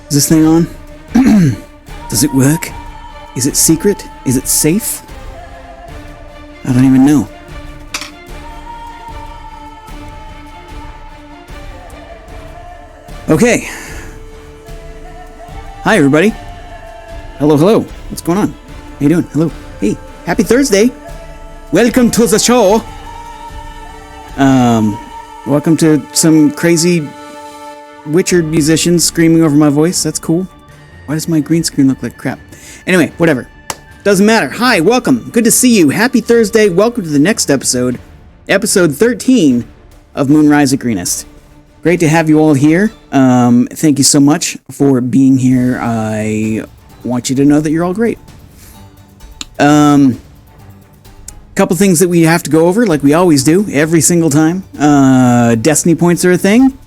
Is this thing on? Does it work? Is it secret? Is it safe? I don't even know. Okay. Hi, everybody. Hello. What's going on? How you doing? Hello. Hey, happy Thursday. Welcome to the show. Welcome to some crazy Witcher musicians screaming over my voice. That's cool. Why does my green screen look like crap? Anyway, whatever. Doesn't matter. Hi, welcome. Good to see you. Happy Thursday. Welcome to the next episode. Episode 13 of Moonrise at Greenest. Great to have you all here. Thank you so much for being here. I want you to know that you're all great. Couple things that we have to go over, like we always do, every single time. Destiny points are a thing.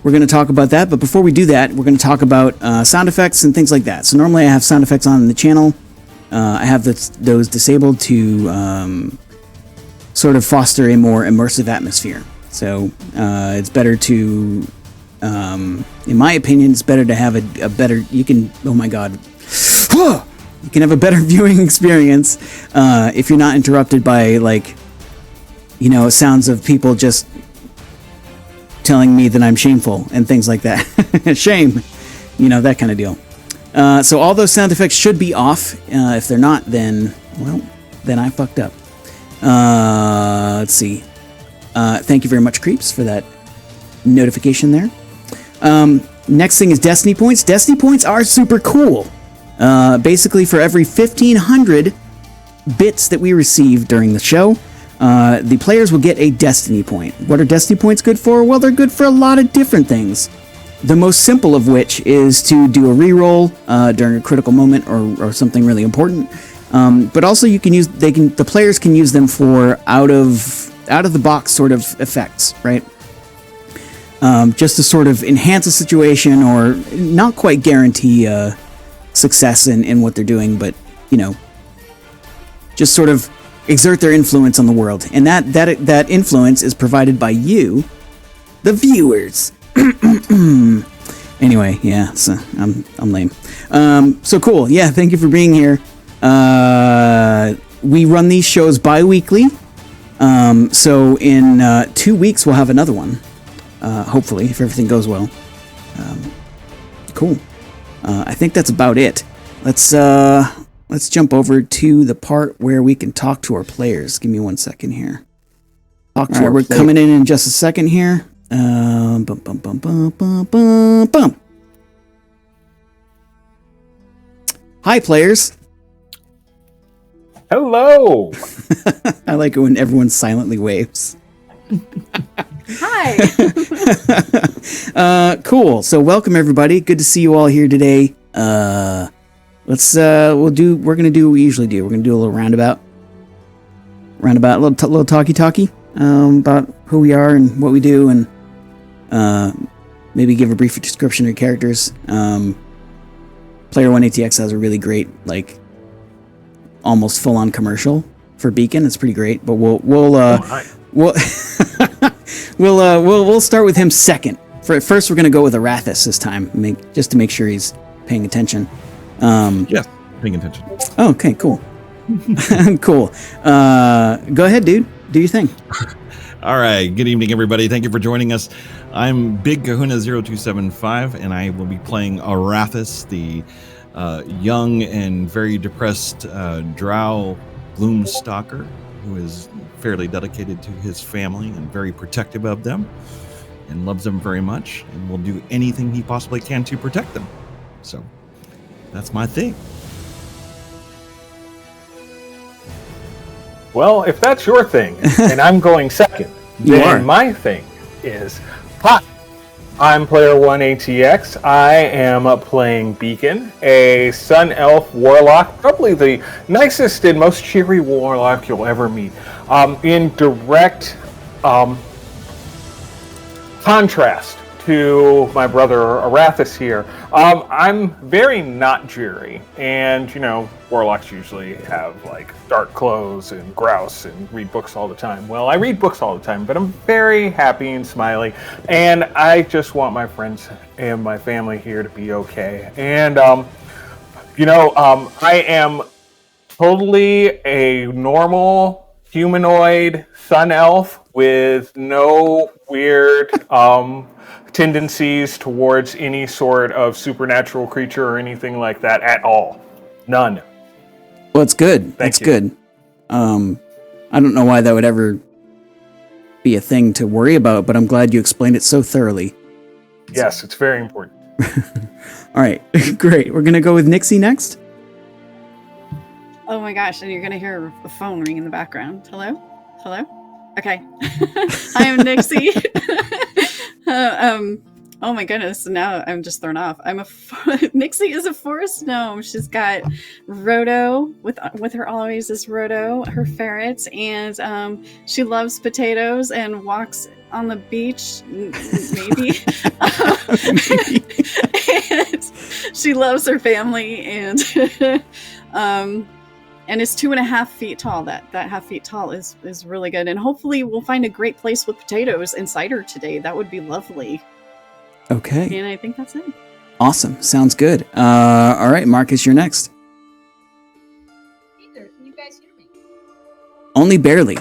We're going to talk about that, but before we do that, we're going to talk about sound effects and things like that. So normally I have sound effects on the channel. I have those disabled to sort of foster a more immersive atmosphere. So it's better to, in my opinion, it's better to have a better, you can, oh my god, you can have a better viewing experience if you're not interrupted by, like, you know, sounds of people just telling me that I'm shameful and things like that. Shame, you know, that kind of deal. So all those sound effects should be off. If they're not, then, well, then I fucked up. Let's see. Thank you very much, Creeps, for that notification there. Next thing is Destiny points. Destiny points are super cool. Basically, for every 1,500 bits that we receive during the show, the players will get a Destiny point. What are Destiny points good for? Well, they're good for a lot of different things. The most simple of which is to do a reroll during a critical moment or something really important. But also, you can use the players can use them for out of the box sort of effects, right? Just to sort of enhance a situation or not quite guarantee success in what they're doing, but, you know, just sort of exert their influence on the world. And that influence is provided by you, the viewers. Anyway, yeah, so I'm lame. So cool. Yeah, thank you for being here. We run these shows bi-weekly. So in 2 weeks we'll have another one. Hopefully, if everything goes well. Cool. I think that's about it. Let's jump over to the part where we can talk to our players. Give me 1 second here. We're coming in just a second here. Bum, bum, bum, bum, bum, bum, bum. Hi, players. Hello. I like it when everyone silently waves. Hi. Cool. So welcome everybody. Good to see you all here today. We're gonna do what we usually do. We're gonna do a little roundabout, a little talkie about who we are and what we do, and maybe give a brief description of your characters. Player One ATX has a really great, like, almost full-on commercial for Beacon. It's pretty great, but we'll start with him second. First, we're gonna go with Arathis this time, just to make sure he's paying attention. Yes, paying attention. Oh, okay, cool. Cool. Go ahead, dude. Do your thing. All right. Good evening, everybody. Thank you for joining us. I'm Big Kahuna 0275, and I will be playing Arathis, the young and very depressed drow gloomstalker who is fairly dedicated to his family and very protective of them and loves them very much and will do anything he possibly can to protect them. So that's my thing. Well, if that's your thing, and I'm going second, then my thing is, hi, I'm Player One ATX. I am playing Beacon, a Sun Elf Warlock, probably the nicest and most cheery Warlock you'll ever meet. In direct contrast to my brother Arathis here. I'm very not Jerry, and warlocks usually have like dark clothes and grouse and read books all the time. Well, I read books all the time, but I'm very happy and smiley, and I just want my friends and my family here to be okay. And I am totally a normal humanoid sun elf with no weird tendencies towards any sort of supernatural creature or anything like that at all. None. Well, it's good. That's good. I don't know why that would ever be a thing to worry about, but I'm glad you explained it so thoroughly. Yes, it's very important. All right, great. We're going to go with Nixie next. Oh my gosh, and you're going to hear a phone ring in the background. Hello? Hello? Okay. I am Nixie. Oh my goodness, now I'm just thrown off. Nixie is a forest gnome. She's got Roto, with her always is Roto, her ferret, and she loves potatoes and walks on the beach, maybe. And she loves her family, and and it's 2.5 feet tall. That half feet tall is really good. And hopefully we'll find a great place with potatoes and cider today. That would be lovely. Okay. And I think that's it. Awesome. Sounds good. All right, Marcus, you're next. Hey there, can you guys hear me? Only barely.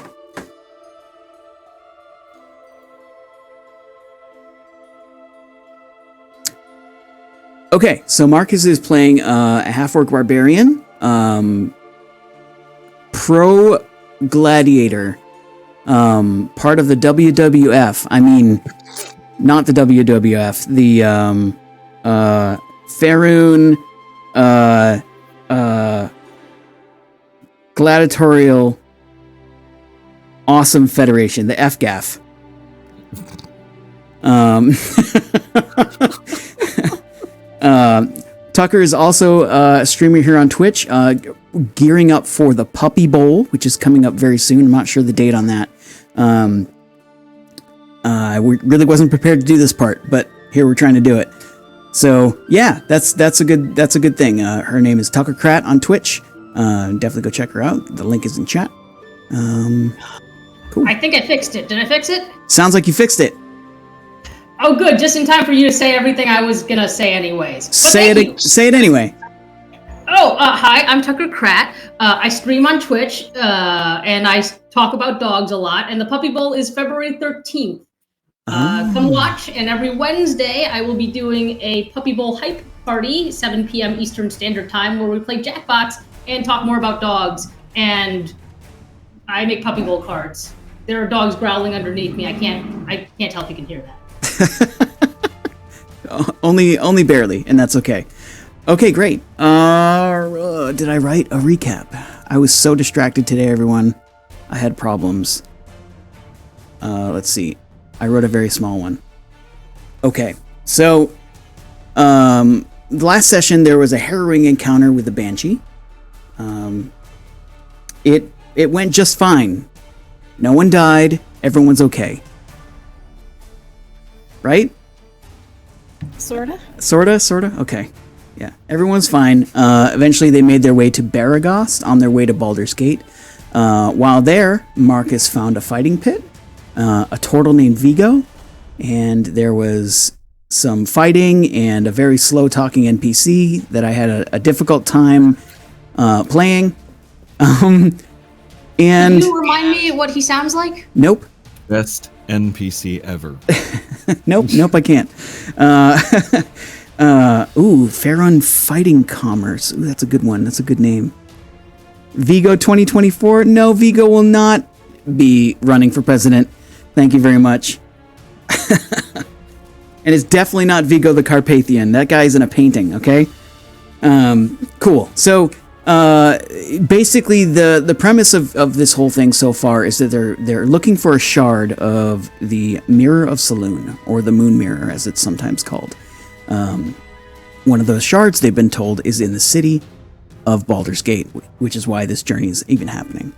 Okay, so Marcus is playing a half-orc barbarian. Pro gladiator, part of the WWF. I mean, not the WWF. The Faerun Gladiatorial Awesome Federation, the FGAF. Tucker is also a streamer here on Twitch, gearing up for the Puppy Bowl, which is coming up very soon. I'm not sure the date on that. I really wasn't prepared to do this part, but here we're trying to do it. So yeah, that's a good thing. Her name is Tucker Krat on Twitch. Definitely go check her out. The link is in chat. Cool. I think I fixed it. Did I fix it? Sounds like you fixed it. Oh, good. Just in time for you to say everything I was gonna say anyways. But Say it anyway. Oh, hi. I'm Tucker Krat. I stream on Twitch, and I talk about dogs a lot. And the Puppy Bowl is February 13th. Come watch. And every Wednesday, I will be doing a Puppy Bowl hype party, 7 p.m. Eastern Standard Time, where we play Jackbox and talk more about dogs. And I make Puppy Bowl cards. There are dogs growling underneath me. I can't tell if you can hear that. only barely, and that's okay. Okay, great. Did I write a recap? I was so distracted today, everyone. I had problems. Let's see. I wrote a very small one. Okay, so the last session there was a harrowing encounter with the Banshee. It went just fine. No one died. Everyone's okay. Right? Sorta. Okay. Yeah, everyone's fine. Eventually they made their way to Baragost on their way to Baldur's Gate. While there, Marcus found a fighting pit, a turtle named Vigo, and there was some fighting and a very slow-talking NPC that I had a difficult time playing. And Can you remind me what he sounds like? Nope. Best NPC ever. Nope, I can't. Faerun Fighting Commerce. Ooh, that's a good one. That's a good name. Vigo 2024. No, Vigo will not be running for president. Thank you very much. And it's definitely not Vigo the Carpathian. That guy's in a painting, okay? Cool. So, basically, the premise of this whole thing so far is that they're looking for a shard of the Mirror of Saloon, or the Moon Mirror, as it's sometimes called. One of those shards, they've been told, is in the city of Baldur's Gate, which is why this journey is even happening.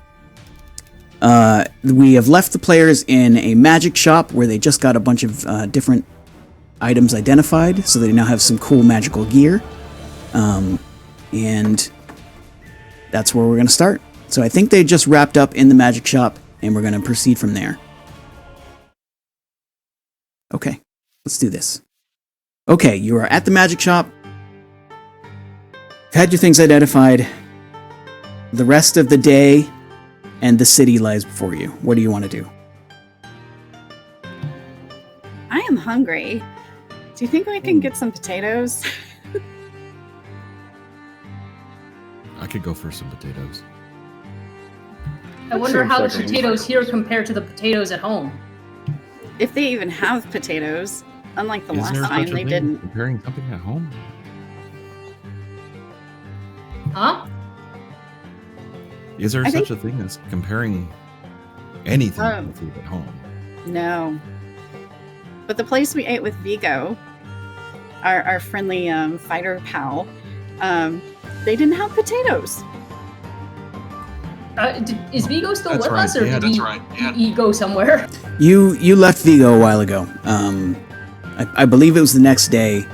We have left the players in a magic shop where they just got a bunch of different items identified, so they now have some cool magical gear. And that's where we're going to start. So I think they just wrapped up in the magic shop, and we're going to proceed from there. Okay, let's do this. Okay, you are at the magic shop. You've had your things identified. The rest of the day and the city lies before you. What do you want to do? I am hungry. Do you think we can get some potatoes? I could go for some potatoes. I wonder how the Seems like a- potatoes here compare to the potatoes at home. If they even have potatoes, unlike the Is last there time such a they thing, didn't. comparing something at home? Huh? Is there I such think- a thing as comparing anything Oh. with food at home? No. But the place we ate with Vigo, our friendly fighter pal, they didn't have potatoes. Is Vigo still That's with right. us, or Yeah, did that's he, right. Yeah. he go somewhere? You left Vigo a while ago. I believe it was the next day,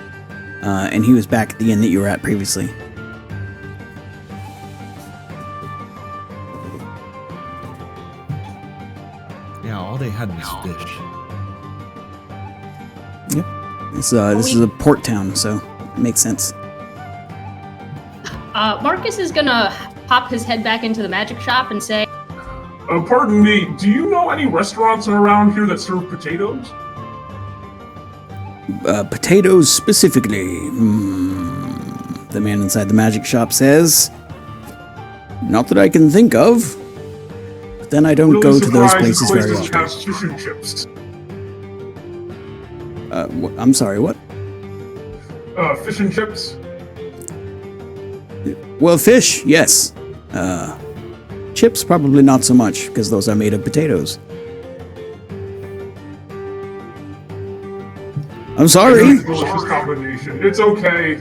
and he was back at the inn that you were at previously. Yeah, all they had was fish. This is a port town, so it makes sense. Marcus is gonna pop his head back into the magic shop and say, Pardon me, do you know any restaurants around here that serve potatoes? Potatoes specifically. The man inside the magic shop says, "Not that I can think of." But then I don't Really go to those surprised places the very doesn't often. have fish and chips. I'm sorry, what? Fish and chips? Well, fish, yes. Chips, probably not so much, because those are made of potatoes. I'm sorry. Delicious combination. It's okay.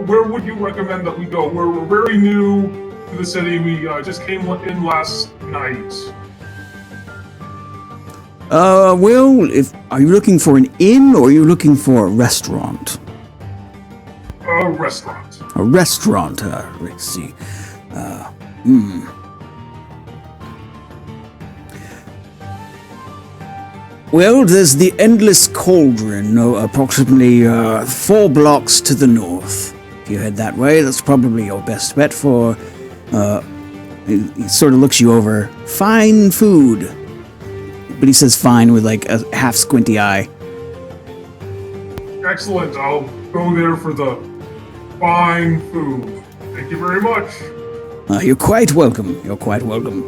Where would you recommend that we go? We're very new to the city. We just came in last night. Well, are you looking for an inn or are you looking for a restaurant? A restaurant. A restaurant, let's see. Well, there's the Endless Cauldron, approximately 4 blocks to the north. If you head that way, that's probably your best bet for... he sort of looks you over. Fine food. But he says fine with like a half squinty eye. Excellent. I'll go there for the fine food. Thank you very much. You're quite welcome. You're quite welcome.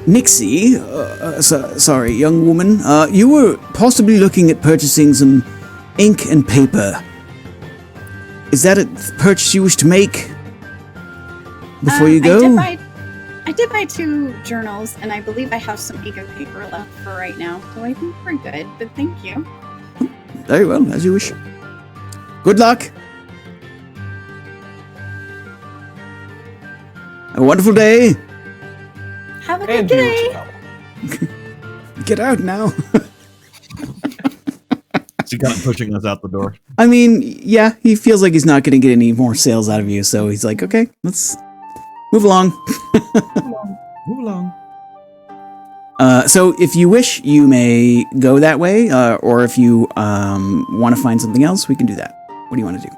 Nixie, sorry, young woman, you were possibly looking at purchasing some ink and paper. Is that a purchase you wish to make before you go? I did buy 2 journals, and I believe I have some ink and paper left for right now, so I think we're good, but thank you. Very well, as you wish. Good luck. Have a wonderful day. Have a good And day! you. Get out now. Is he kind of pushing us out the door? I mean, yeah, he feels like he's not going to get any more sales out of you, so he's like, okay, let's move along. Move along. So if you wish, you may go that way, or if you want to find something else, we can do that. What do you want to do?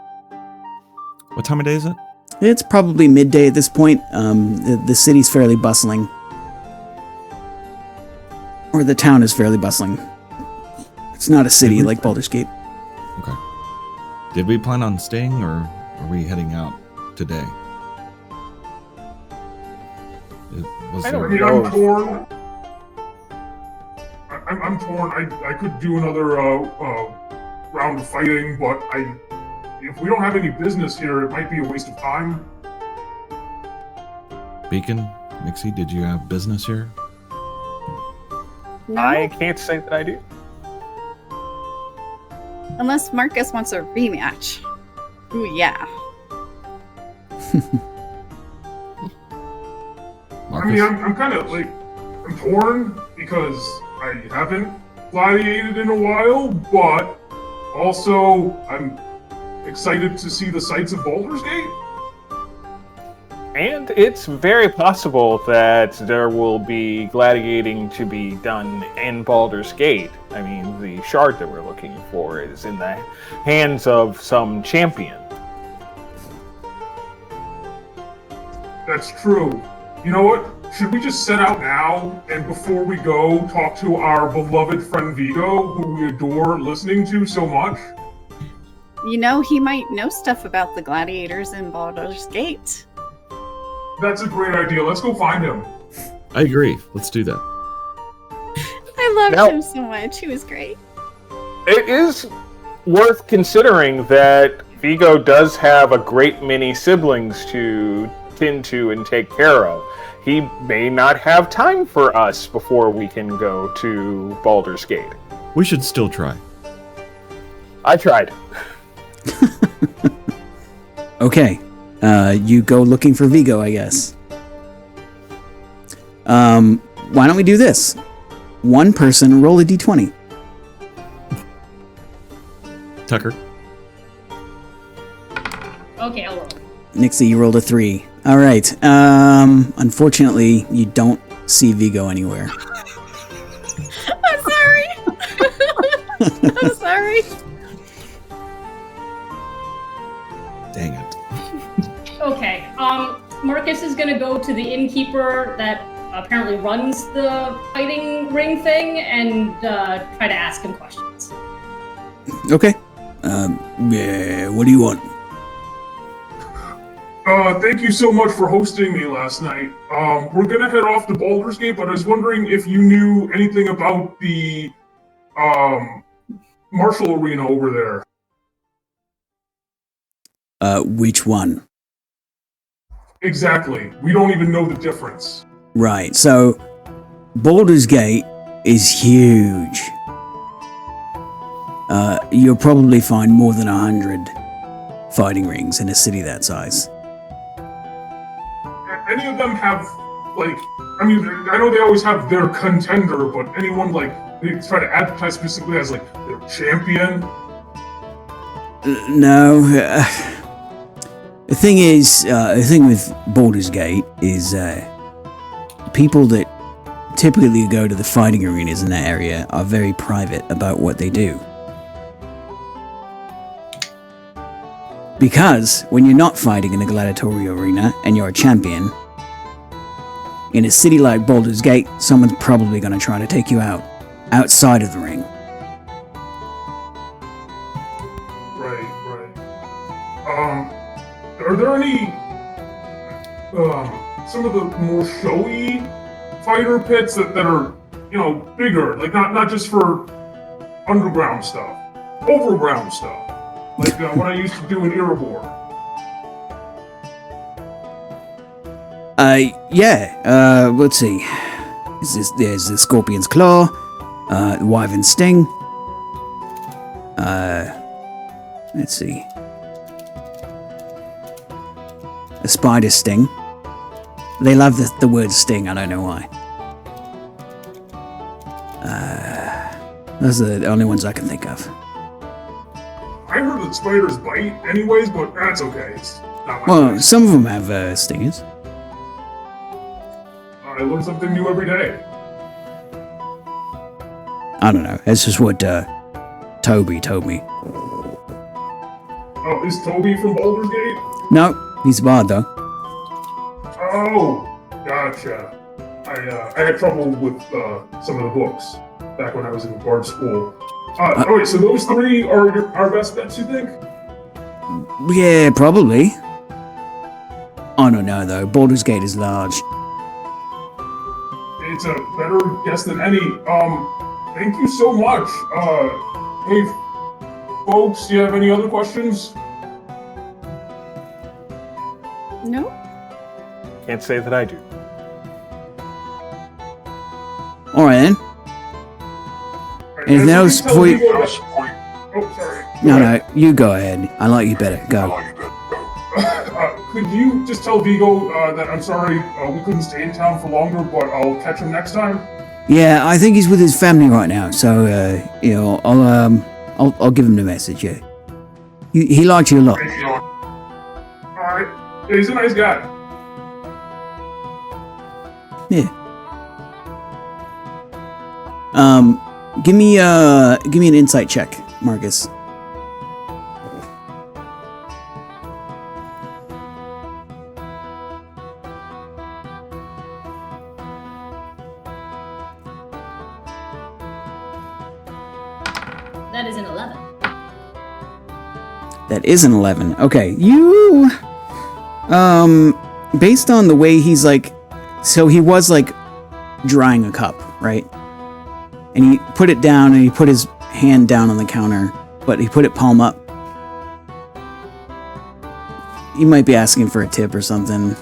What time of day is it? It's probably midday at this point. The city's fairly bustling. Or the town is fairly bustling. It's not a city like Baldur's Gate. Okay. Did we plan on staying, or are we heading out today? Was I there- don't I mean, know. I'm torn. I'm torn. I could do another round of fighting, but if we don't have any business here, it might be a waste of time. Beacon, Mixie, did you have business here? No? I can't say that I do. Unless Marcus wants a rematch. Ooh, yeah. I mean, I'm kind of like, I'm torn because I haven't gladiated in a while, but also I'm excited to see the sights of Baldur's Gate. And it's very possible that there will be gladiating to be done in Baldur's Gate. I mean, the shard that we're looking for is in the hands of some champion. That's true. You know what? Should we just set out now, and before we go, talk to our beloved friend Vigo, who we adore listening to so much? You know, he might know stuff about the gladiators in Baldur's Gate. That's a great idea. Let's go find him. I agree. Let's do that. I loved him so much. He was great. It is worth considering that Vigo does have a great many siblings to tend to and take care of. He may not have time for us before we can go to Baldur's Gate. We should still try. I tried. Okay. You go looking for Vigo, I guess. Why don't we do this? One person roll a d20. Tucker. Okay, I'll roll. Nixie, you rolled a 3. All right. Unfortunately, you don't see Vigo anywhere. I'm sorry. I'm sorry. Dang it. Okay. Marcus is gonna go to the innkeeper that apparently runs the fighting ring thing and try to ask him questions. Okay. Yeah, what do you want? Thank you so much for hosting me last night. We're gonna head off to Baldur's Gate, but I was wondering if you knew anything about the, martial arena over there. Which one? Exactly. We don't even know the difference. Right, so Baldur's Gate is huge. You'll probably find more than 100 fighting rings in a city that size. Any of them have, like, I mean, I know they always have their contender, but anyone, like, they try to advertise specifically as, like, their champion? No. The thing is, the thing with Baldur's Gate is people that typically go to the fighting arenas in that area are very private about what they do. Because when you're not fighting in a gladiatorial arena and you're a champion, in a city like Baldur's Gate, someone's probably going to try to take you out, outside of the ring. Right. Are there any, some of the more showy fighter pits that are, you know, bigger, like not just for underground stuff, overground stuff? Like what I used to do in Erebor. Yeah. Let's see. There's the Scorpion's Claw, the Wyvern Sting. Let's see. A Spider Sting. They love the word sting. I don't know why. Those are the only ones I can think of. I heard that spiders bite anyways, but that's okay. It's not my Well, place. some of them have stingers. I learn something new every day. I don't know. That's just what Toby told me. Oh, is Toby from Baldur's Gate? No, he's a bard though. Oh, gotcha. I had trouble with some of the books back when I was in bard school. Alright, so those three are our best bets, you think? Yeah, probably. I don't know though. Baldur's Gate is large. It's a better guess than any. Thank you so much. Hey, folks, do you have any other questions? No? Can't say that I do. All right then. Anything else before you? Oh, sorry. No, you go ahead. I like you better. Go. Could you just tell Vigo that I'm sorry we couldn't stay in town for longer, but I'll catch him next time? Yeah, I think he's with his family right now. So, you know, I'll give him the message. Yeah, he likes you a lot. Thank you. All right. Yeah, he's a nice guy. Yeah. Give me an insight check, Marcus. That is an 11. That is an 11. Okay, you... based on the way he's like... So he was like drying a cup, right? And he put it down and he put his hand down on the counter, but he put it palm up. You might be asking for a tip or something.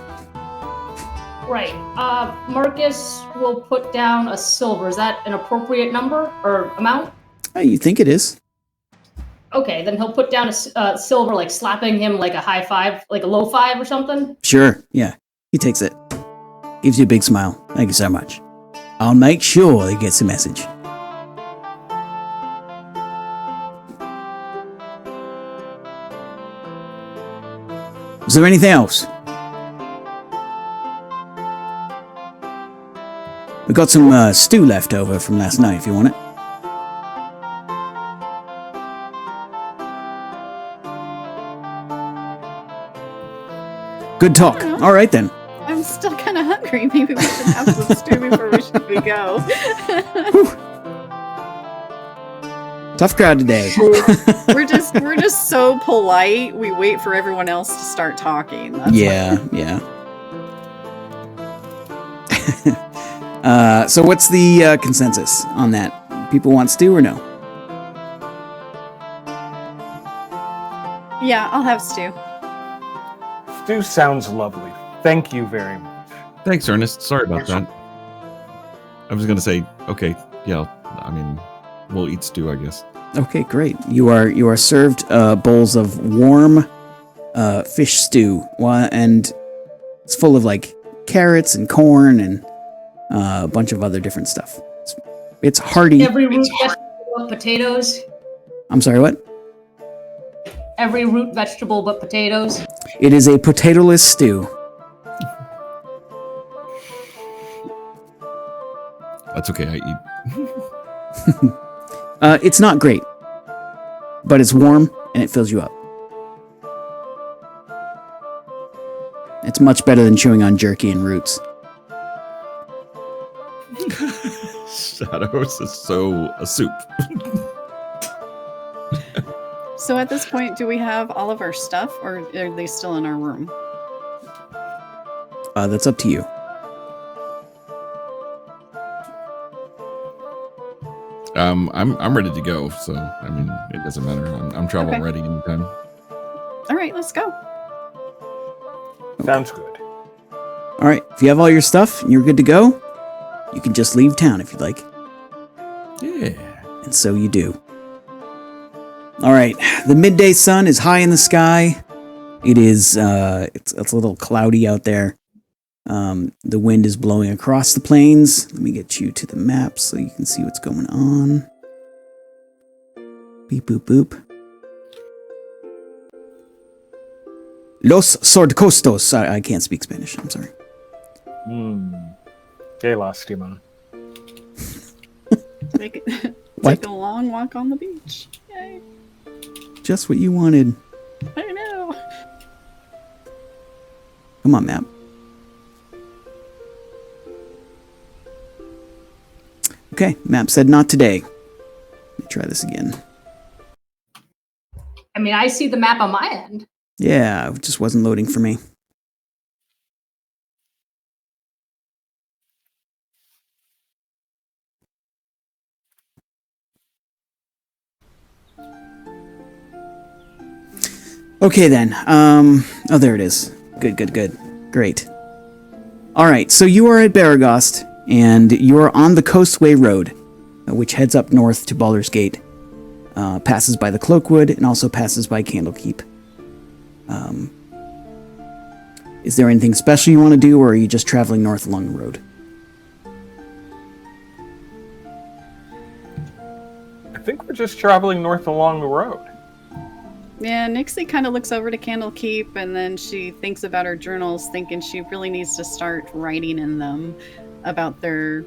Right. Marcus will put down a silver. Is that an appropriate number or amount? You think it is? Okay, then he'll put down a silver, like slapping him like a high five, like a low five or something. Sure, yeah. He takes it. Gives you a big smile. Thank you so much. I'll make sure he gets the message. Is there anything else? We got some stew left over from last night if you want it. Good talk. All right then. I'm still kind of hungry. Maybe we should have some stew before we go. Tough crowd today. we're just so polite. We wait for everyone else to start talking. That's yeah. So what's the consensus on that? People want stew or no? Yeah, I'll have stew. Stew sounds lovely. Thank you very much. Thanks, Ernest. Sorry about that. I was going to say, okay, yeah, I mean, we'll eat stew, I guess. Okay, great. You are served bowls of warm fish stew, and it's full of like carrots and corn and a bunch of other different stuff. It's hearty. Every root vegetable but potatoes. I'm sorry, what? Every root vegetable but potatoes. It is a potato-less stew. That's okay, I eat. It's not great, but it's warm and it fills you up. It's much better than chewing on jerky and roots. Shadows is so a soup. So at this point, do we have all of our stuff, or are they still in our room? That's up to you. I'm ready to go, so I mean it doesn't matter. I'm travel ready anytime. All right, let's go. Sounds good. All right, if you have all your stuff and you're good to go, you can just leave town if you'd like. Yeah. And so you do. All right, the midday sun is high in the sky. It is, it's a little cloudy out there. The wind is blowing across the plains. Let me get you to the map so you can see what's going on. Beep, boop, boop. Los Swordcostos. I can't speak Spanish. I'm sorry. Que lástima. Take What? a long walk on the beach. Yay. Just what you wanted. I know. Come on, map. Okay, map said not today. Let me try this again. I mean, I see the map on my end. Yeah, it just wasn't loading for me. Okay then. Oh, there it is. Good. Great. All right, so you are at Baragost, and you are on the Coastway Road, which heads up north to Baldur's Gate, passes by the Cloakwood, and also passes by Candlekeep. Is there anything special you want to do, or are you just traveling north along the road? just traveling north along the road. Yeah, Nixie kind of looks over to Candlekeep, and then she thinks about her journals, thinking she really needs to start writing in them about their,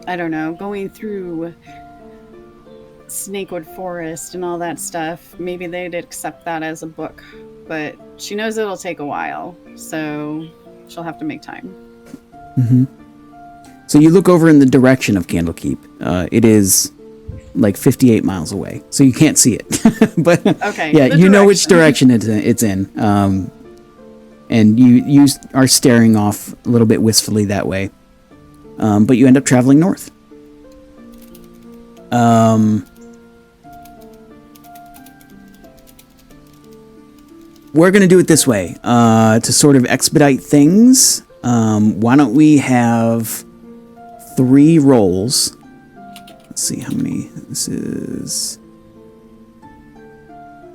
I don't know, going through Snakewood Forest and all that stuff. Maybe they'd accept that as a book, but she knows it'll take a while, so she'll have to make time. Mm-hmm. So you look over in the direction of Candlekeep. It is like 58 miles away, so you can't see it. But okay, yeah, you know which direction it's in. And you are staring off a little bit wistfully that way. But you end up traveling north. We're going to do it this way. To sort of expedite things, why don't we have 3 rolls? Let's see how many. This is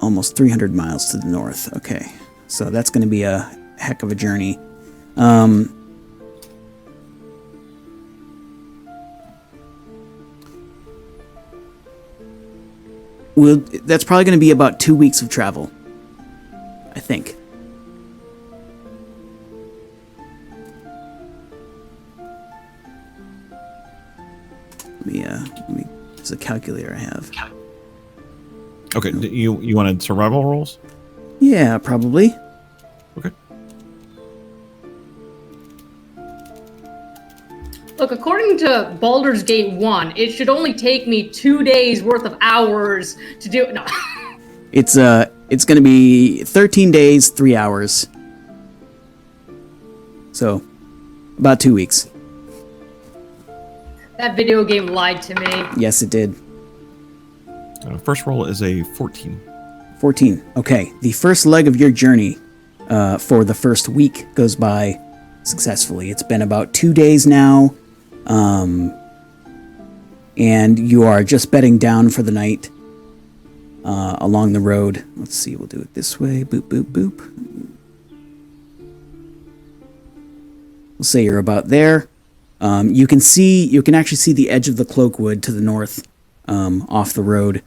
almost 300 miles to the north. Okay, so that's going to be a heck of a journey. That's probably going to be about 2 weeks of travel, I think. Let me. There's a calculator I have. Okay, you wanted survival rolls? Yeah, probably. Okay. Look, according to Baldur's Gate 1, it should only take me 2 days worth of hours to do it. No. It's going to be 13 days, 3 hours. So, about 2 weeks. That video game lied to me. Yes, it did. First roll is a 14. 14. Okay. The first leg of your journey for the first week goes by successfully. It's been about 2 days now. And you are just bedding down for the night along the road. Let's see. We'll do it this way. Boop, boop, boop. We'll say you're about there. You can actually see the edge of the Cloakwood to the north, off the road.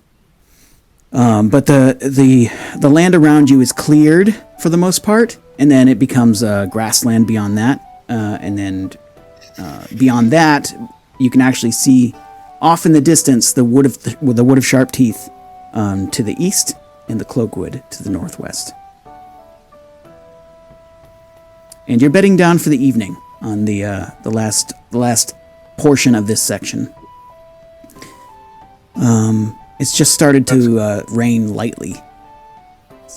But the land around you is cleared for the most part, and then it becomes grassland beyond that. And then beyond that, you can actually see off in the distance the wood of Sharp Teeth to the east, and the Cloakwood to the northwest. And you're bedding down for the evening on the last portion of this section. It's just started to rain lightly.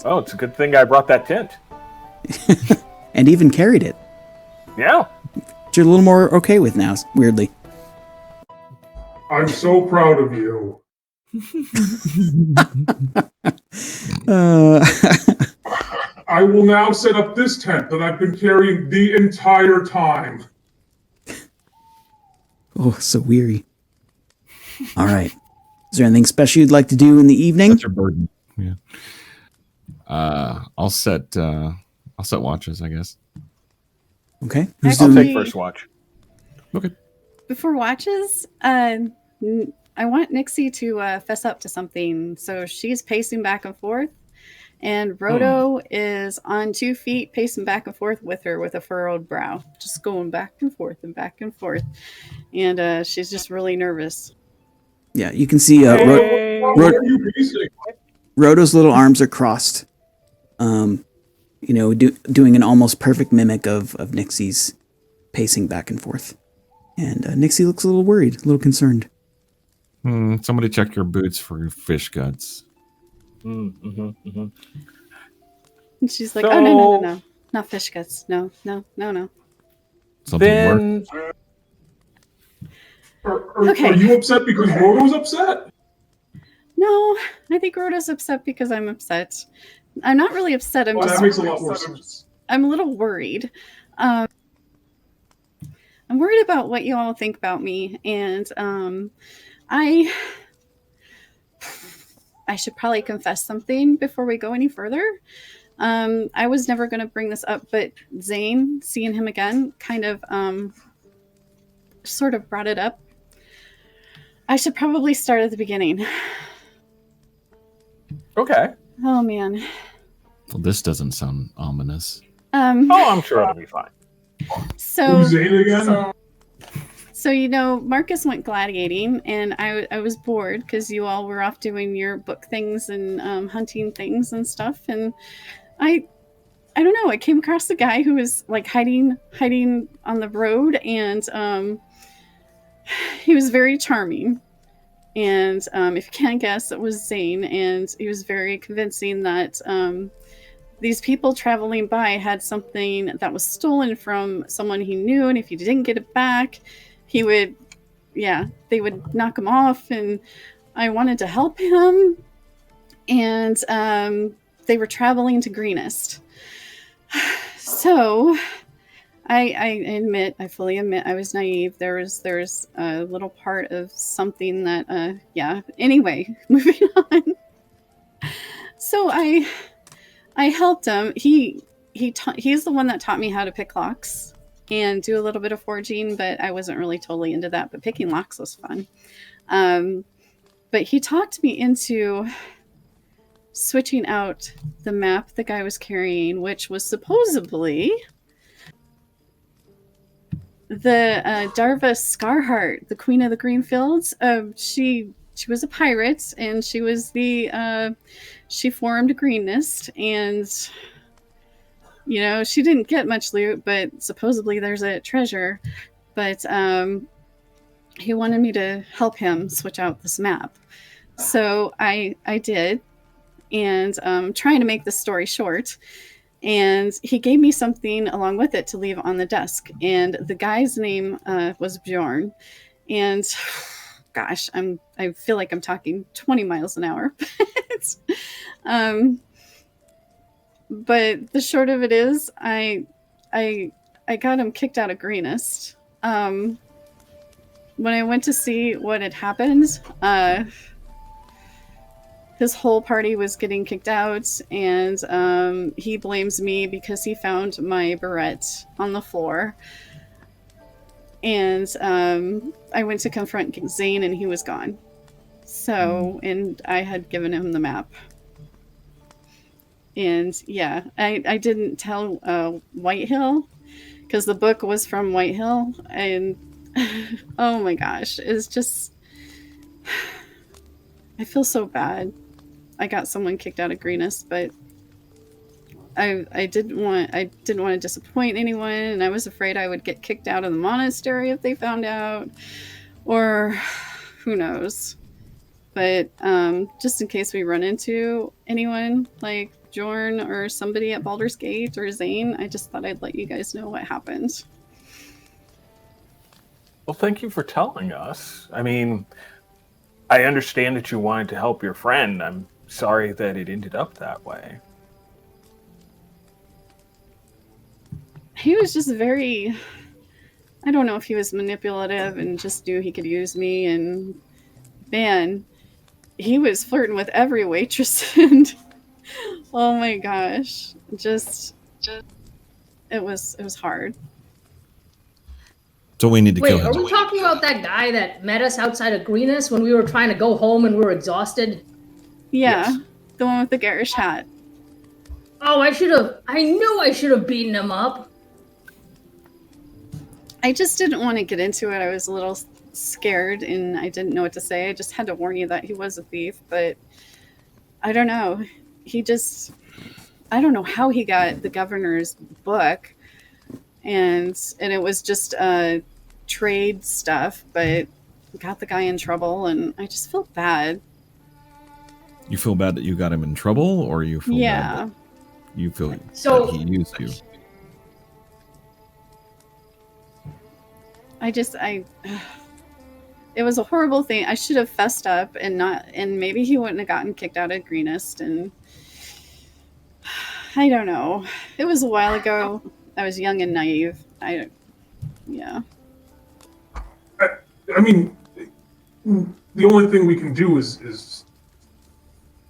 Oh, it's a good thing I brought that tent. And even carried it. Yeah. Which you're a little more okay with now, weirdly. I'm so proud of you. I will now set up this tent that I've been carrying the entire time. Oh, so weary. All right. Is there anything special you'd like to do in the evening? That's your burden. Yeah. I'll set watches, I guess. Okay. I'll take first watch. Okay. Before watches, I want Nixie to fess up to something. So she's pacing back and forth, and Roto is on 2 feet, pacing back and forth with her with a furrowed brow, just going back and forth and back and forth. And she's just really nervous. Yeah, you can see Roto's little arms are crossed. Doing an almost perfect mimic of Nixie's pacing back and forth. And Nixie looks a little worried, a little concerned. Somebody check your boots for fish guts. And she's like, oh, no. Not fish guts. No. Something worse? Are you upset because Roto's upset? No, I think Roto's upset because I'm upset. I'm not really upset. That makes a lot more sense. I'm a little worried. I'm worried about what you all think about me, and I should probably confess something before we go any further. I was never going to bring this up, but Zane, seeing him again, kind of sort of brought it up. I should probably start at the beginning. Okay. Oh man. Well, this doesn't sound ominous. Oh, I'm sure it'll be fine. So Who's Zane again? So Marcus went gladiating, and I was bored because you all were off doing your book things and hunting things and stuff, and I don't know. I came across a guy who was like hiding on the road, and he was very charming. And if you can't guess, it was Zane, and he was very convincing that these people traveling by had something that was stolen from someone he knew, and if he didn't get it back, they would knock him off. And I wanted to help him, and they were traveling to Greenest. So I fully admit I was naive. There's a little part of something that anyway, moving on. So I helped him. He's the one that taught me how to pick locks and do a little bit of forging, but I wasn't really totally into that, but picking locks was fun. But he talked me into switching out the map the guy was carrying, which was supposedly the Darva Scarheart, the Queen of the Green Fields. She was a pirate, and she was she formed Greenest, and she didn't get much loot, but supposedly there's a treasure. But he wanted me to help him switch out this map, so I did, and trying to make the story short. And he gave me something along with it to leave on the desk. And the guy's name was Bjorn. And gosh, I feel like I'm talking 20 miles an hour. But the short of it is, I got him kicked out of Greenest. When I went to see what had happened, his whole party was getting kicked out, and he blames me because he found my barrette on the floor. And I went to confront Zane, and he was gone. So, and I had given him the map. And yeah, I didn't tell Whitehill because the book was from Whitehill, and oh my gosh, it's just, I feel so bad. I got someone kicked out of Greenest, but I didn't want to disappoint anyone, and I was afraid I would get kicked out of the monastery if they found out, or who knows. But just in case we run into anyone like Bjorn or somebody at Baldur's Gate or Zane, I just thought I'd let you guys know what happened. Well, thank you for telling us. I mean, I understand that you wanted to help your friend. I'm sorry that it ended up that way. He was just very, I don't know if he was manipulative and just knew he could use me, and man, he was flirting with every waitress, and oh my gosh, just it was hard. So we need to kill him. Wait, are we talking about that guy that met us outside of Greenest when we were trying to go home and we were exhausted? Yeah, Yes. The one with the garish hat. Oh, I knew I should have beaten him up. I just didn't want to get into it. I was a little scared and I didn't know what to say. I just had to warn you that he was a thief, but I don't know. I don't know how he got the governor's book, and it was just trade stuff, but got the guy in trouble, and I just feel bad. You feel bad that you got him in trouble, or you feel bad that you feel that he used you? It was a horrible thing. I should have fessed up and maybe he wouldn't have gotten kicked out of Greenest, and I don't know. It was a while ago. I was young and naive. Yeah. I mean, the only thing we can do is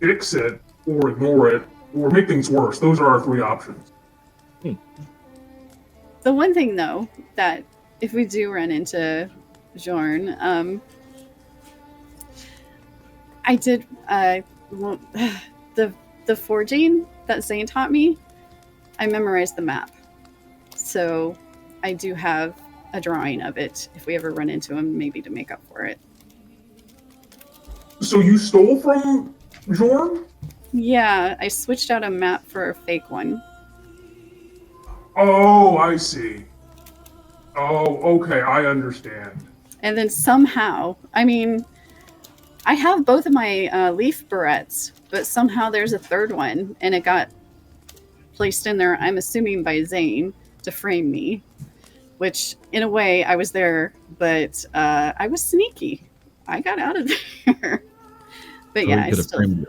fix it or ignore it or make things worse. Those are our three options. The one thing, though, that if we do run into Bjorn, I did the forging that Zane taught me. I memorized the map, so I do have a drawing of it. If we ever run into him, maybe to make up for it. So you stole from Jorn? Yeah, I switched out a map for a fake one. Oh, I see. Oh, okay, I understand. And then somehow, I mean, I have both of my leaf barrettes, but somehow there's a third one, and it got placed in there, I'm assuming by Zane, to frame me. Which, in a way, I was there, but I was sneaky. I got out of there. But yeah, I still...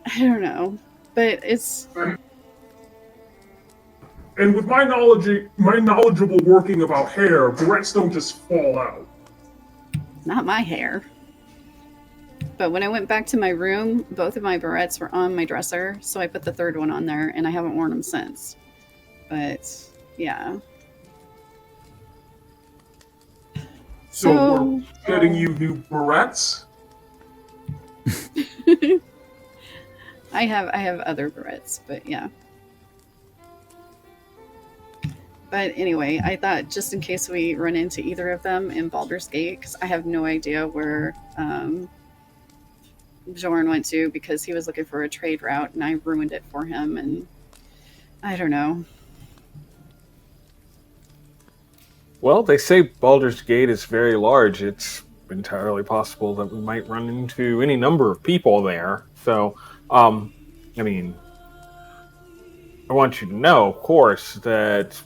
I don't know. But it's... And with my knowledgeable working about hair, barrettes don't just fall out. Not my hair. But when I went back to my room, both of my barrettes were on my dresser, so I put the third one on there, and I haven't worn them since. But, yeah. So we're getting you new barrettes? I have other barrettes, but yeah. But anyway, I thought just in case we run into either of them in Baldur's Gate, because I have no idea where Jorn went to, because he was looking for a trade route and I ruined it for him, and I don't know. Well, they say Baldur's Gate is very large. It's entirely possible that we might run into any number of people there. So, I mean, I want you to know, of course, that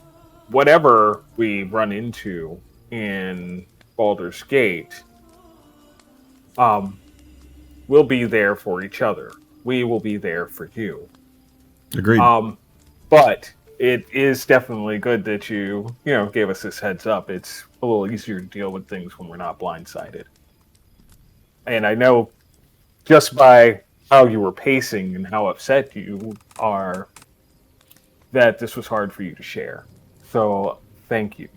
whatever we run into in Baldur's Gate, we'll be there for each other. We will be there for you. Agreed. But it is definitely good that you gave us this heads up. It's a little easier to deal with things when we're not blindsided. And I know just by how you were pacing and how upset you are that this was hard for you to share. So thank you.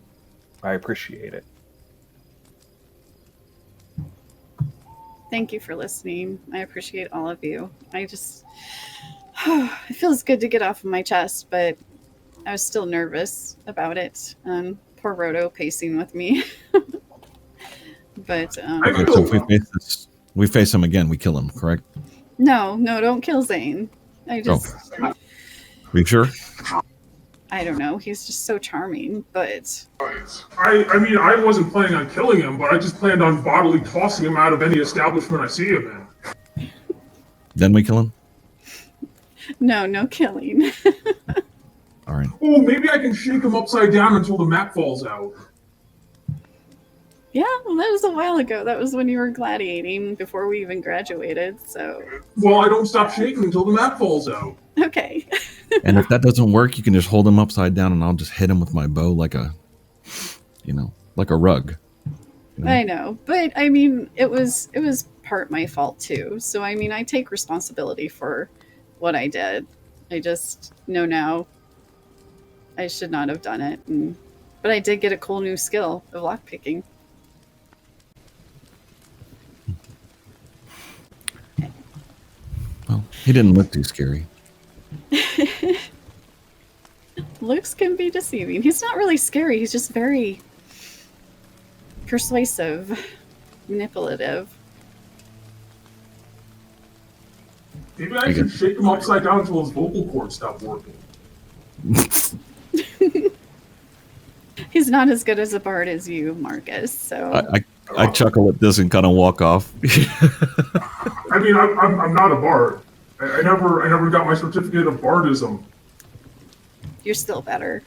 I appreciate it. Thank you for listening. I appreciate all of you. It feels good to get off of my chest, but I was still nervous about it. Poor Roto pacing with me. But so if we face him again, we kill him, correct? No, don't kill Zane. Are you sure? I don't know. He's just so charming, but... I mean, I wasn't planning on killing him, but I just planned on bodily tossing him out of any establishment I see him in. Then we kill him? No killing. All right. Oh, maybe I can shake him upside down until the map falls out. Yeah, well, that was a while ago. That was when you were gladiating before we even graduated, so... Well, I don't stop shaking until the map falls out. Okay. And if that doesn't work, you can just hold him upside down and I'll just hit him with my bow like a rug. You know? I know, but I mean, it was part my fault too. So I mean, I take responsibility for what I did. I just know now I should not have done it. But I did get a cool new skill of lockpicking. Well, he didn't look too scary. Looks can be deceiving. He's not really scary. He's just very persuasive, manipulative. Maybe I should shake him upside down until his vocal cords stop working. He's not as good as a bard as you, Marcus. So I chuckle at this and kind of walk off. I mean, I'm not a bard. I never got my certificate of bardism. You're still better.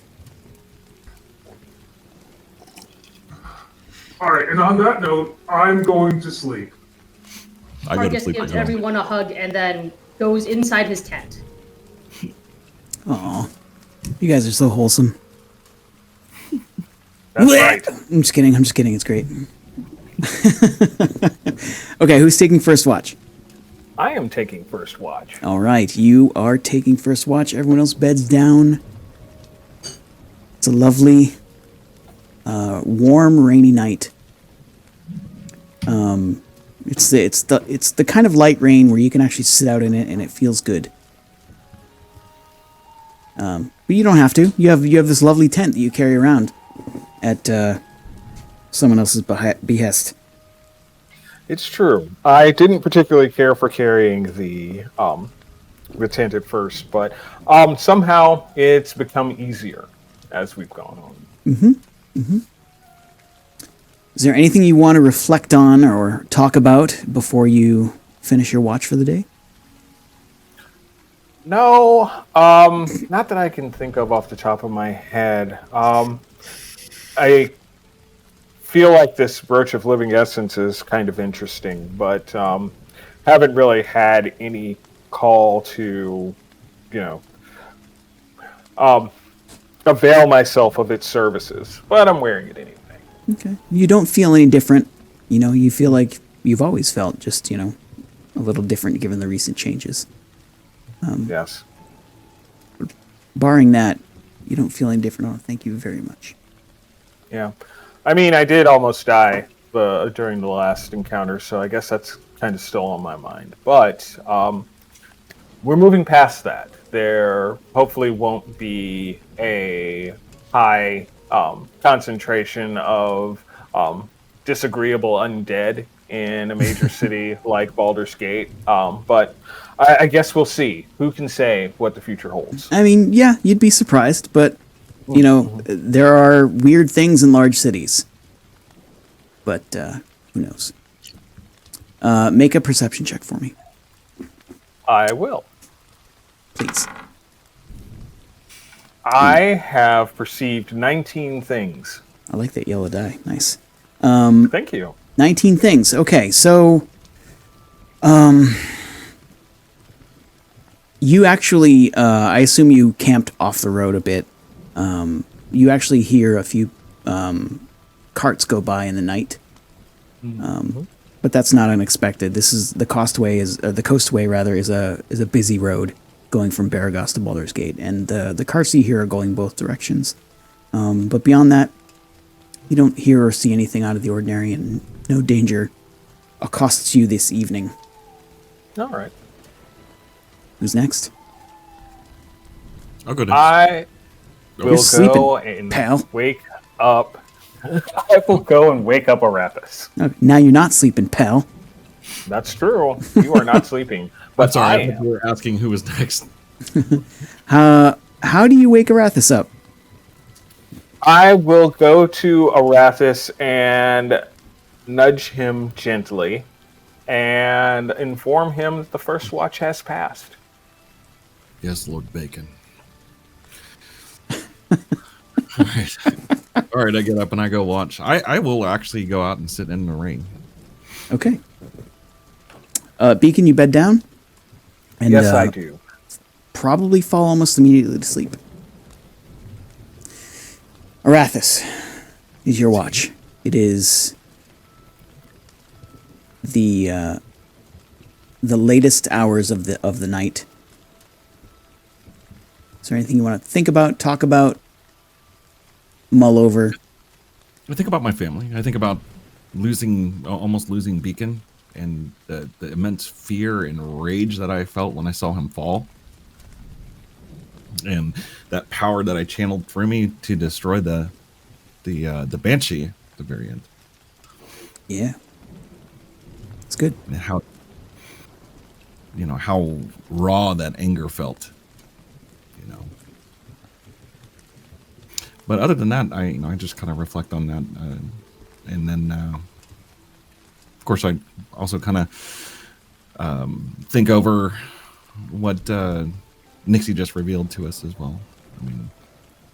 All right, and on that note, I'm going to sleep. Marcus gives everyone a hug and then goes inside his tent. Aw, you guys are so wholesome. That's right. I'm just kidding. It's great. Okay, who's taking first watch? I am taking first watch. All right, you are taking first watch. Everyone else beds down. It's a lovely, warm, rainy night. It's the kind of light rain where you can actually sit out in it and it feels good. But you don't have to. You have this lovely tent that you carry around at someone else's behest. It's true. I didn't particularly care for carrying the tent at first, but somehow it's become easier as we've gone on. Mm-hmm. Mm-hmm. Is there anything you want to reflect on or talk about before you finish your watch for the day? No, not that I can think of off the top of my head. I feel like this Brooch of Living Essence is kind of interesting, but haven't really had any call to, avail myself of its services. But I'm wearing it anyway. Okay. You don't feel any different. You feel like you've always felt, just, a little different given the recent changes. Yes. Barring that, you don't feel any different. Oh, thank you very much. Yeah. I mean, I did almost die during the last encounter, so I guess that's kind of still on my mind. But we're moving past that. There hopefully won't be a high concentration of disagreeable undead in a major city like Baldur's Gate. But I guess we'll see. Who can say what the future holds? I mean, yeah, you'd be surprised, but, there are weird things in large cities. But who knows? Make a perception check for me. I will. Please. I have perceived 19 things. I like that yellow die. Nice. Thank you. 19 things. Okay, so you actually, I assume you camped off the road a bit. You actually hear a few carts go by in the night. But that's not unexpected. This is the Coastway is a busy road going from Baragos to Baldur's Gate, and the carts you hear are going both directions. But beyond that, you don't hear or see anything out of the ordinary, and no danger accosts you this evening. All right. Who's next? I'll go next. I will sleeping, go and pal. wake up. I will go and wake up Arathis. Okay, now you're not sleeping, pal. That's true. You are not sleeping. But I'm sorry, I I thought you were asking who was next. How do you wake Arathis up? I will go to Arathis and nudge him gently and inform him that the first watch has passed. Yes, Lord Bacon. All right, I get up and I go watch. I will actually go out and sit in the rain. Okay. Beacon, you bed down? And, yes, I do. Probably fall almost immediately to sleep. Arathis is your watch. It is the latest hours of the night. Is there anything you want to think about, talk about, mull over? I think about my family. I think about almost losing Beacon, and the immense fear and rage that I felt when I saw him fall. And that power that I channeled through me to destroy the Banshee at the very end. Yeah. It's good. And how raw that anger felt. But other than that, I just kind of reflect on that, and then of course I also kind of think over what Nixie just revealed to us as well. I mean,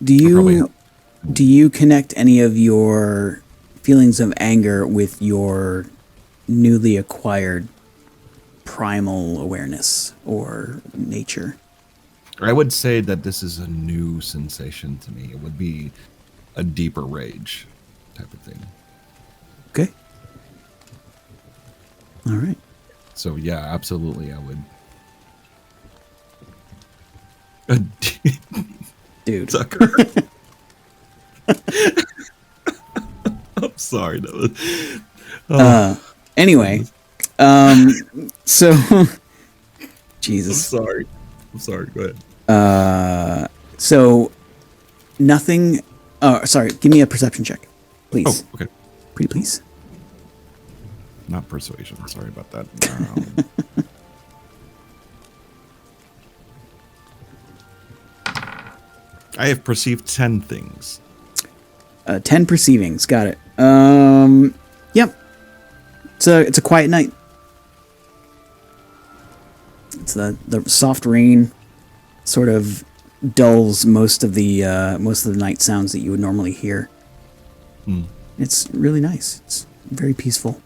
do you connect any of your feelings of anger with your newly acquired primal awareness or nature? I would say that this is a new sensation to me. It would be a deeper rage type of thing. Okay. All right. So yeah, absolutely, I would. Dude. Sucker. I'm sorry. Anyway, So, I'm Jesus. sorry. Go ahead. So, nothing. Oh, sorry. Give me a perception check, please. Oh, okay. Pretty please. Not persuasion. Sorry about that. I have perceived 10 things. 10 perceivings. Got it. Yep. It's a quiet night. It's the soft rain sort of dulls most of the night sounds that you would normally hear. It's really nice. It's very peaceful.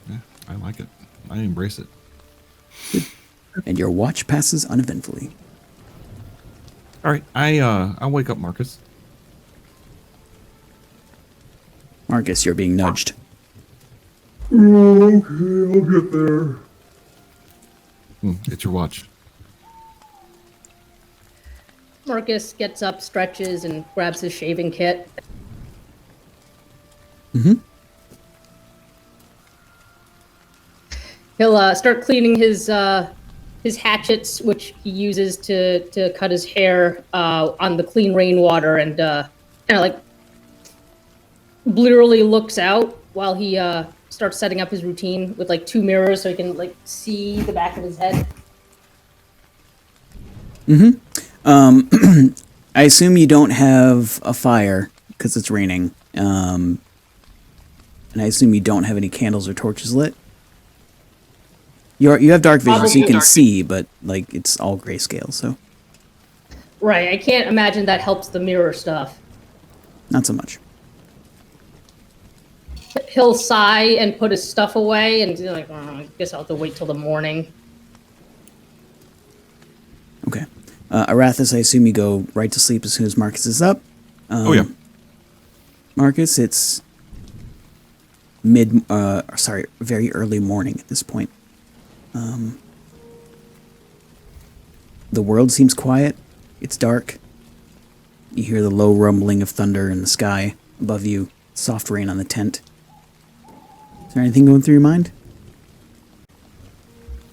Yeah, I like it. I embrace it. And your watch passes uneventfully. All right, I'll wake up Marcus. Marcus, you're being nudged. Oh, okay, I'll get there. It's your watch. Marcus gets up, stretches, and grabs his shaving kit. He'll start cleaning his hatchets, which he uses to cut his hair on the clean rainwater, and kind of like literally looks out while he starts setting up his routine with like 2 mirrors so he can like see the back of his head. I assume you don't have a fire because it's raining. And I assume you don't have any candles or torches lit. You have dark vision, so you can see, but like it's all grayscale, so Right, I can't imagine that helps the mirror stuff. not so much. He'll sigh and put his stuff away, and he's like, I guess I'll have to wait till the morning. Okay. Arathis, I assume you go right to sleep as soon as Marcus is up. Oh yeah. Marcus, it's very early morning at this point. The world seems quiet. It's dark. You hear the low rumbling of thunder in the sky above you, soft rain on the tent. Is there anything going through your mind?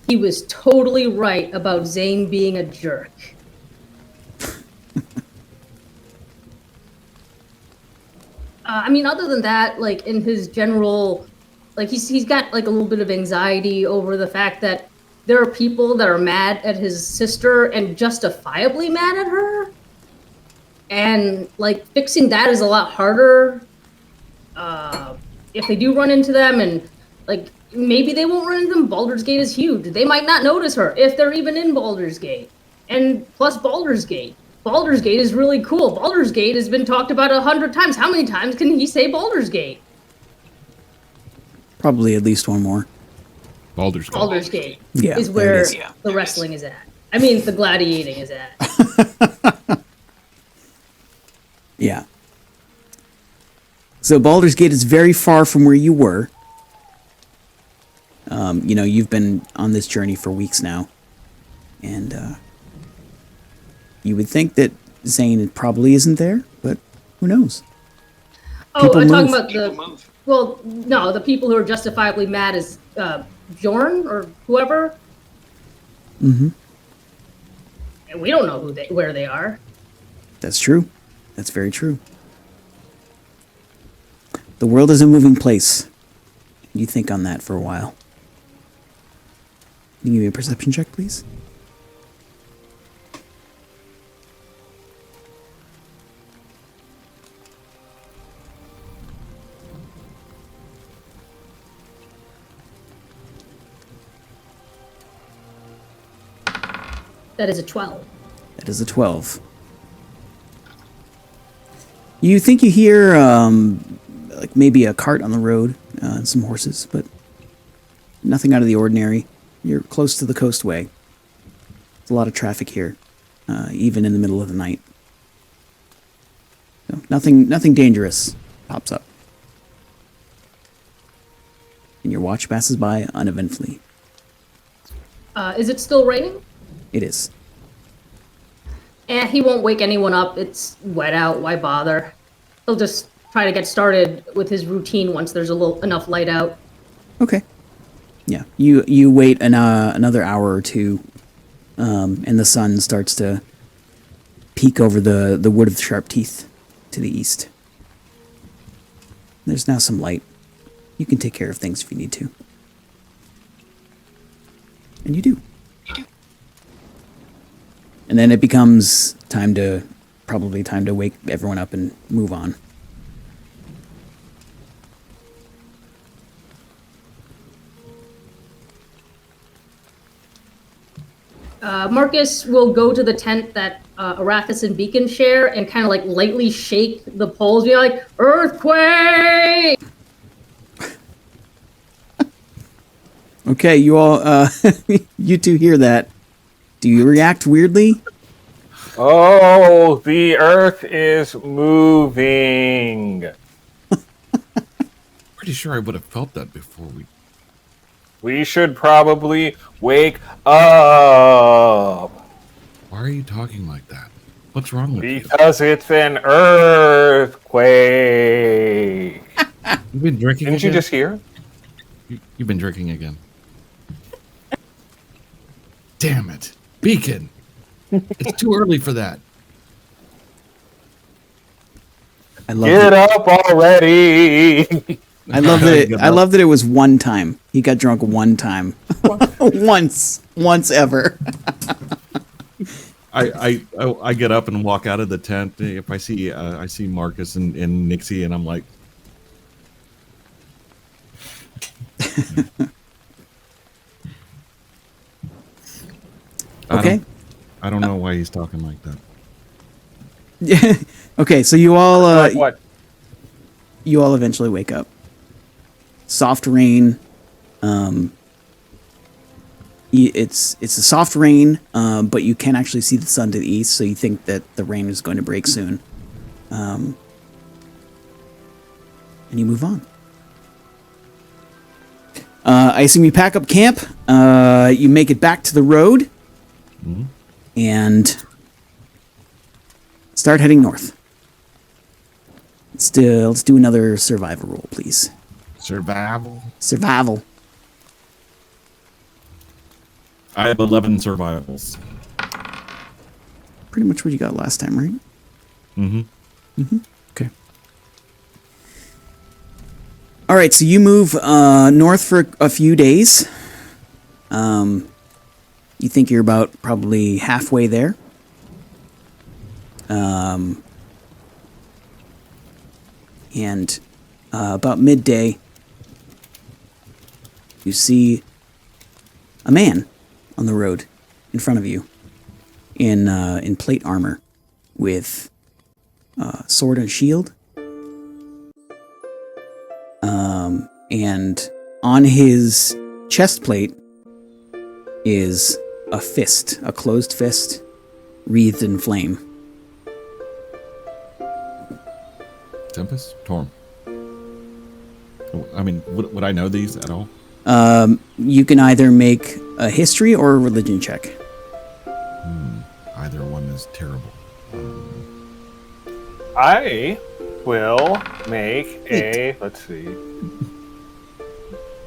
He was totally right about Zane being a jerk. I mean, other than that, like in his general, like he's got like a little bit of anxiety over the fact that there are people that are mad at his sister and justifiably mad at her. And like fixing that is a lot harder if they do run into them, and like maybe they won't run into them. Baldur's Gate is huge. They might not notice her if they're even in Baldur's Gate. And plus Baldur's Gate. Baldur's Gate is really cool. Baldur's Gate has been talked about 100 times. How many times can he say Baldur's Gate? Probably at least one more. Baldur's Gate. Baldur's Gate Yeah, is there where it is. the wrestling is at. I mean, the gladiating is at. Yeah. So Baldur's Gate is very far from where you were. You've been on this journey for weeks now. And you would think that Zane probably isn't there, but who knows? Oh, I'm talking move. about well, no, the people who are justifiably mad is Bjorn or whoever. Mm-hmm. And we don't know where they are. That's true. That's very true. The world is a moving place. You think on that for a while. Can you give me a perception check, please? That is a 12. That is a 12. You think you hear, like maybe a cart on the road and some horses, but nothing out of the ordinary. You're close to the coastway. There's a lot of traffic here, even in the middle of the night. So nothing dangerous pops up. And your watch passes by uneventfully. Is it still raining? It is. He won't wake anyone up. It's wet out. Why bother? He'll just try to get started with his routine once there's enough light out. Okay. Yeah, you wait another hour or two, and the sun starts to peek over the wood of sharp teeth to the east. There's now some light. You can take care of things if you need to. And you do. And then it becomes probably time to wake everyone up and move on. Marcus will go to the tent that Arathis and Beacon share and kind of like lightly shake the poles, be like, "Earthquake!" Okay, you all, you two hear that. Do you react weirdly? Oh, the earth is moving. Pretty sure I would have felt that before we. We should probably wake up. Why are you talking like that? What's wrong with you? Because it's an earthquake. You've been drinking Didn't again? you just hear? You've been drinking again. Damn it. Beacon! It's too early for that. Get up already. I love that it was one time. He got drunk one time. once ever. I get up and walk out of the tent. If I see Marcus and Nixie, and I'm like, okay. I don't know why he's talking like that. Okay, so you all What? you all eventually wake up. Soft rain. It's a soft rain, but you can actually see the sun to the east, so you think that the rain is going to break soon. And you move on. I assume you pack up camp. You make it back to the road, and start heading north. Let's do another survival roll, please. Survival. I have 11 survivals. Pretty much what you got last time, right? Okay. All right, so you move north for a few days. You think you're about probably halfway there. And about midday, you see a man on the road in front of you in plate armor with sword and shield. And on his chest plate is a fist, a closed fist, wreathed in flame. Tempest? Torm. I mean, would I know these at all? You can either make a history or a religion check. Either one is terrible. I will make a. Let's see.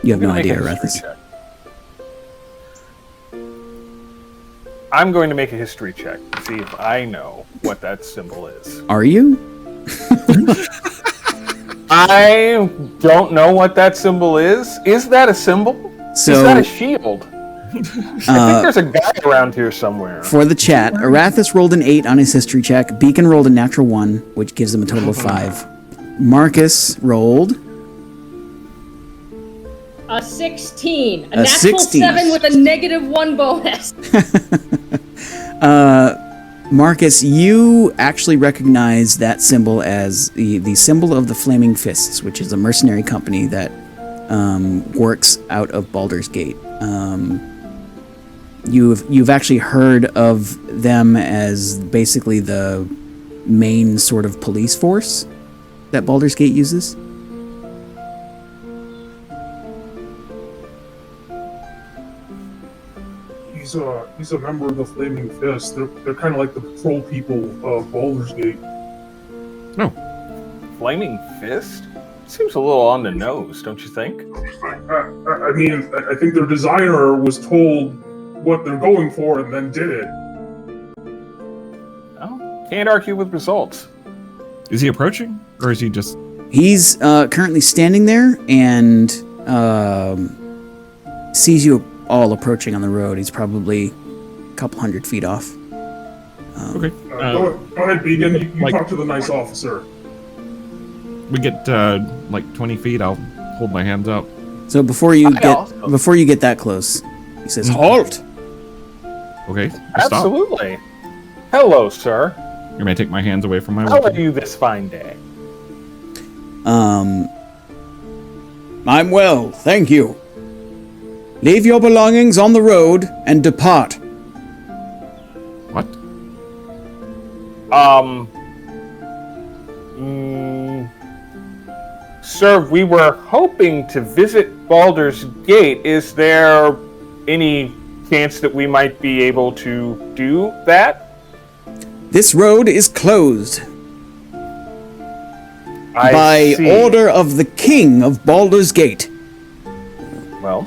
You have no idea, Make a history Arathis. check. I'm going to make a history check to see if I know what that symbol is. Are you? I don't know what that symbol is. Is that a symbol? So, is that a shield? I think there's a guy around here somewhere. For the chat, Arathis rolled an 8 on his history check. Beacon rolled a natural 1, which gives him a total of 5. Marcus rolled A 16. A A natural 16. 7 with a -1 bonus. Marcus, you actually recognize that symbol as the symbol of the Flaming Fists, which is a mercenary company that works out of Baldur's Gate. You've actually heard of them as basically the main sort of police force that Baldur's Gate uses. He's a member of the Flaming Fist. They're kind of like the patrol people of Baldur's Gate. Flaming Fist? Seems a little on the nose, don't you think? I mean, I think their designer was told what they're going for and then did it. Well, can't argue with results. Is he approaching, or is he just? He's currently standing there and sees you all approaching on the road. He's probably a couple 100 feet off. Okay. Go ahead, Beacon. You talk to the nice officer. We get like 20 feet. I'll hold my hands up. So before you get that close, he says, "Halt!" Okay. Absolutely. Hello, sir. You may take my hands away from my How are weapon. you this fine day? I'm well, thank you. Leave your belongings on the road and depart. What? Sir, we were hoping to visit Baldur's Gate. Is there any chance that we might be able to do that? This road is closed I by see. order of the King of Baldur's Gate. Well,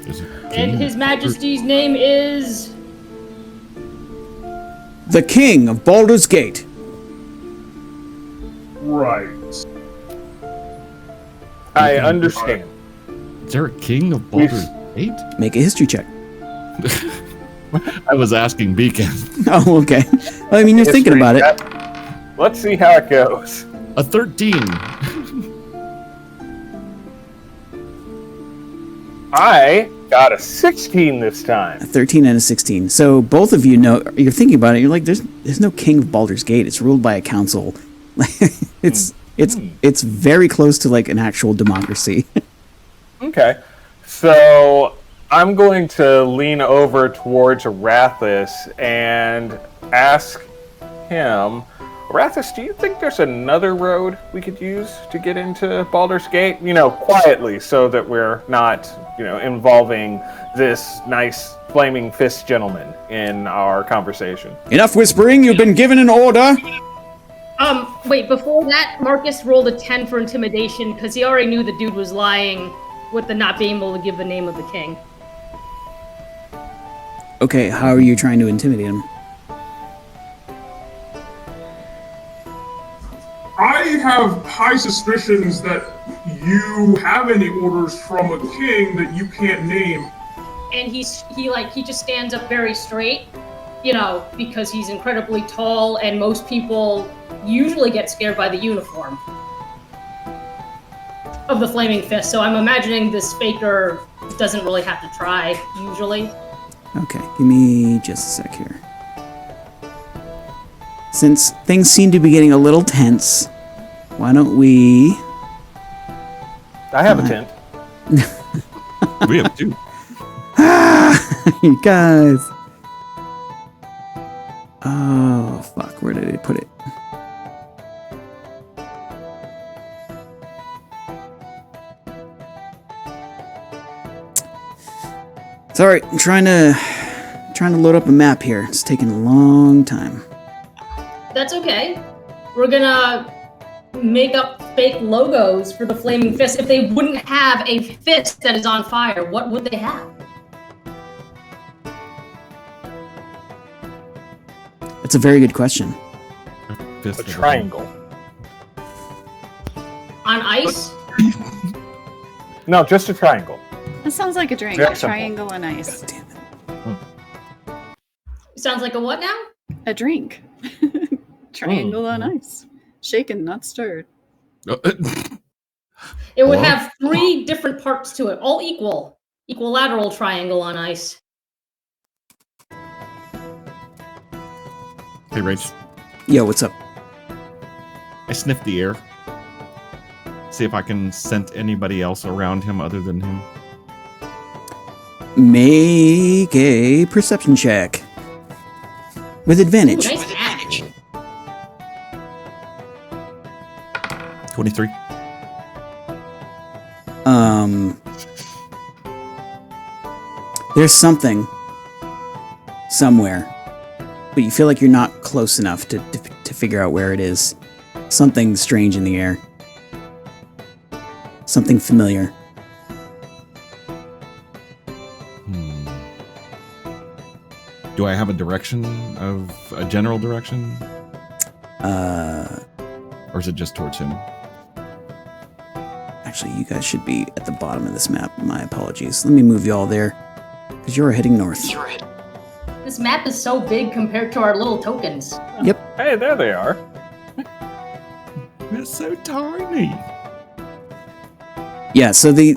Is it And king? His Majesty's name is. The King of Baldur's Gate. Right. I understand. Is there a king of Baldur's Gate? Make a history check. I was asking Beacon. Oh, okay. Well, I mean, you're thinking about it. Let's see how it goes. A 13. I got a 16 this time. A 13 and a 16. So both of you know, you're thinking about it, you're like, there's no King of Baldur's Gate. It's ruled by a council. It's very close to like an actual democracy. Okay. So I'm going to lean over towards Arathis and ask him, Arathis, do you think there's another road we could use to get into Baldur's Gate? You know, quietly, so that we're not, involving this nice flaming fist gentleman in our conversation. Enough whispering, you've been given an order. Wait, before that, Marcus rolled a 10 for intimidation because he already knew the dude was lying with the not being able to give the name of the king. Okay, how are you trying to intimidate him? I have high suspicions that you have any orders from a king that you can't name. And he just stands up very straight, because he's incredibly tall and most people usually get scared by the uniform of the Flaming Fist. So I'm imagining this faker doesn't really have to try, usually. Okay, give me just a sec here. Since things seem to be getting a little tense, why don't we... I have a tent. We have two. You guys... Oh, fuck, where did I put it? Sorry, I'm trying to load up a map here. It's taking a long time. That's okay. We're gonna make up fake logos for the Flaming Fist. If they wouldn't have a fist that is on fire, what would they have? That's a very good question. Fist A of the triangle. On ice? No, just a triangle. That sounds like a drink. Very simple. Triangle and ice. Damn it. Sounds like a what now? A drink. Triangle on ice. Shaken, not stirred. It would Hello? have 3 different parts to it, all equal. Equilateral triangle on ice. Hey, Rach. Yo, what's up? I sniff the air. See if I can scent anybody else around him other than him. Make a perception check. With advantage. Ooh, nice catch. 23. There's something somewhere, but you feel like you're not close enough to figure out where it is. Something strange in the air. something familiar. Do I have a direction of a general direction? Or is it just towards him? Actually, you guys should be at the bottom of this map. My apologies. Let me move you all there, because you're heading north. This map is so big compared to our little tokens. Yep. Hey, there they are. It's so tiny. Yeah. So the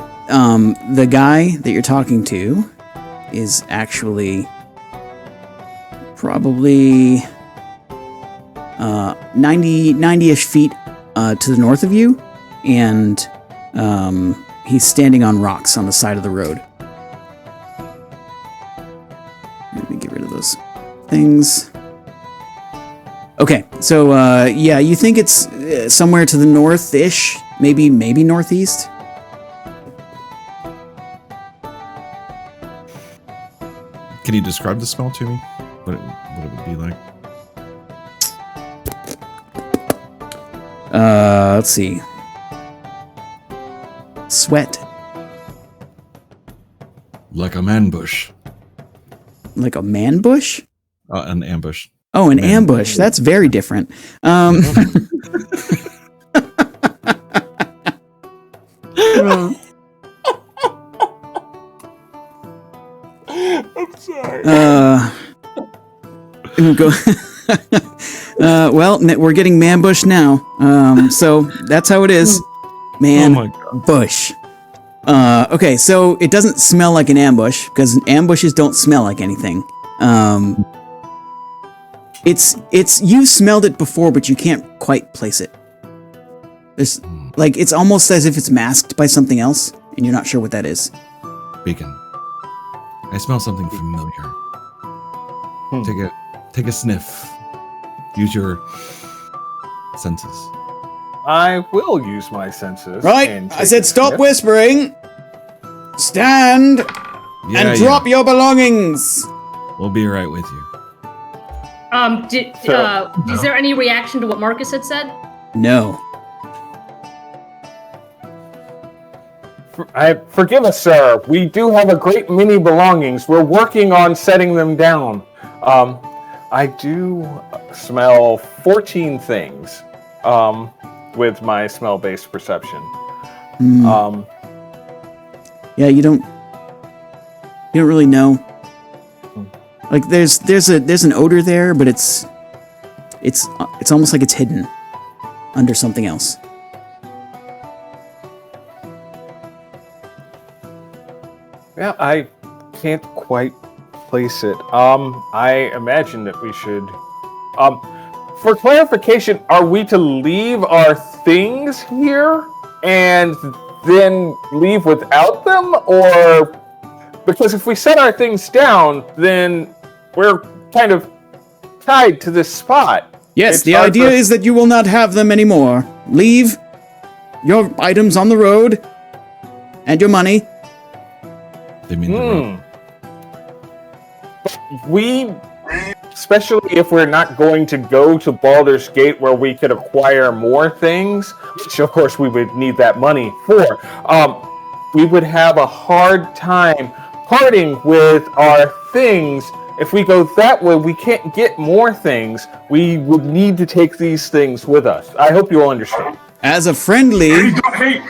guy that you're talking to is actually probably 90-ish feet to the north of you, and he's standing on rocks on the side of the road. Let me get rid of those things. Okay, so yeah, you think it's somewhere to the north-ish, maybe northeast? Can you describe the smell to me? What it would be like? Let's see. Sweat. Like a man bush. Like a man bush? An ambush. Oh, an ambush. That's very different. I'm sorry. Go. Well, we're getting man bush now. So that's how it is. Man Oh my God. bush. Okay, so it doesn't smell like an ambush because ambushes don't smell like anything. It's you smelled it before, but you can't quite place it. There's like it's almost as if it's masked by something else, and you're not sure what that is. Beacon. I smell something familiar. Take a sniff. Use your senses. I will use my senses. Right, and I take said a stop sniff. whispering. Stand Yeah, and drop your belongings. We'll be right with you. Is there any reaction to what Marcus had said? No. Forgive us, sir. We do have a great many belongings. We're working on setting them down. I do smell 14 things with my smell-based perception. Yeah, you don't really know. Like there's an odor there, but it's almost like it's hidden under something else. Yeah, I can't quite place it. I imagine that we should. For clarification, are we to leave our things here and then leave without them, or because if we set our things down, then we're kind of tied to this spot. Yes, It's the hard idea for- is that you will not have them anymore. Leave your items on the road and your money. They mean the road. We, especially if we're not going to go to Baldur's Gate where we could acquire more things, which of course we would need that money for, we would have a hard time parting with our things. If we go that way, we can't get more things. We would need to take these things with us. I hope you all understand. As a friendly... Hey,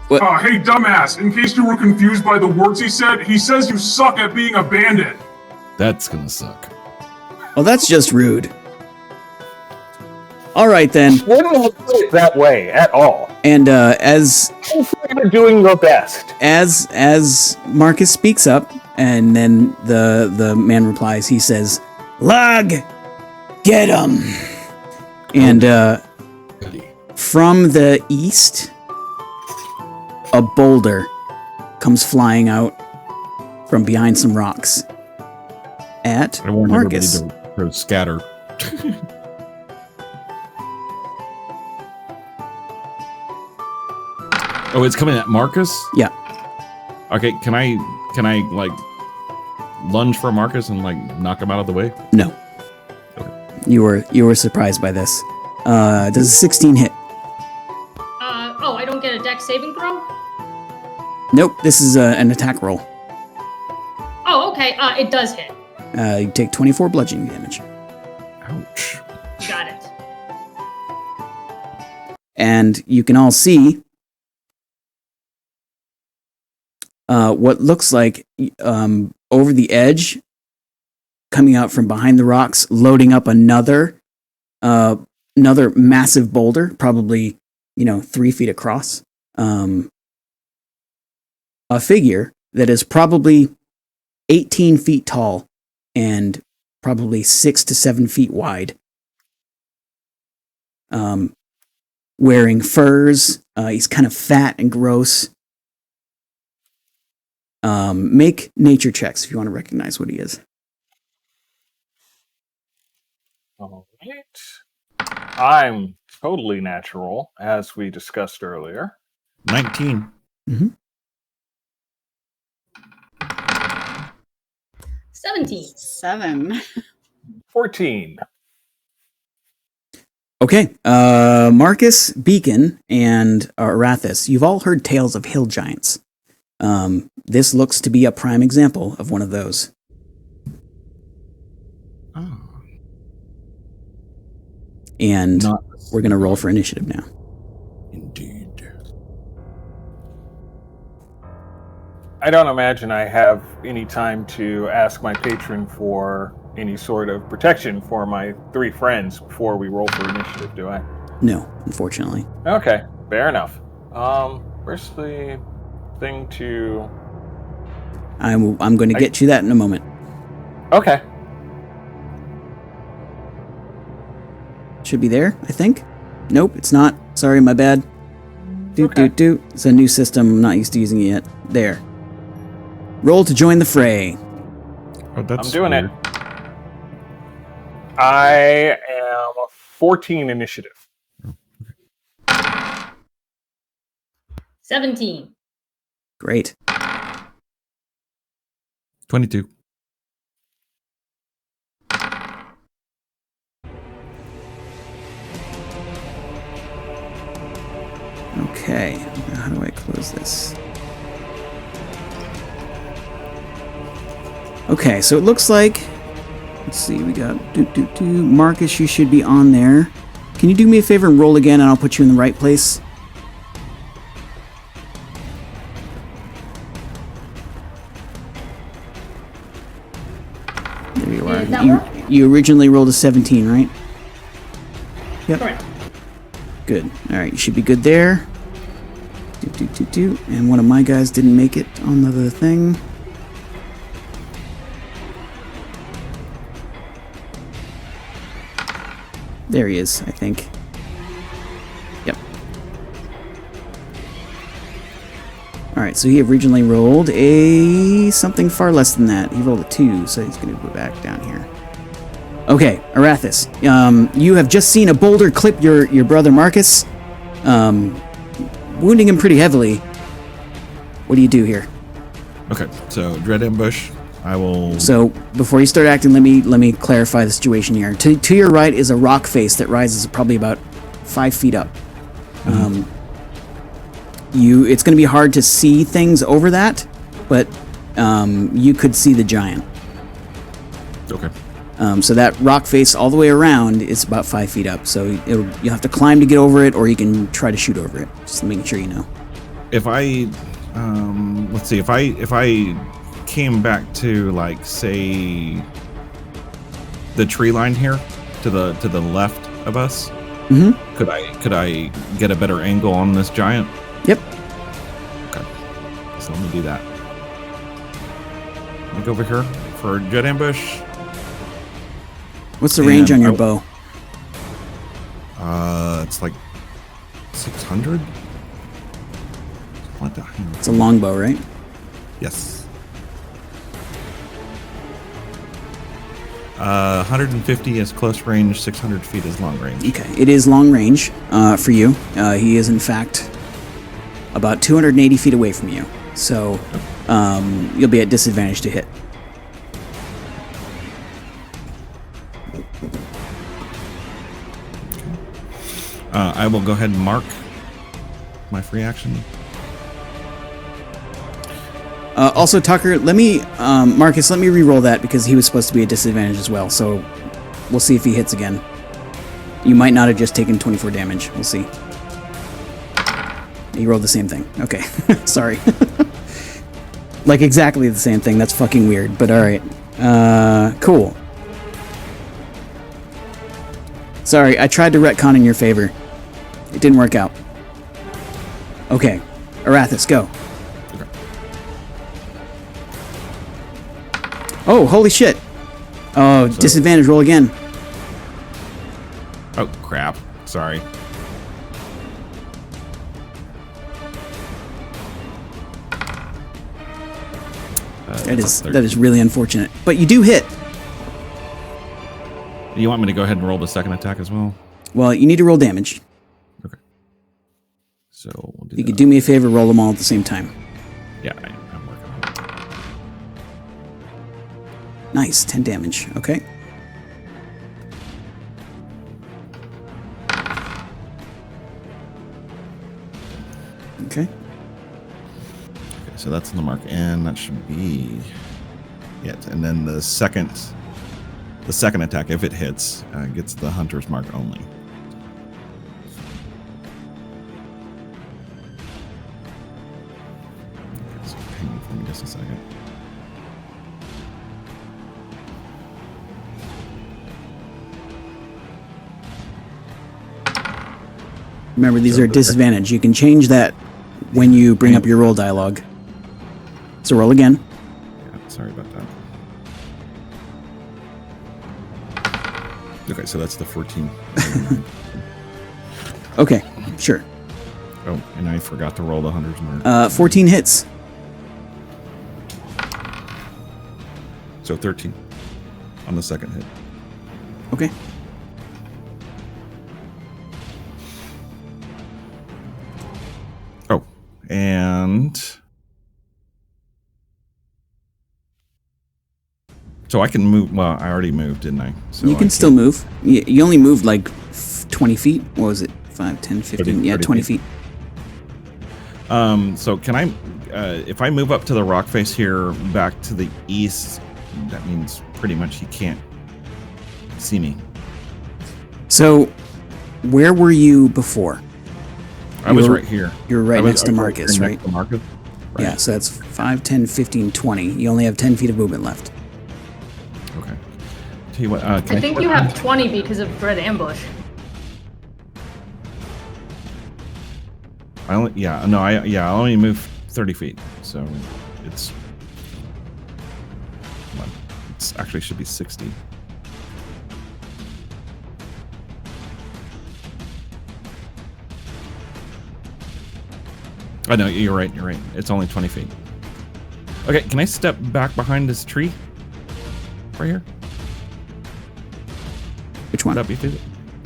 What? hey, dumbass! In case you were confused by the words he says you suck at being a bandit. That's gonna suck. Well, that's just rude. All right, then. Wouldn't have put it that way at all. And as You're doing your best. as Marcus speaks up, and then the man replies, he says, "Lug, get him!" And from the east, a boulder comes flying out from behind some rocks at I want Marcus. everybody to scatter. Oh, it's coming at Marcus? Yeah. Okay, can I like lunge for Marcus and like knock him out of the way? No. You were surprised by this. Does a 16 hit? I don't get a dex dex saving throw? Nope, this is an attack roll. Oh, okay. It does hit. You take 24 bludgeoning damage. Ouch. Got it. And you can all see what looks like over the edge, coming out from behind the rocks, loading up another massive boulder, probably 3 feet across. A figure that is probably 18 feet tall and probably 6 to 7 feet wide. Wearing furs. He's kind of fat and gross. Make nature checks if you want to recognize what he is. All right. I'm totally natural, as we discussed earlier. 19. Mm-hmm. 17. 7. 14. Okay, Marcus, Beacon, and Arathis, you've all heard tales of hill giants. This looks to be a prime example of one of those. Oh. And we're going to roll for initiative now. Indeed. I don't imagine I have any time to ask my patron for any sort of protection for my 3 friends before we roll for initiative, do I? No, unfortunately. Okay, fair enough. Where's the thing to... I'm going to get you that in a moment. Okay. Should be there, I think. Nope, it's not. Sorry, my bad. It's a new system. I'm not used to using it yet. There. Roll to join the fray. Oh, that's I'm doing weird. it. I am 14 initiative. 17. Great. 22. Okay, how do I close this? Okay, so it looks like, let's see, we got Marcus, you should be on there. Can you do me a favor and roll again and I'll put you in the right place? There you are. Does that work? You originally rolled a 17, right? Yep. Correct. Good. All right, you should be good there. And one of my guys didn't make it on the thing. There he is, I think. Yep. Alright, so he originally rolled something far less than that. He rolled a 2, so he's going to go back down here. Okay, Arathis, you have just seen a boulder clip your brother Marcus, wounding him pretty heavily. What do you do here? Okay, so Dread Ambush. I will. So before you start acting, let me clarify the situation here. To your right is a rock face that rises probably about 5 feet up. Mm-hmm. It's going to be hard to see things over that, but you could see the giant. Okay. So that rock face all the way around is about 5 feet up. So you'll have to climb to get over it, or you can try to shoot over it. Just making sure you know. If I, let's see, if I came back to, like, say, the tree line here to the left of us, mm-hmm. could I get a better angle on this giant? Yep. Okay. So let me do that. Look over here for Dread Ambush. What's the range on your bow? It's like 600. What the hell? It's a longbow, right? Yes. 150 is close range, 600 feet is long range. Okay, it is long range for you. He is, in fact, about 280 feet away from you. So you'll be at disadvantage to hit. I will go ahead and mark my free action. Also, Tucker, let me, Marcus, let me re-roll that because he was supposed to be a disadvantage as well. So we'll see if he hits again. You might not have just taken 24 damage. We'll see. He rolled the same thing. Okay, sorry. Like exactly the same thing. That's fucking weird. But all right, cool. Sorry, I tried to retcon in your favor. It didn't work out. Okay, Arathis, go. Oh, holy shit. Oh, so, disadvantage, roll again. Oh, crap. Sorry. That is really unfortunate. But you do hit. You want me to go ahead and roll the second attack as well? Well, you need to roll damage. Okay. So we'll do you could do me a favor, roll them all at the same time. Yeah, I'm working on it. Nice, 10 damage. Okay. Okay. So that's on the mark, and that should be it. And then the second attack, if it hits, gets the hunter's mark only. Okay, so hang on for me just a second. Remember, these are disadvantage. You can change that when you bring up your roll dialogue. So roll again. Yeah, sorry about that. Okay, so that's the 14. Okay, sure. Oh, and I forgot to roll the hunter's mark. 14 hits. So 13 on the second hit. Okay. Oh, and so I can move. Well, I already moved, didn't I? So you can still move. You only moved like 20 feet. What was it? 5, 10, 15? 30, yeah, 20 feet. So can I, if I move up to the rock face here back to the east, that means pretty much he can't see me. So where were you before? I was right here. You were right next to Marcus, right? Next to Marcus. Right. Yeah, so that's 5, 10, 15, 20. You only have 10 feet of movement left. Okay. Tell you what, I think you have 20 because of Dread Ambush. I only move 30 feet, so it's actually should be 60. I know, you're right. It's only 20 feet. Okay, can I step back behind this tree? Right here? Which one? Would that be feasible?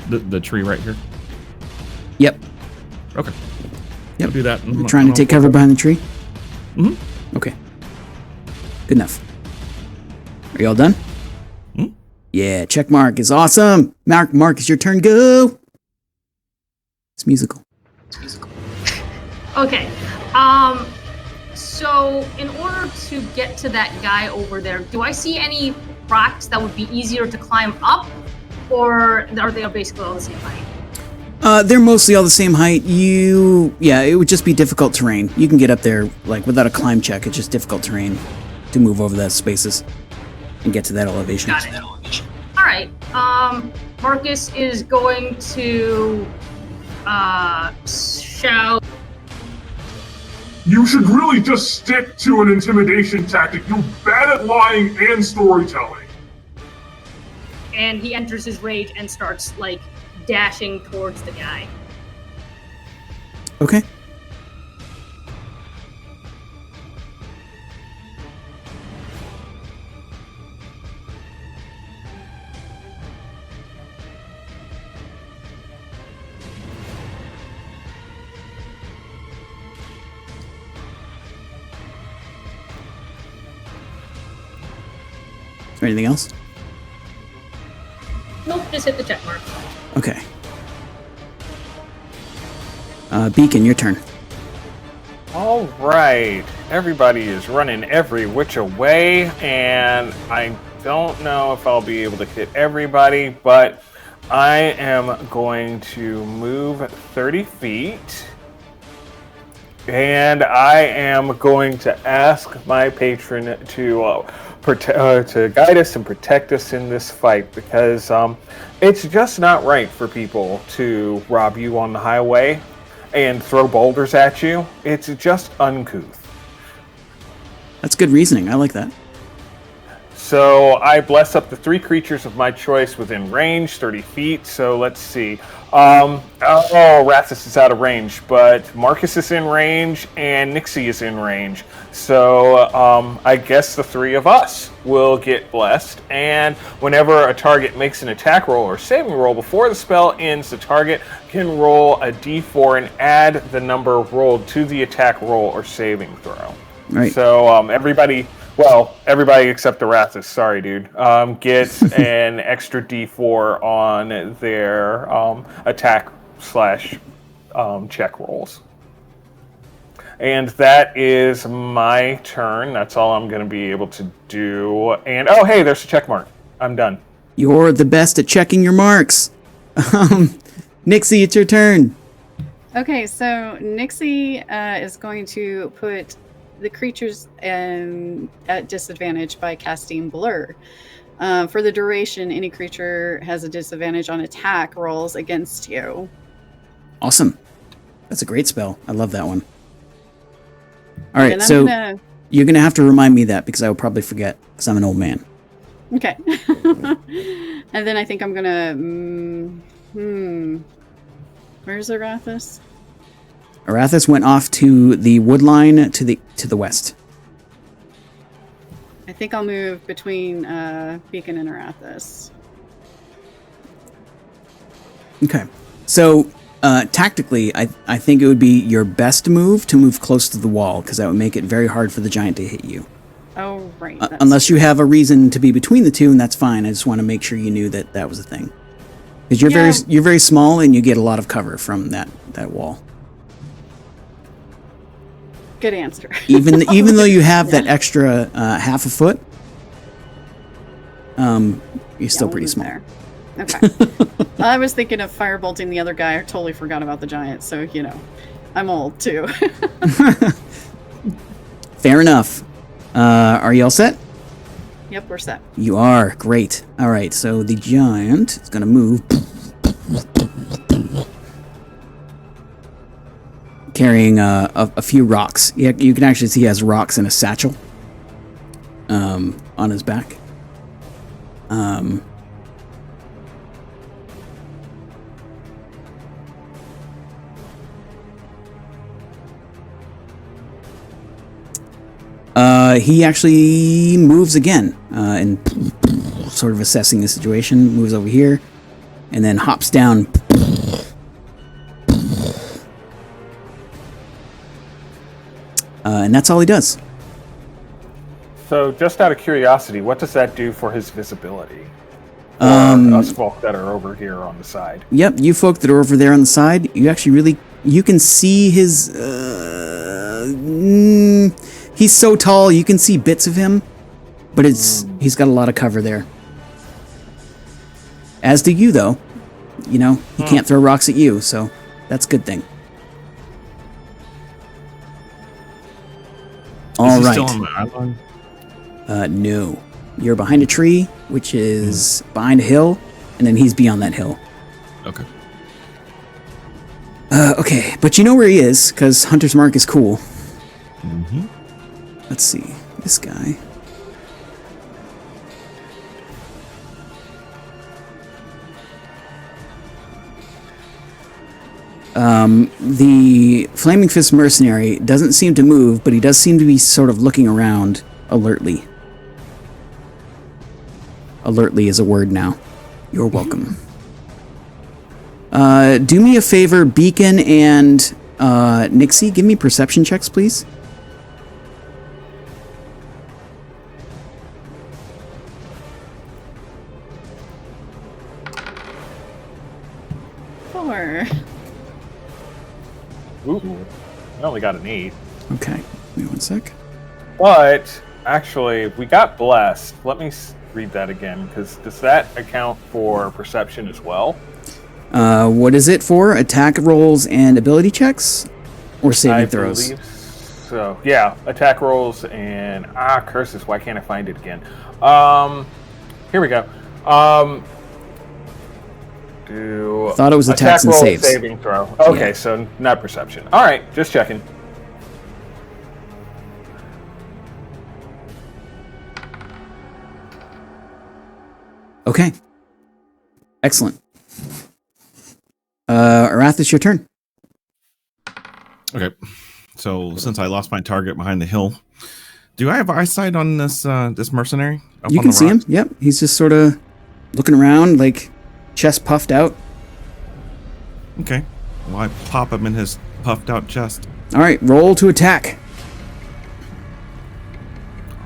The tree right here? Yep. Okay. Yep. I'll do that. You're trying to take cover behind the tree? Mm-hmm. Okay. Good enough. Are you all done? Mm-hmm. Yeah, check mark is awesome. Mark, it's your turn. Go. It's musical. Okay. So in order to get to that guy over there, do I see any rocks that would be easier to climb up, or are they basically all the same height? They're mostly all the same height. It would just be difficult terrain. You can get up there like without a climb check. It's just difficult terrain to move over those spaces and get to that elevation. Got it. All right. Marcus is going to shout. You should really just stick to an intimidation tactic. You're bad at lying and storytelling. And he enters his rage and starts like dashing towards the guy. Okay. Anything else? Nope, just hit the check mark. Okay. Beacon, your turn. All right. Everybody is running every which way, and I don't know if I'll be able to hit everybody, but I am going to move 30 feet. And I am going to ask my patron to guide us and protect us in this fight, because it's just not right for people to rob you on the highway and throw boulders at you. It's just uncouth. That's good reasoning. I like that. So I bless up the 3 creatures of my choice within range, 30 feet. So let's see. Rathis is out of range, but Marcus is in range and Nixie is in range. So I guess the 3 of us will get blessed. And whenever a target makes an attack roll or saving roll before the spell ends, the target can roll a d4 and add the number rolled to the attack roll or saving throw. Right. So everybody except the Rathis, sorry dude, gets an extra d4 on their attack / check rolls. And that is my turn. That's all I'm going to be able to do. And oh hey, there's a check mark. I'm done. You're the best at checking your marks. Nixie, it's your turn. Okay, so Nixie is going to put the creatures at disadvantage by casting Blur. For the duration, any creature has a disadvantage on attack rolls against you. Awesome. That's a great spell. I love that one. All right, so you're going to have to remind me that, because I will probably forget, because I'm an old man. Okay. And then I think I'm going to... Where's Arathis? Arathis went off to the wood line to the west. I think I'll move between Beacon and Arathis. Okay. So, tactically, I think it would be your best move to move close to the wall, because that would make it very hard for the giant to hit you. Oh, right. Unless you have a reason to be between the two, and that's fine. I just want to make sure you knew that that was a thing. Because you're very small, and you get a lot of cover from that wall. Good answer. even though you have that extra half a foot, you're still pretty small. There. Okay. I was thinking of firebolting the other guy. I totally forgot about the giant. So, I'm old too. Fair enough. Are you all set? Yep, we're set. You are. Great. All right, so the giant is going to move. Carrying a few rocks. Yeah, you can actually see he has rocks in a satchel on his back. He actually moves again and sort of assessing the situation, moves over here, and then hops down. And that's all he does. So, just out of curiosity, what does that do for his visibility? Us folk that are over here on the side. Yep, you folk that are over there on the side, you actually you can see his... he's so tall, you can see bits of him, but he's got a lot of cover there. As do you, though. He can't throw rocks at you, so that's a good thing. All right. Still on the island? No. You're behind a tree, which is behind a hill, and then he's beyond that hill. Okay. Okay, but you know where he is, because Hunter's Mark is cool. Mm-hmm. Let's see. This guy. The Flaming Fist mercenary doesn't seem to move, but he does seem to be sort of looking around alertly. Alertly is a word now. You're welcome. Do me a favor, Beacon and Nixie, give me perception checks, please. Ooh, I only got an 8. Okay, give me 1 sec. But actually, we got blessed. Let me read that again, because does that account for perception as well? What is it for? Attack rolls and ability checks? Or saving throws? Believe so. Yeah, attack rolls and... curses. Why can't I find it again? Here we go. Thought it was attacks and roll saves. Saving throw. Okay, Yeah. so not perception. All right, just checking. Okay. Excellent. Arath, it's your turn. Okay. So since I lost my target behind the hill, do I have eyesight on this this mercenary? You can see him. Yep. He's just sort of looking around, like chest puffed out. Okay. Well, I pop him in his puffed out chest. All right. Roll to attack. All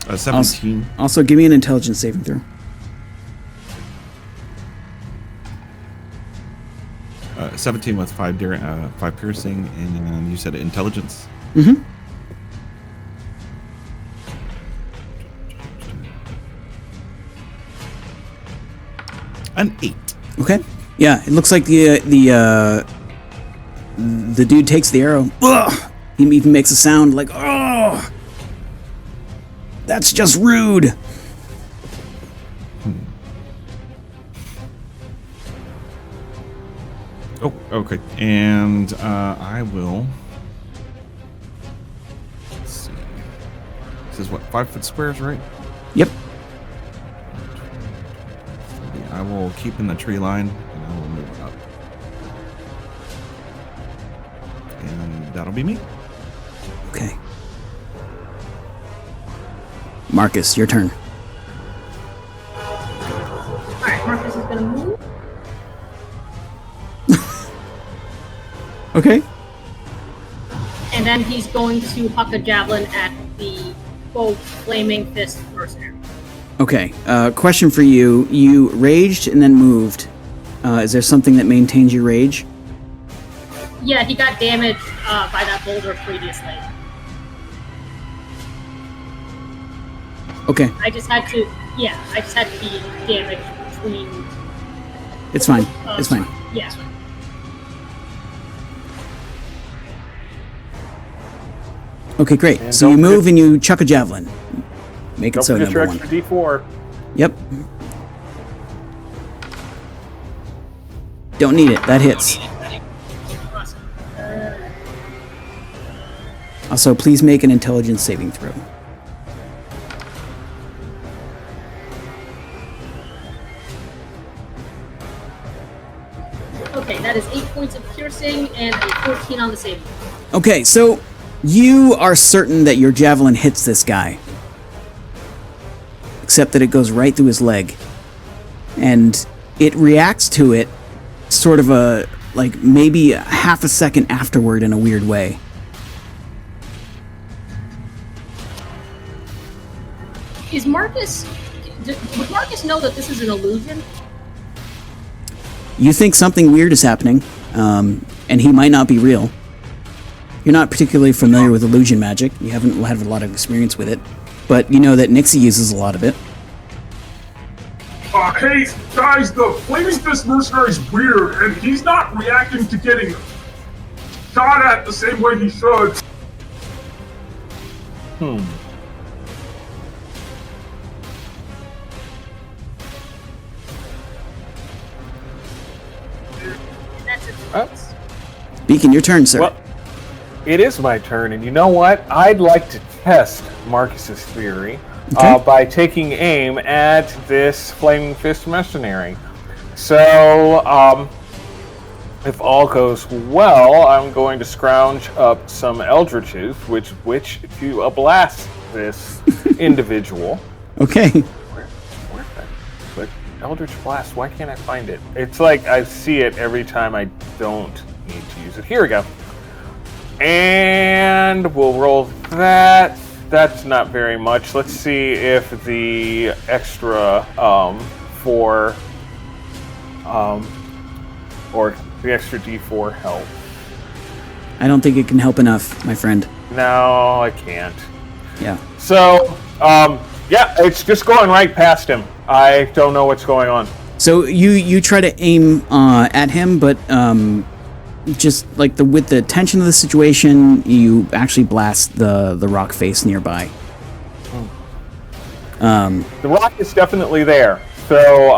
right. 17. Also, give me an intelligence saving throw. 17 with 5 piercing, and you said intelligence. Mm-hmm. An 8. Okay. Yeah, it looks like the dude takes the arrow. Ugh! He even makes a sound like, "Oh, that's just rude." Oh, okay. And I will. Let's see. This is what, 5 foot squares, right? Yep. I will keep in the tree line, and I will move up. And that'll be me. Okay. Marcus, your turn. Alright, Marcus is gonna move. Okay. And then he's going to huck a javelin at the quote flaming fist mercenary. Okay. Question for you. You raged and then moved. Is there something that maintains your rage? Yeah, he got damaged by that boulder previously. Okay. I just had to be damaged between. It's fine. It's fine. Yeah. Okay, great. And So you don't move forget- and you chuck a javelin. Make it Don't so forget your number extra one. D4. Yep. Don't need it. That hits. Awesome. Also, please make an intelligence saving throw. Okay, that is 8 points of piercing and a 14 on the saving. Okay, so you are certain that your javelin hits this guy. Except that it goes right through his leg. And it reacts to it sort of maybe a half a second afterward in a weird way. Would Marcus know that this is an illusion? You think something weird is happening, and he might not be real. You're not particularly familiar with illusion magic. You haven't had a lot of experience with it. But you know that Nixie uses a lot of it. Hey, guys, the Flaming Fist Mercenary's weird, and he's not reacting to getting shot at the same way he should. That's it. Beacon, your turn, sir. Well, it is my turn, and you know what? I'd like to test Marcus's theory by taking aim at this Flaming Fist mercenary. So, if all goes well, I'm going to scrounge up some eldritches, which to blast this individual. Okay. Where the Eldritch Blast? Why can't I find it? It's like I see it every time I don't need to use it. Here we go. And we'll roll that. That's not very much. Let's see if the extra or The extra D4 help. I don't think it can help enough, my friend. No, I can't. Yeah. So, yeah, it's just going right past him. I don't know what's going on. So you try to aim at him, but just like with the tension of the situation, you actually blast the rock face nearby. The rock is definitely there. So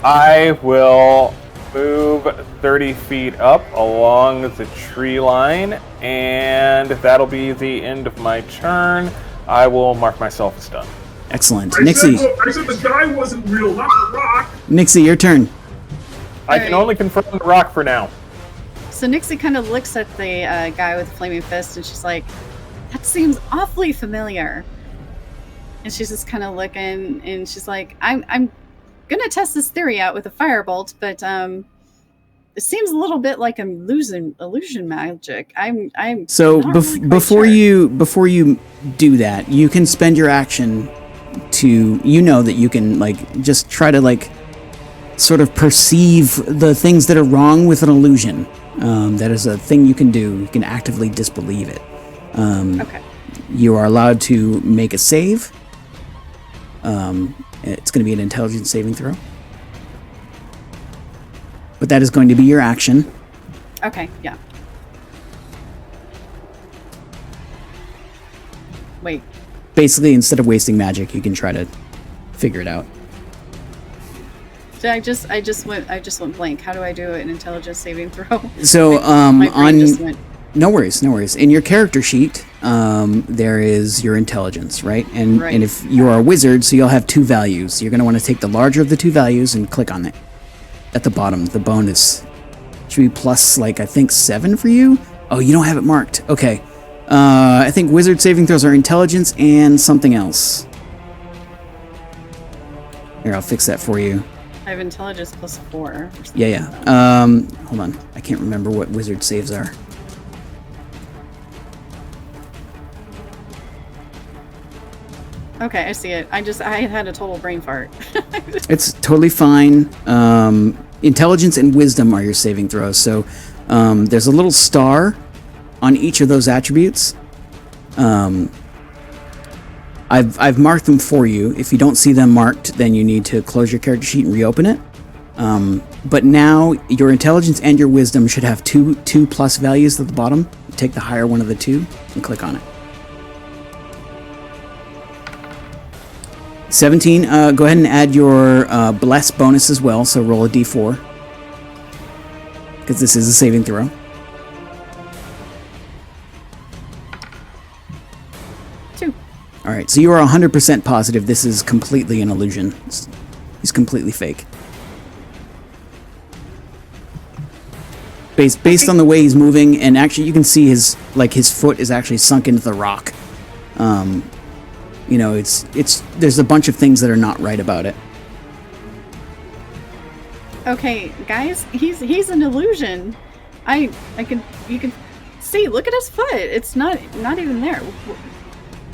I will move 30 feet up along the tree line, and that'll be the end of my turn. I will mark myself as done. Excellent. I Nixie. said the guy wasn't real, not the rock. Nixie, your turn. I can only confirm the rock for now. So Nixie kind of looks at the guy with the flaming fist, and she's like, "That seems awfully familiar." And she's just kind of looking, and she's like, "I'm gonna test this theory out with a firebolt, but it seems a little bit like illusion magic. I'm So not really quite before sure." before you do that, you can spend your action to that you can like just try to like sort of perceive the things that are wrong with an illusion. That is a thing you can do. You can actively disbelieve it. Okay. You are allowed to make a save. It's going to be an intelligence saving throw. But that is going to be your action. Okay. Yeah. Wait. Basically, instead of wasting magic, you can try to figure it out. I just went blank. How do I do an intelligence saving throw? So My brain just went. No worries. In your character sheet, there is your intelligence, right? And Right. and if you are a wizard, so you'll have two values. You're going to want to take the larger of the two values and click on it. At the bottom, the bonus should be plus, like, I think 7 for you? Oh, you don't have it marked. Okay. I think wizard saving throws are intelligence and something else. Here, I'll fix that for you. I have intelligence plus 4. Or something. Yeah. Hold on. I can't remember what wizard saves are. Okay, I see it. I had a total brain fart. It's totally fine. Intelligence and wisdom are your saving throws. So there's a little star on each of those attributes. I've marked them for you. If you don't see them marked, then you need to close your character sheet and reopen it. But now your intelligence and your wisdom should have two plus values at the bottom. Take the higher one of the two and click on it. 17. Go ahead and add your bless bonus as well. So roll a d4 because this is a saving throw. All right, so you are 100% positive this is completely an illusion. He's completely fake. Based on the way he's moving, and actually you can see his foot is actually sunk into the rock. There's a bunch of things that are not right about it. Okay, guys, he's an illusion. You can see. Look at his foot. It's not even there.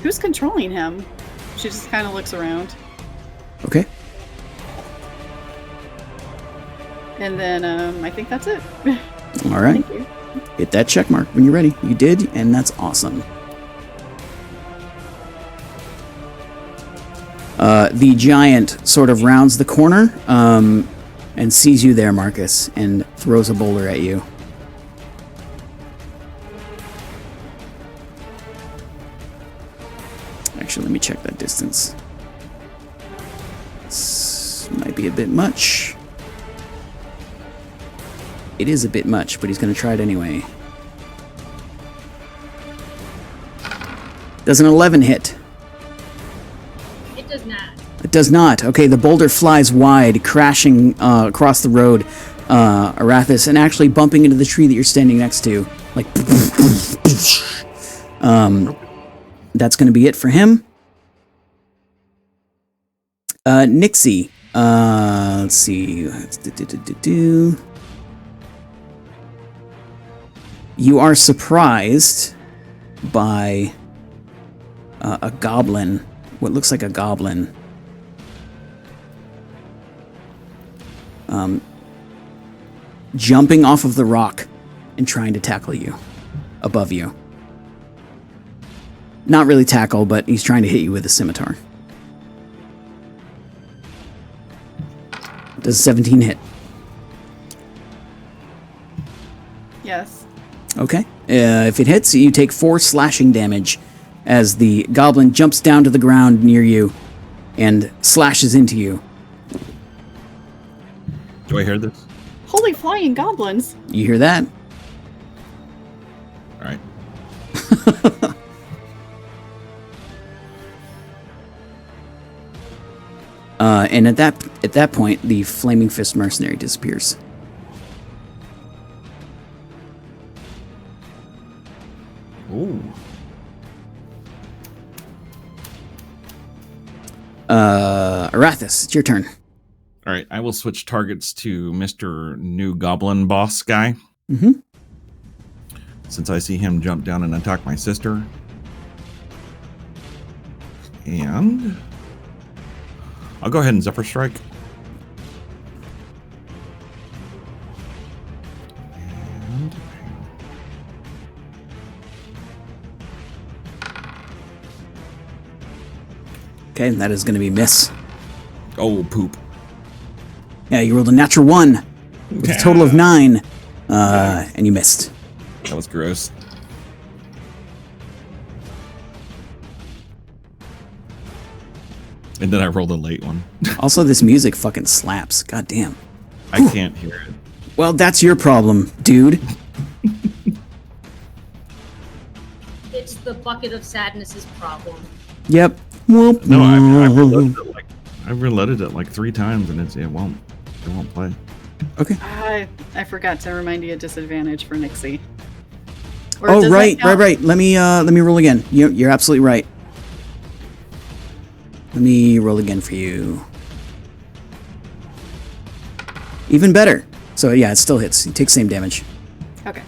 Who's controlling him? She just kind of looks around. Okay. And then I think that's it. All right. Thank you. Hit that check mark when you're ready. You did, and that's awesome. The giant sort of rounds the corner and sees you there, Marcus, and throws a boulder at you. Actually, let me check that distance. This might be a bit much. It is a bit much, but he's going to try it anyway. Does an 11 hit? It does not. It does not. Okay, the boulder flies wide, crashing across the road, Arathis, and actually bumping into the tree that you're standing next to. Like, that's going to be it for him. Nixie. Let's see. You are surprised by a goblin. What looks like a goblin. jumping off of the rock and trying to tackle you above you. Not really tackle, but he's trying to hit you with a scimitar. Does 17 hit? Yes. Okay. If it hits, you take 4 slashing damage as the goblin jumps down to the ground near you and slashes into you. Do I hear this? Holy flying goblins! You hear that? All right. And at that point, the Flaming Fist mercenary disappears. Ooh. Arathis, it's your turn. All right, I will switch targets to Mr. New Goblin Boss guy. Mm-hmm. Since I see him jump down and attack my sister. And I'll go ahead and Zephyr Strike. And Okay, that is going to be miss. oh, poop. Yeah, you rolled a natural 1 with a total of 9, and you missed. That was gross. And then I rolled a late one. Also, this music fucking slaps. God damn. I can't hear it. Well, that's your problem, dude. It's the bucket of sadness's problem. Yep. No, I've reloaded it like 3 times and it won't play. Okay. I forgot to remind you a disadvantage for Nixie. Or Oh, does that right. count? Let me roll again. You're absolutely right. Let me roll again for you. Even better. So yeah, it still hits. You take same damage. Okay.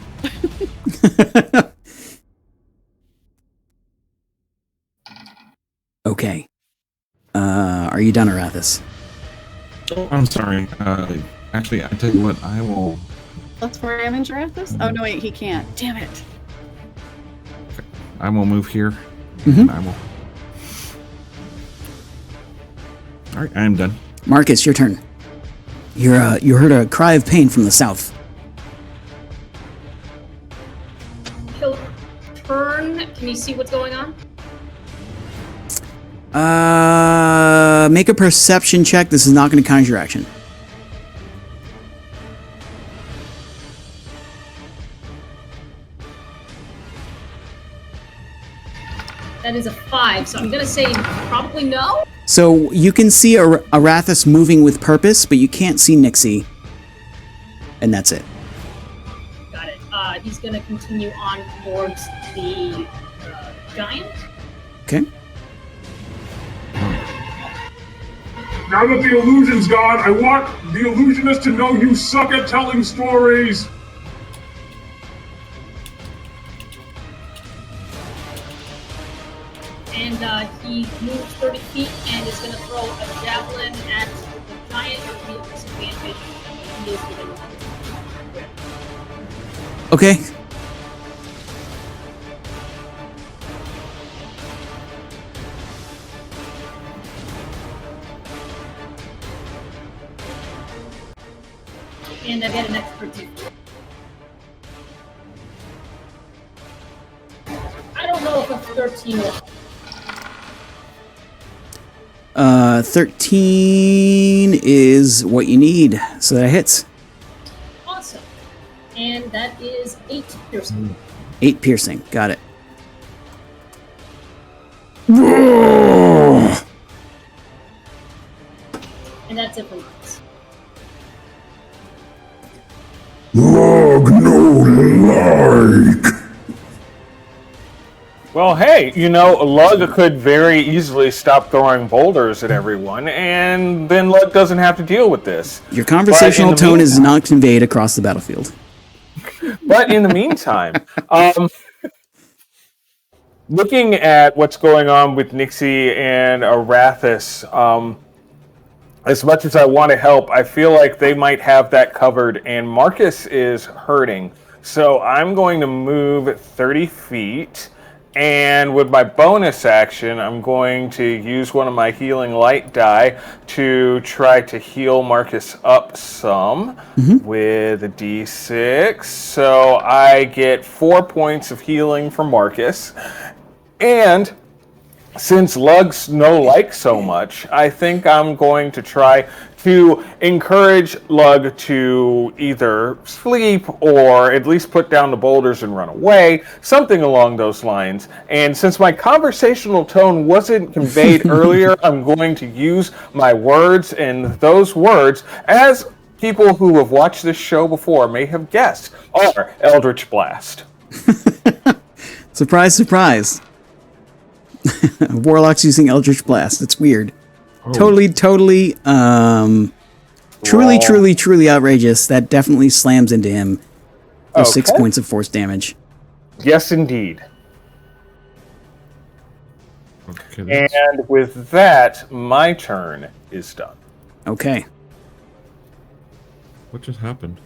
Okay. Are you done, Arathis? Oh, I'm sorry. Actually, I tell you what, I will. Let's damage Arathis? Oh, no, wait, he can't. Damn it. I will move here. Mhm. And I will. All right, I am done. Marcus, your turn. You heard a cry of pain from the south. He'll turn. Can you see what's going on? Make a perception check. This is not going to count as your action. That is a 5, so I'm gonna say probably no. So you can see Arathis moving with purpose, but you can't see Nixie. And that's it. Got it. He's gonna continue on towards the giant. Okay. Now that the illusion's gone, I want the illusionist to know you suck at telling stories. And he moves 30 feet and is going to throw a javelin at the giant with the disadvantage. He is within Okay. and I get an extra 2. I don't know if a 13 will. 13 is what you need, so that hits. Awesome. And that is 8 piercing. 8 piercing, got it. And that's it for mines. Well, hey, Lug could very easily stop throwing boulders at everyone, and then Lug doesn't have to deal with this. Your conversational But in the tone is meantime- not conveyed across the battlefield. But in the meantime, looking at what's going on with Nixie and Arathis, as much as I want to help, I feel like they might have that covered, and Marcus is hurting. So I'm going to move 30 feet, and with my bonus action, I'm going to use one of my healing light die to try to heal Marcus up some with a d6. So I get 4 points of healing from Marcus, and since Lugs no like so much, I think I'm going to try to encourage Lug to either sleep or at least put down the boulders and run away, something along those lines. And since my conversational tone wasn't conveyed earlier, I'm going to use my words, and those words, as people who have watched this show before may have guessed, are Eldritch Blast. Surprise, surprise. Warlock's using Eldritch Blast. It's weird. Oh. Totally, truly outrageous. That definitely slams into him. Those 6 points of force damage. Yes, indeed. Okay, and with that, my turn is done. Okay. What just happened?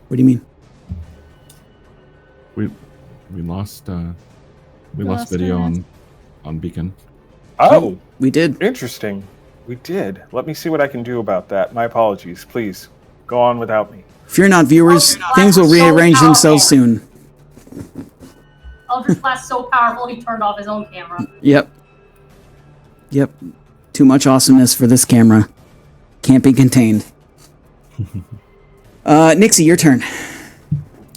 What do you mean? We lost video on Beacon. Oh, we did. Interesting. We did. Let me see what I can do about that. My apologies. Please go on without me. Fear not, viewers. Things will rearrange themselves soon. Eldritch Blast so powerful he turned off his own camera. Yep. Too much awesomeness for this camera. Can't be contained. Nixie, your turn.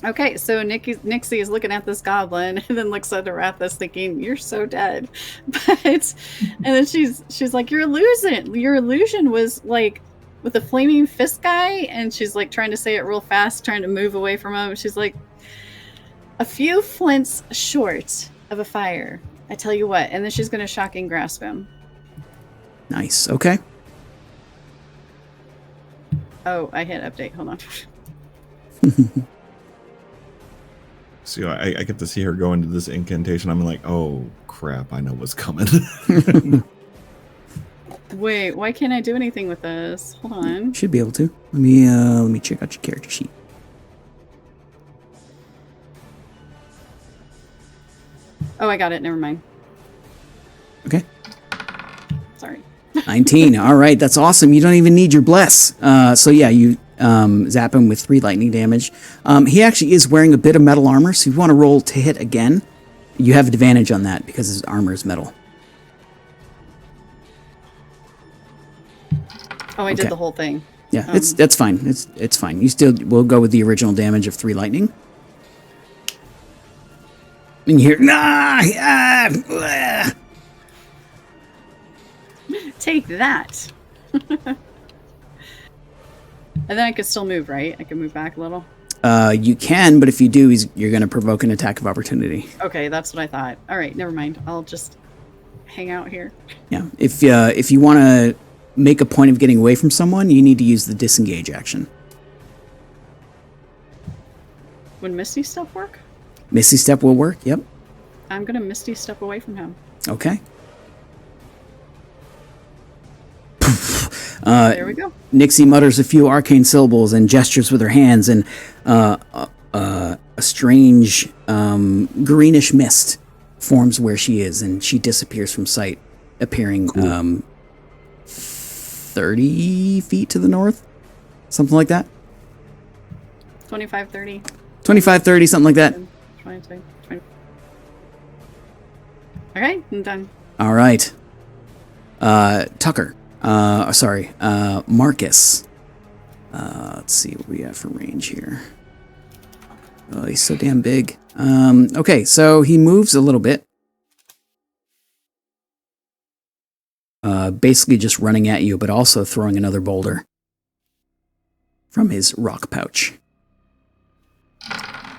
Okay, so Nixie is looking at this goblin and then looks at Arathis thinking, "You're so dead." And then she's like, Your illusion was like with the flaming fist guy, and she's like trying to say it real fast, trying to move away from him. She's like, "A few flints short of a fire. I tell you what." And then she's gonna shocking grasp him. Nice. Okay. Oh, I hit update. Hold on. So I get to see her go into this incantation. I'm like, oh crap, I know what's coming. Wait, why can't I do anything with this? Hold on. Should be able to. Let me check out your character sheet. Oh, I got it. Never mind. Okay. Sorry. 19. All right, that's awesome. You don't even need your bless. So yeah, you zap him with 3 lightning damage. He actually is wearing a bit of metal armor, so if you want to roll to hit again, you have advantage on that because his armor is metal. Oh, I did the whole thing. Yeah, that's fine. It's fine. You still will go with the original damage of 3 lightning. And you hear Take that. And then I could still move, right? I can move back a little. You can, but if you do, you're going to provoke an attack of opportunity. Okay, that's what I thought. All right, never mind. I'll just hang out here. Yeah, if you want to make a point of getting away from someone, you need to use the disengage action. Would Misty Step work? Misty Step will work, yep. I'm going to Misty Step away from him. Okay. There we go. Nixie mutters a few arcane syllables and gestures with her hands, and a strange greenish mist forms where she is, and she disappears from sight, appearing 30 feet to the north, something like that. 25, 30. 25, 30, something like that. 20. Okay, I'm done. All right. Tucker. Marcus. Let's see what we have for range here. Oh, he's so damn big. Okay, so he moves a little bit. Basically just running at you, but also throwing another boulder from his rock pouch.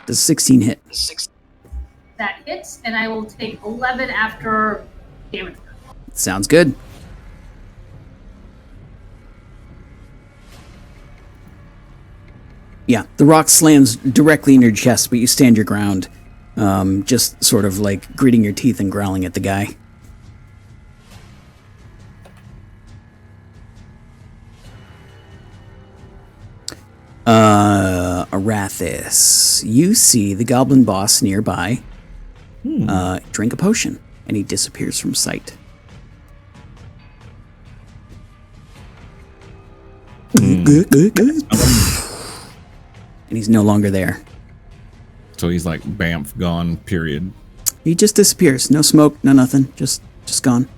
Does 16 hit? That hits, and I will take 11 after damage. Sounds good. Yeah, the rock slams directly in your chest, but you stand your ground, just sort of like gritting your teeth and growling at the guy. Arathis, you see the goblin boss nearby drink a potion, and he disappears from sight. And he's no longer there. So he's like bamf, gone, period. He just disappears. No smoke, no nothing. Just gone.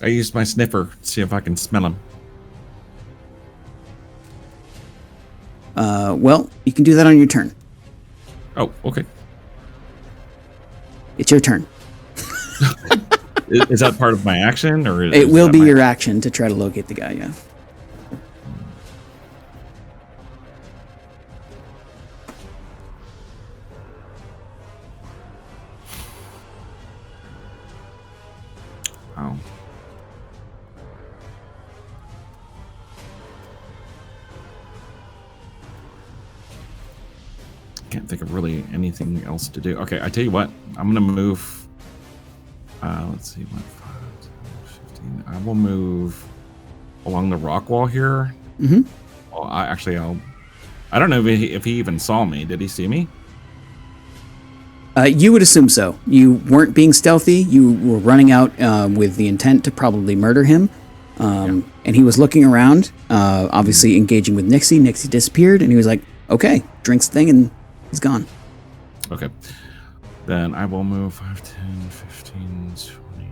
I used my sniffer to see if I can smell him. Well, you can do that on your turn. Oh, okay. It's your turn. Is that part of my action, or it will be your action to try to locate the guy? Yeah. Oh. Can't think of really anything else to do. Okay, I tell you what. I'm gonna move. Let's see, 1, 5, 10, 15. I will move along the rock wall here. Mm-hmm. Well, I don't know if he even saw me. Did he see me? You would assume so. You weren't being stealthy. You were running out with the intent to probably murder him. And he was looking around, obviously engaging with Nixie. Nixie disappeared, and he was like, okay, drinks the thing, and he's gone. Okay. Then I will move 5, 10, 15, 20,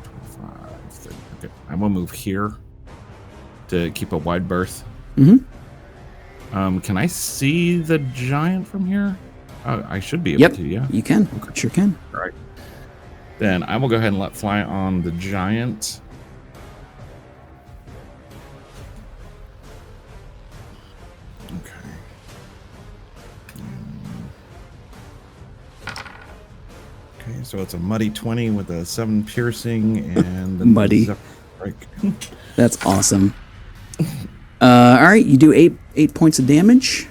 25, 30. Okay. I will move here to keep a wide berth. Mm-hmm. Can I see the giant from here? I should be able to, yeah. You can. Okay. Sure can. All right. Then I will go ahead and let fly on the giant. Okay. Okay, so it's a muddy 20 with a 7 piercing and the muddy. Break. That's awesome. All right, you do 8 points of damage.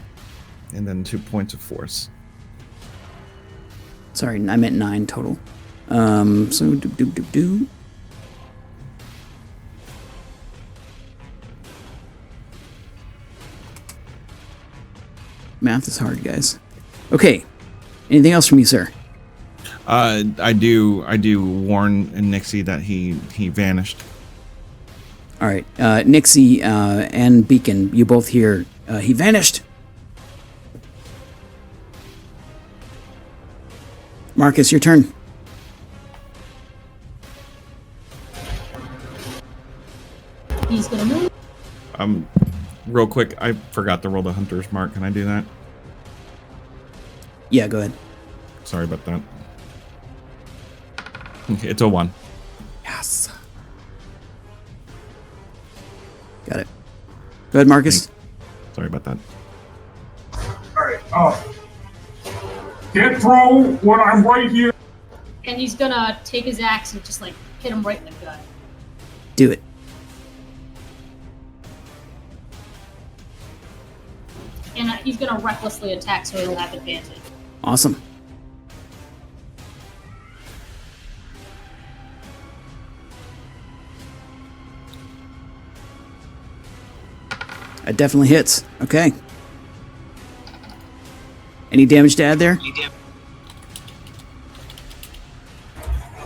And then 2 points of force. Sorry, I meant 9 total. So do. Math is hard, guys. Okay. Anything else from you, sir? I do warn Nixie that he vanished. All right, Nixie and Beacon, you both hear he vanished. Marcus, your turn. He's gonna move. Real quick, I forgot to roll the hunter's mark. Can I do that? Yeah, go ahead. Sorry about that. It's a 1. Yes. Got it. Go ahead, Marcus. Sorry about that. Alright, can't throw when I'm right here. And he's gonna take his axe and just like hit him right in the gut. Do it. And he's gonna recklessly attack, so he'll have advantage. Awesome. That definitely hits. Okay. Any damage to add there?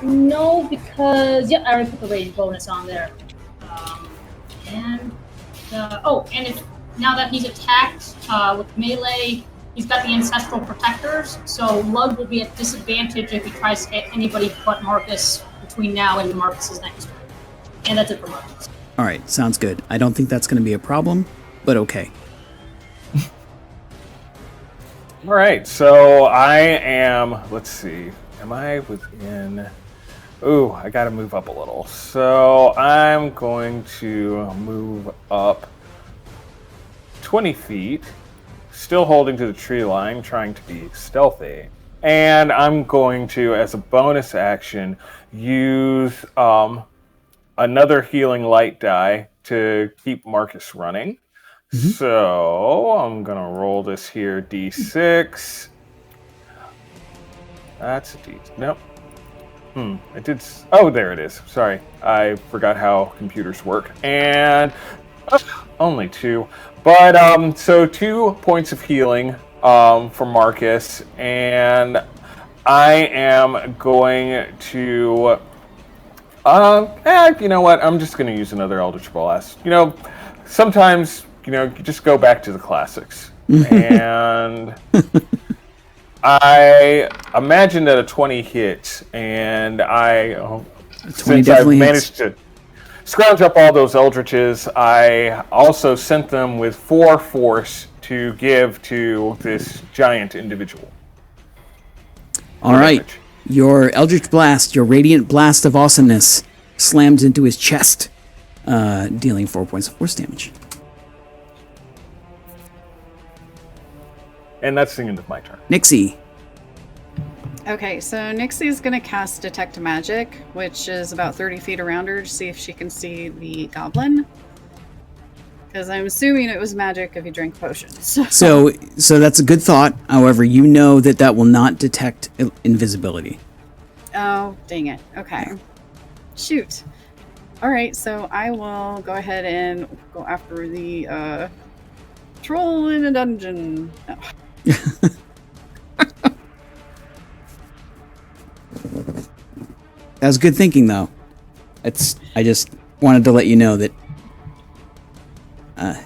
No, because I already put the rage bonus on there. And if now that he's attacked with melee, he's got the ancestral protectors, so Lug will be at disadvantage if he tries to hit anybody but Marcus between now and Marcus's next turn. And that's it for Marcus. All right, sounds good. I don't think that's going to be a problem, but okay. All right, so I am, let's see, am I within, ooh, I gotta move up a little. So I'm going to move up 20 feet, still holding to the tree line, trying to be stealthy. And I'm going to, as a bonus action, use another healing light die to keep Marcus running. Mm-hmm. So I'm gonna roll this here, D6. That's a D. Nope. It did. Oh, there it is. Sorry, I forgot how computers work. And only 2. But, so 2 points of healing for Marcus, and I am going to... you know what? I'm just going to use another Eldritch Blast. Sometimes, you just go back to the classics. And I imagine that a 20 hit, and since I've managed to scrounge up all those Eldritches, I also sent them with 4 force to give to this giant individual. All right. Your Eldritch Blast, your Radiant Blast of Awesomeness, slams into his chest, dealing 4 points of force damage. And that's the end of my turn. Nixie. Okay, so Nixie's going to cast Detect Magic, which is about 30 feet around her, to see if she can see the goblin. Because I'm assuming it was magic if he drank potions. So that's a good thought. However, you know that will not detect invisibility. Oh, dang it. Okay. Shoot. All right, so I will go ahead and go after the troll in a dungeon. Oh. That was good thinking, though. I just wanted to let you know that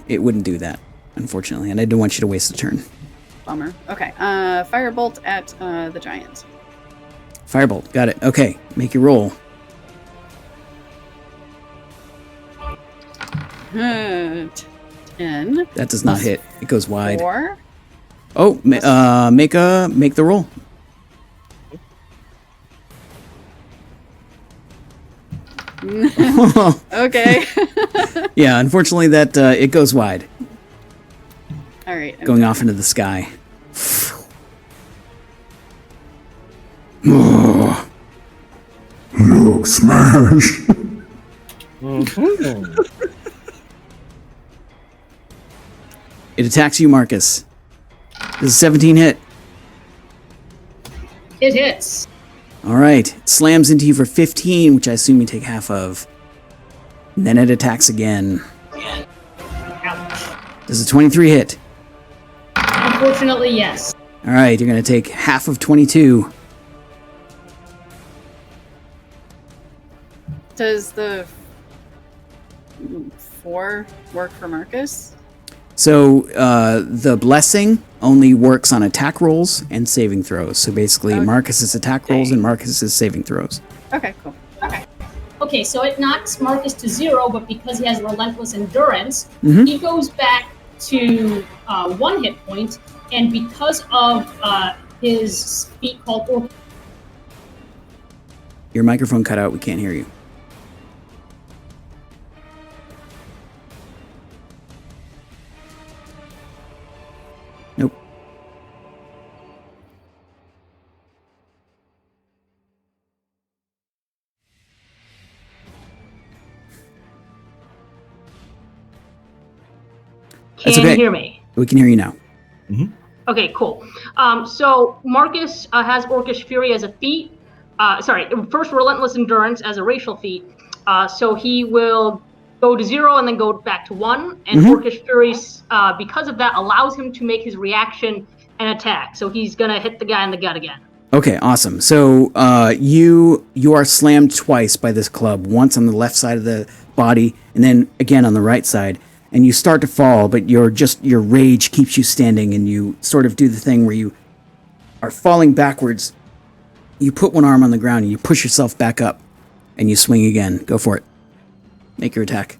it wouldn't do that, unfortunately, and I didn't want you to waste a turn. Bummer. Okay. Firebolt at the giant. Firebolt. Got it. Okay. Make your roll. 10. That does not hit. It goes wide. 4. Oh, make the roll. Okay. Yeah, unfortunately that it goes wide. All right. Going off into the sky. Look, smash! It attacks you, Marcus. This is 17 hit. It hits. All right. It slams into you for 15, which I assume you take half of. And then it attacks again. Ouch. Does a 23 hit? Unfortunately, yes. All right. You're going to take half of 22. Does the 4 work for Marcus? So the blessing only works on attack rolls and saving throws. So basically, Okay. Marcus's attack rolls and Marcus's saving throws. Okay, cool. Okay, so it knocks Marcus to 0, but because he has relentless endurance, Mhm. he goes back to 1 hit point, and because of his feat called Your microphone cut out. We can't hear you. Nope. That's Can okay. you hear me? We can hear you now. Okay, cool. So Marcus has Orcish Fury as a feat. First Relentless Endurance as a racial feat. So he will go to 0 and then go back to 1. And Orcish Fury, because of that, allows him to make his reaction and attack. So he's going to hit the guy in the gut again. Okay, awesome. So you are slammed twice by this club, once on the left side of the body, and then again on the right side. And you start to fall, but your rage keeps you standing, and you sort of do the thing where you are falling backwards. You put one arm on the ground, and you push yourself back up, and you swing again. Go for it. Make your attack.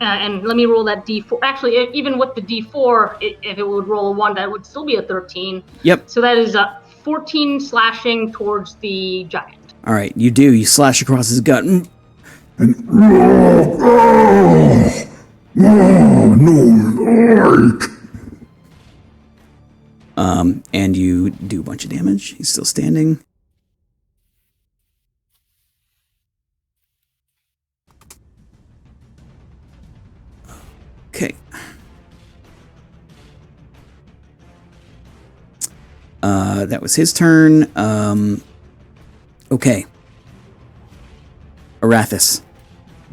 And let me roll that D4. Actually, even with the D4, if it would roll a 1, that would still be a 13. Yep. So that is 14 slashing towards the giant. All right, you do. You slash across his gut. No, like. And you do a bunch of damage. He's still standing. Okay. That was his turn. Okay. Arathis.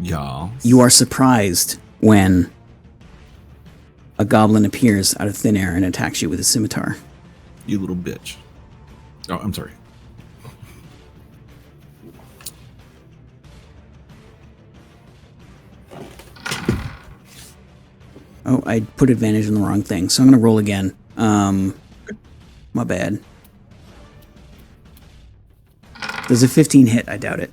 Yeah. You are surprised when a goblin appears out of thin air and attacks you with a scimitar. You little bitch. Oh, I'm sorry. Oh, I put advantage on the wrong thing, so I'm going to roll again. My bad. Does a 15 hit? I doubt it.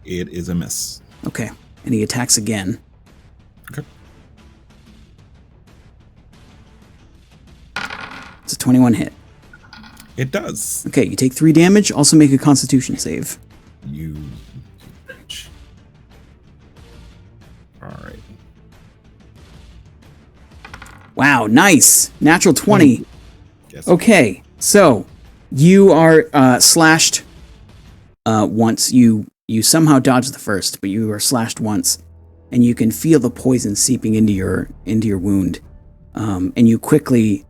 It is a miss. Okay. And he attacks again. Okay. It's a 21 hit. It does. Okay, you take 3 damage. Also make a Constitution save. You bitch. All right. Wow, nice. Natural 20. Yes. Okay, so you are slashed once. You somehow dodged the first, but you are slashed once, and you can feel the poison seeping into your wound. And you quickly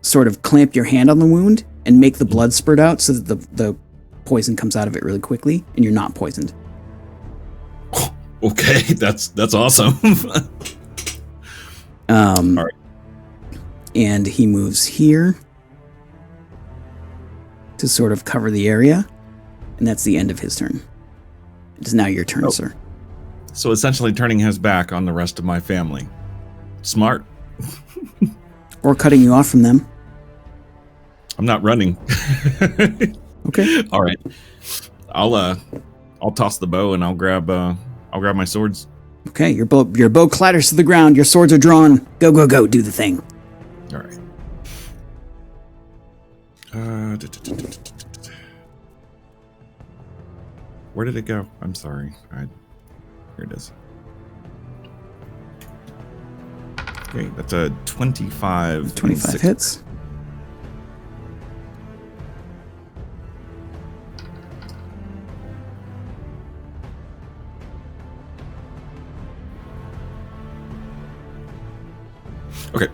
sort of clamp your hand on the wound and make the blood spurt out so that the poison comes out of it really quickly, and you're not poisoned. Okay, that's awesome. All right. And he moves here to sort of cover the area, and that's the end of his turn. It is now your turn, sir. So essentially turning his back on the rest of my family. Smart. Or cutting you off from them. I'm not running. Okay. All right. I'll toss the bow and I'll grab my swords. Okay, your bow clatters to the ground, your swords are drawn. Go, go, go, do the thing. All right. Where did it go? I'm sorry. Here it is. Okay, that's a 25. 25 hits. Okay,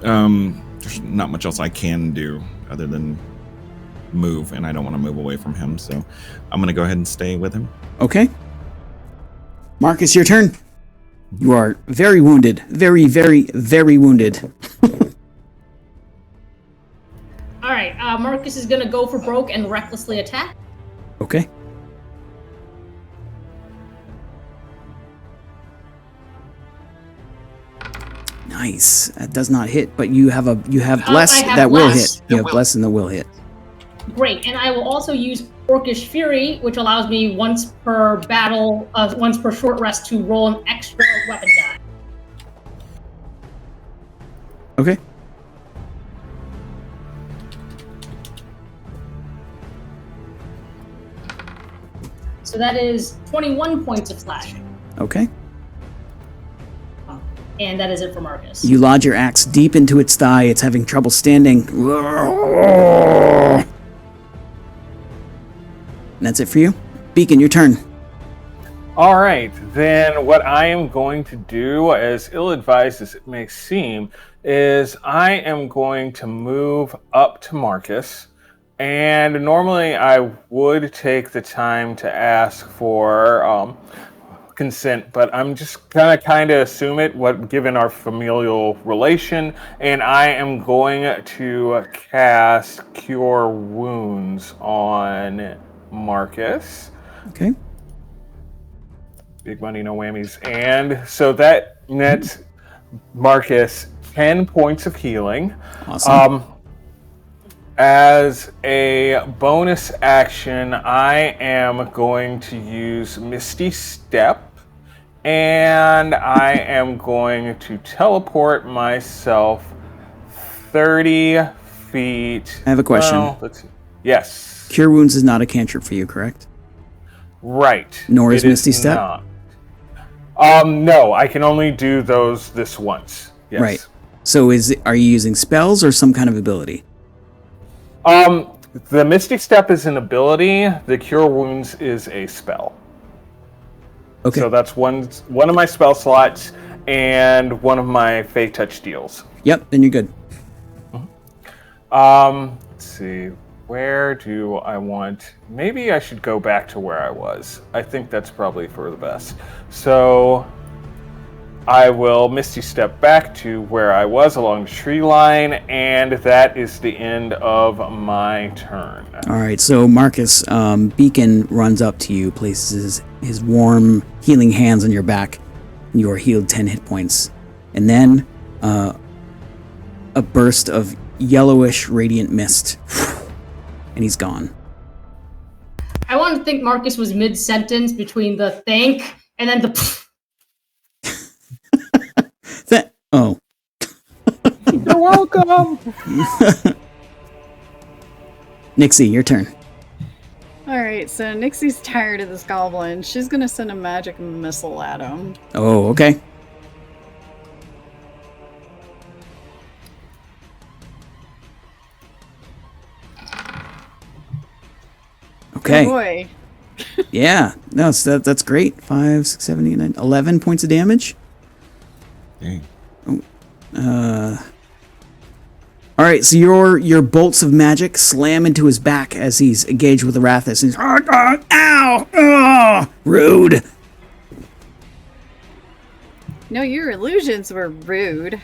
there's not much else I can do other than move, and I don't want to move away from him, so I'm going to go ahead and stay with him. Okay. Marcus, your turn. You are very wounded. Very, very, very wounded. All right, Marcus is gonna go for broke and recklessly attack. Okay. Nice. That does not hit, but you have bless that will hit. You have bless and that will hit. Great, and I will also use Orcish Fury, which allows me once per battle, once per short rest, to roll an extra weapon die. Okay. So that is 21 points of slashing. Okay. And that is it for Marcus. You lodge your axe deep into its thigh. It's having trouble standing. And that's it for you. Beacon, your turn. All right, then what I am going to do, as ill-advised as it may seem, is I am going to move up to Marcus. And normally I would take the time to ask for consent, but I'm just gonna kind of assume it, given our familial relation, and I am going to cast Cure Wounds on Marcus. Okay. Big money, no whammies. And so that nets Marcus 10 points of healing. Awesome. As a bonus action, I am going to use Misty Step, and I am going to teleport myself 30 feet. I have a question. Well, let's see. Yes. Cure Wounds is not a cantrip for you, correct? Right. Nor is Misty Step? Not. No, I can only do this once. Yes. Right. So are you using spells or some kind of ability? The Mystic Step is an ability. The Cure Wounds is a spell. Okay. So that's one of my spell slots and one of my Fey Touch deals. Yep, then you're good. Let's see. where do I want... Maybe I should go back to where I was. I think that's probably for the best. So I will Misty Step back to where I was along the tree line, and that is the end of my turn. All right, so Marcus, Beacon runs up to you, places his warm, healing hands on your back, and you are healed 10 hit points. And then a burst of yellowish radiant mist, and he's gone. I want to think Marcus was mid-sentence between the thank and then the... Oh. You're welcome! Nixie, your turn. Alright, so Nixie's tired of this goblin. She's gonna send a magic missile at him. Oh, okay. Okay. Oh boy. Yeah, no, that's great. 5, 6, 7, 8, 9, 11 points of damage. Dang. All right, so your bolts of magic slam into his back as he's engaged with Arathis. He's ow, rude. No, your illusions were rude.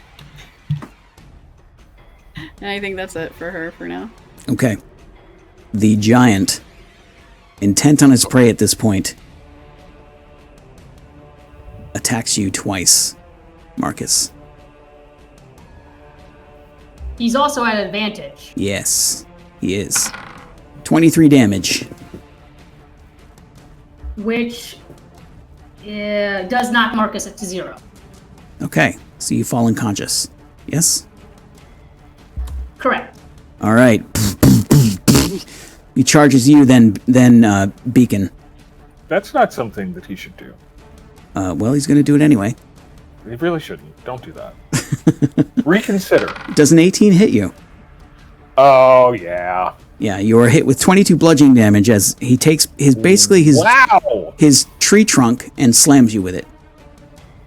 And I think that's it for her for now. Okay. The giant, intent on his prey at this point, attacks you twice, Marcus. He's also at advantage. Yes, he is. 23 damage. Which does knock Marcus to 0. Okay, so you fall unconscious. Yes? Correct. All right. He charges you, then Beacon. That's not something that he should do. Well, he's going to do it anyway. He really shouldn't. Don't do that. Reconsider. Does an 18 hit you? Oh, yeah. Yeah, you are hit with 22 bludgeoning damage as he takes his Wow! his tree trunk and slams you with it.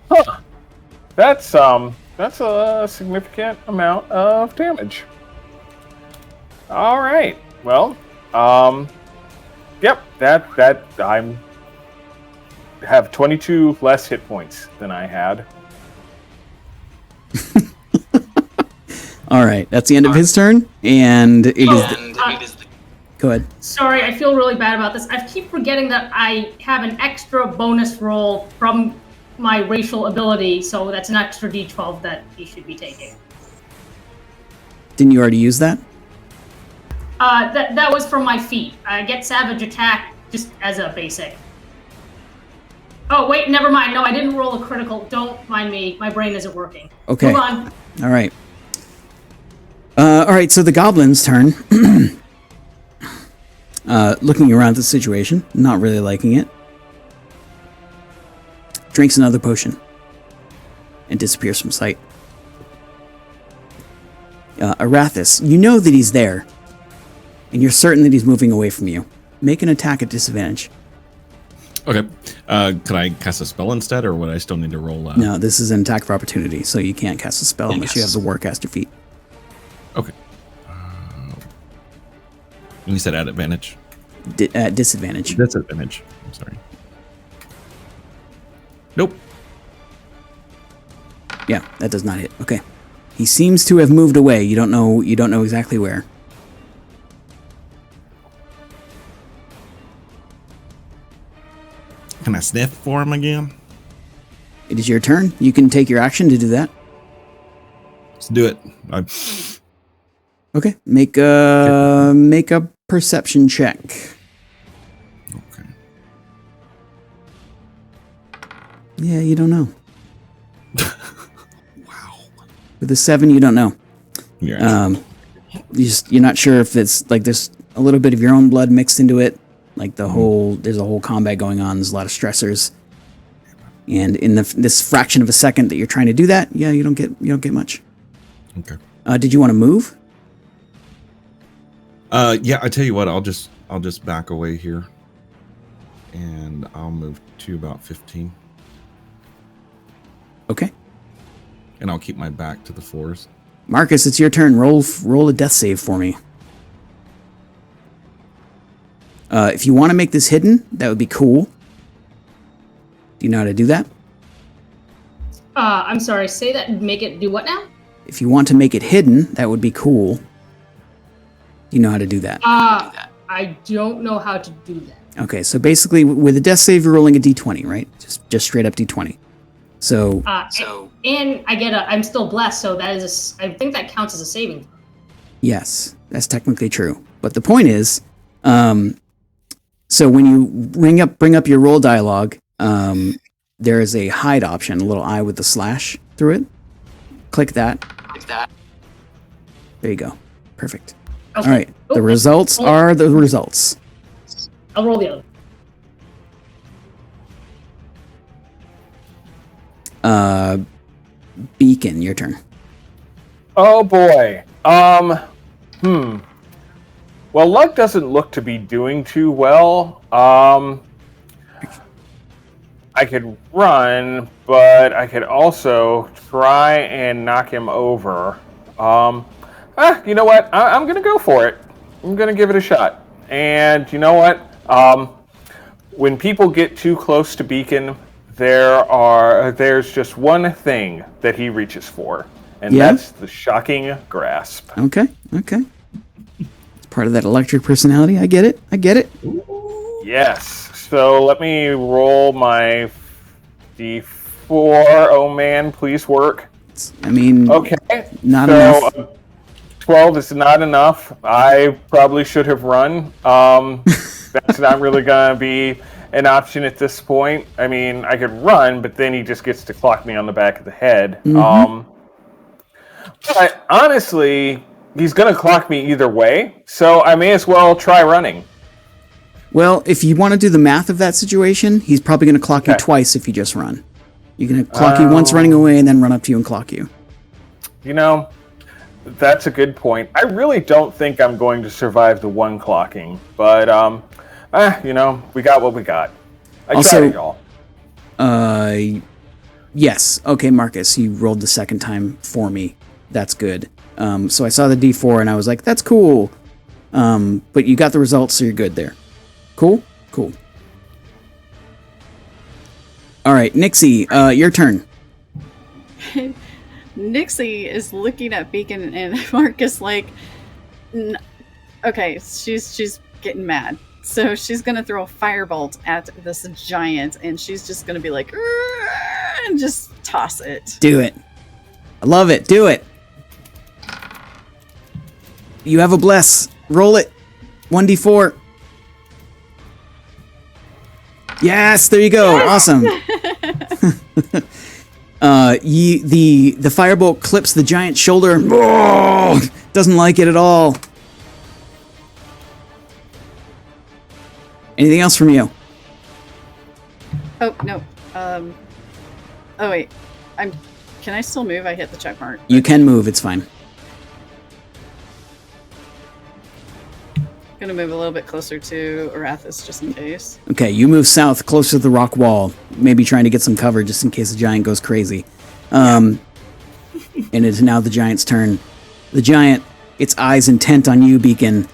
Huh. That's a significant amount of damage. All right. Well, yep. That I'm have 22 less hit points than I had. All right, that's the end of his turn, and it is. Go ahead. Sorry, I feel really bad about this. I keep forgetting that I have an extra bonus roll from my racial ability, so that's an extra d12 that he should be taking. Didn't you already use that? That was from my feat. I get Savage Attack just as a basic. Oh, wait, never mind. No, I didn't roll a critical. Don't mind me. My brain isn't working. Okay. Move on. All right. All right, so the goblin's turn. Looking around the situation, not really liking it. Drinks another potion. And disappears from sight. Arathis, you know that he's there. And you're certain that he's moving away from you. Make an attack at disadvantage. Okay. Could I cast a spell instead, or would I still need to roll? No, this is an attack of opportunity, so you can't cast a spell unless you have the Warcaster feat. Okay. And you said at advantage? At disadvantage. Disadvantage. I'm sorry. Nope. Yeah, that does not hit. Okay. He seems to have moved away. You don't know exactly where. Can I sniff for him again? It is your turn. You can take your action to do that. Let's do it. Okay. Make a perception check. Okay. Yeah, you don't know. Wow. With a 7, you don't know. Yeah. You're not sure if it's like there's a little bit of your own blood mixed into it. Like there's a whole combat going on. There's a lot of stressors, and in this fraction of a second that you're trying to do that, yeah, you don't get much. Okay. Did you want to move? Yeah. I tell you what. I'll just back away here, and I'll move to about 15. Okay. And I'll keep my back to the floors. Marcus, it's your turn. Roll a death save for me. If you want to make this hidden, that would be cool. Do you know how to do that? I'm sorry, say that, make it do what now? If you want to make it hidden, that would be cool. Do you know how to do that? I don't know how to do that. Okay, so basically with a death save, you're rolling a d20, right? Just straight up d20. So and I get I'm still blessed, so that is I think that counts as a saving throw. yes, that's technically true. But the point is, so when you bring up your roll dialogue, there is a hide option, a little eye with the slash through it. Click that. There you go. Perfect. Okay. All right. The results are the results. I'll roll the other. Beacon, your turn. Oh boy. Well, luck doesn't look to be doing too well. I could run, but I could also try and knock him over. You know what? I'm going to go for it. I'm going to give it a shot. And you know what? When people get too close to Beacon, there's just one thing that he reaches for, and that's the shocking grasp. Okay. It's part of that electric personality. I get it. Yes. So let me roll my d4. Oh man, please work. I mean, okay. Not enough. 12 is not enough. I probably should have run. That's not really going to be an option at this point. I mean, I could run, but then he just gets to clock me on the back of the head. But honestly, he's going to clock me either way, so I may as well try running. Well, if you want to do the math of that situation, he's probably going to clock you twice if you just run. You're going to clock you once running away and then run up to you and clock you. You know, that's a good point. I really don't think I'm going to survive the one clocking, but you know, we got what we got. I tried it, y'all. Yes. Okay, Marcus, you rolled the second time for me. That's good. So I saw the D4 and I was like, that's cool. But you got the results, so you're good there. Cool. All right, Nixie, your turn. Nixie is looking at Beacon and Marcus like, okay, she's getting mad. So she's going to throw a firebolt at this giant, and she's just going to be like, and just toss it. Do it. I love it. Do it. You have a bless. Roll it. 1d4. Yes, there you go. Yes! Awesome. The firebolt clips the giant's shoulder. Oh, doesn't like it at all. Anything else from you? Oh no. Oh wait. Can I still move? I hit the check mark. You can move. It's fine. Gonna move a little bit closer to Arathis just in case. Okay, you move south, closer to the rock wall, maybe trying to get some cover just in case the giant goes crazy. And it is now the giant's turn. The giant, its eyes intent on you, Beacon.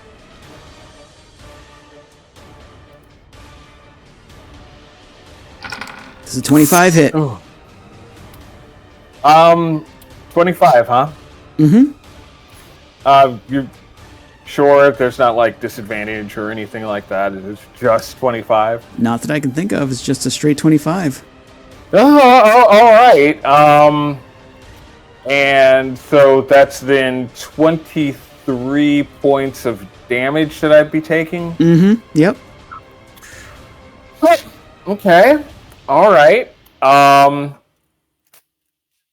Does a 25 hit? Oh. 25, huh? Mm-hmm. You're sure there's not like disadvantage or anything like that? It's just 25? Not that I can think of. It's just a straight 25. Oh, all right. And so that's then 23 points of damage that I'd be taking? Mm-hmm. Yep. Okay. All right.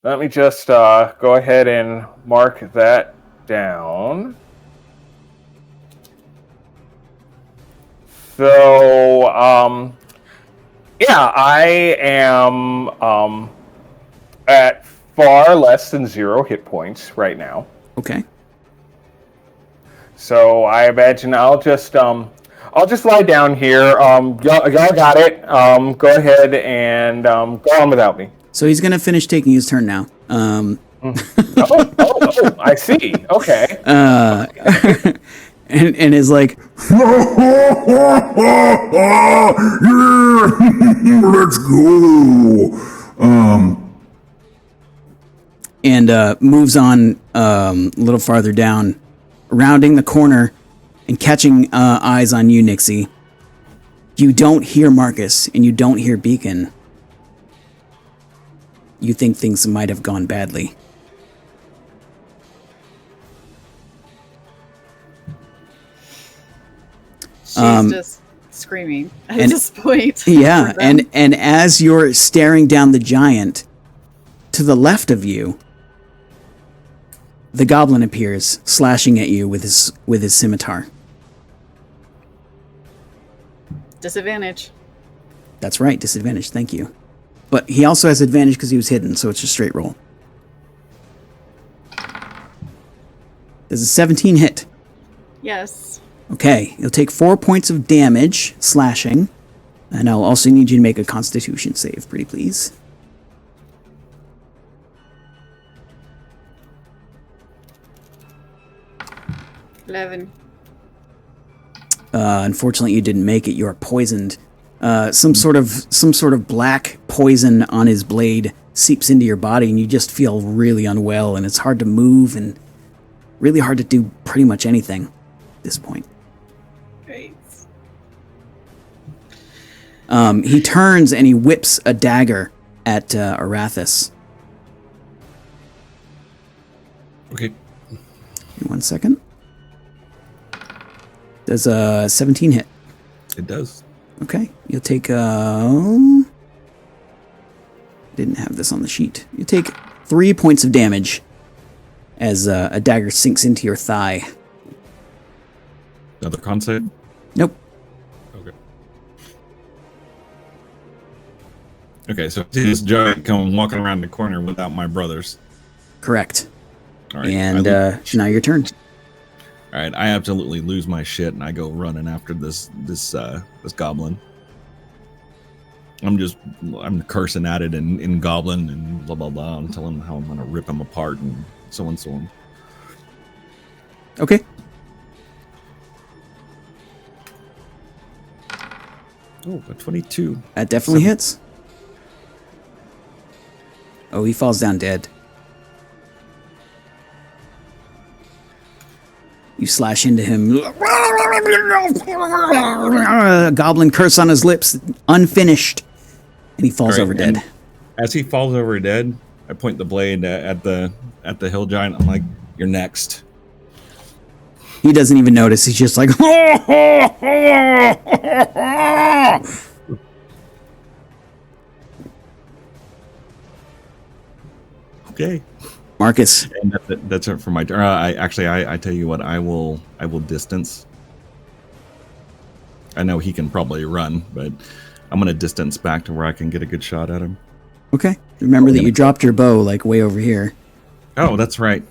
Let me just go ahead and mark that down. So, yeah, I am at far less than 0 hit points right now. Okay. So I imagine I'll just lie down here. Y'all got it. Go ahead and go on without me. So he's gonna finish taking his turn now. Oh, I see. Okay. and is like, Yeah, let's go. and moves on a little farther down, rounding the corner and catching eyes on you, Nixie. You don't hear Marcus, and you don't hear Beacon. You think things might have gone badly. She's just screaming at this point. Yeah, and as you're staring down the giant, to the left of you, the goblin appears, slashing at you with his scimitar. Disadvantage. That's right, disadvantage, thank you. But he also has advantage because he was hidden, so it's a straight roll. Does a 17 hit? Yes. Okay, you'll take 4 points of damage, slashing. And I'll also need you to make a constitution save, pretty please. $11. Unfortunately, you didn't make it. You are poisoned. Some sort of black poison on his blade seeps into your body, and you just feel really unwell. And it's hard to move, and really hard to do pretty much anything at this point. Great. He turns and he whips a dagger at Arathis. Okay. Give me 1 second. Does a 17 hit? It does. Okay, you'll take didn't have this on the sheet. You take 3 points of damage as a dagger sinks into your thigh. Another con save? Nope. Okay. Okay, so I see this giant come walking around the corner without my brothers. Correct. All right. And now your turn. All right, I absolutely lose my shit, and I go running after this goblin. I'm cursing at it in goblin and blah blah blah. I'm telling him how I'm gonna rip him apart and so on. Okay. Oh, a 22. That definitely hits. Oh, he falls down dead. You slash into him. Goblin curse on his lips, unfinished. And he falls over dead. As he falls over dead, I point the blade at the hill giant. I'm like, "You're next." He doesn't even notice. He's just like, Okay. Marcus. And that's it for my turn. I tell you what, I will distance. I know he can probably run, but I'm gonna distance back to where I can get a good shot at him. Okay. Remember that you dropped your bow like way over here. Oh, that's right.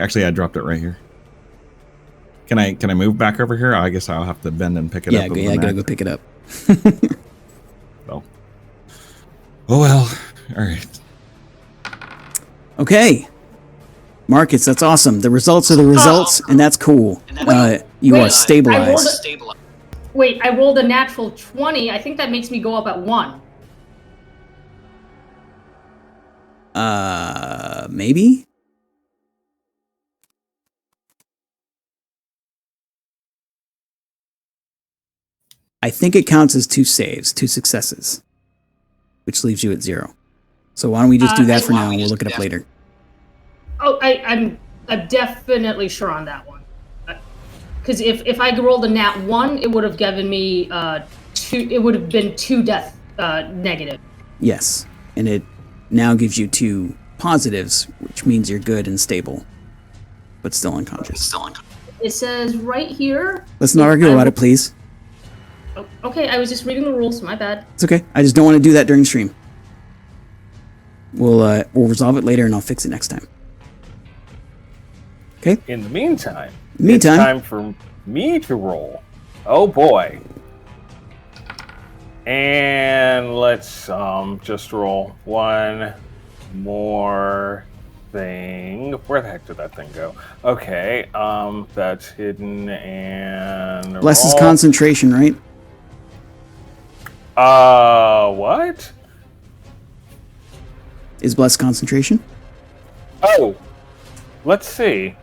Actually, I dropped it right here. Can I move back over here? I guess I'll have to bend and pick it up. Yeah, I gotta go pick it up. Well. Oh well. All right. Okay. Marcus, that's awesome. The results are the results, and that's cool. You are stabilized. I rolled a natural 20. I think that makes me go up at 1. Maybe? I think it counts as 2 saves, 2 successes, which leaves you at 0. So why don't we just do that for now, and we'll look it up later. Oh, I'm definitely sure on that one. Because if I rolled a nat 1, it would have given me 2. It would have been 2 death negative. Yes, and it now gives you 2 positives, which means you're good and stable, but still unconscious. It says right here. Let's not argue about it, please. Okay, I was just reading the rules. My bad. It's okay. I just don't want to do that during stream. We'll resolve it later, and I'll fix it next time. Okay. In the meantime, it's time for me to roll. Oh boy. And let's just roll one more thing. Where the heck did that thing go? Okay, that's hidden and Bless is concentration, right? What? Is bless concentration? Oh, let's see.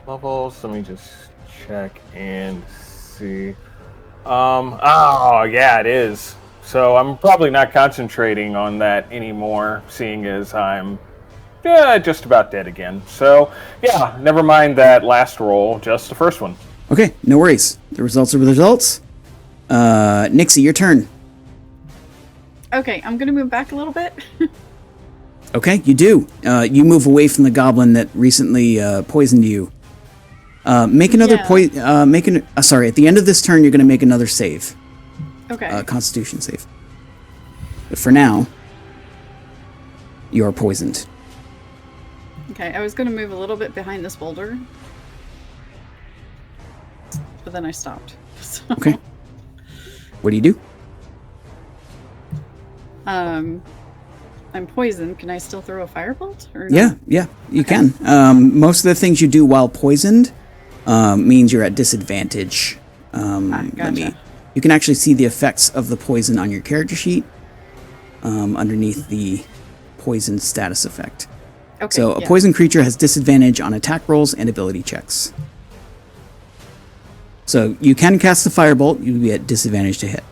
Levels. Let me just check and see. Oh yeah, it is. So I'm probably not concentrating on that anymore, seeing as I'm just about dead again. So yeah, never mind that last roll, just the first one. Okay, no worries. The results are the results. Nixie, your turn. Okay, I'm gonna move back a little bit. Okay, you do. You move away from the goblin that recently poisoned you. Make another sorry, at the end of this turn, you're going to make another save. Okay. Constitution save. But for now, you are poisoned. Okay, I was gonna move a little bit behind this boulder, but then I stopped. So. Okay. What do you do? I'm poisoned. Can I still throw a firebolt? Or no? Yeah, you can. Most of the things you do while poisoned means you're at disadvantage. Gotcha. You can actually see the effects of the poison on your character sheet underneath the poison status effect. Okay, So a poison creature has disadvantage on attack rolls and ability checks. So you can cast the firebolt, you'll be at disadvantage to hit.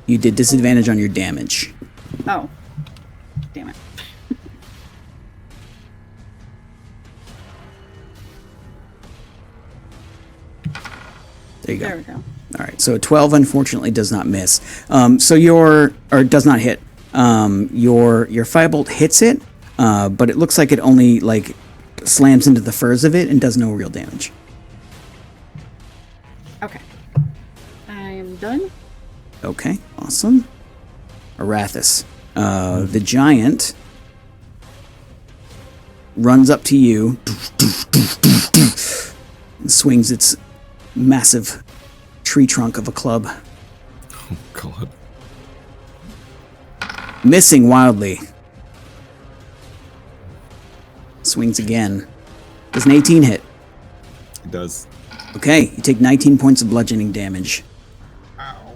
You did disadvantage on your damage. Oh. Damn it. There you go. There we go. All right, so a 12 unfortunately does not miss. Does not hit. Your firebolt hits it, but it looks like it only slams into the furs of it and does no real damage. Okay. I am done. Okay, awesome. Arathis. The giant runs up to you and swings its massive tree trunk of a club. Oh, God. Missing wildly. Swings again. Does an 18 hit? It does. Okay, you take 19 points of bludgeoning damage. Ow.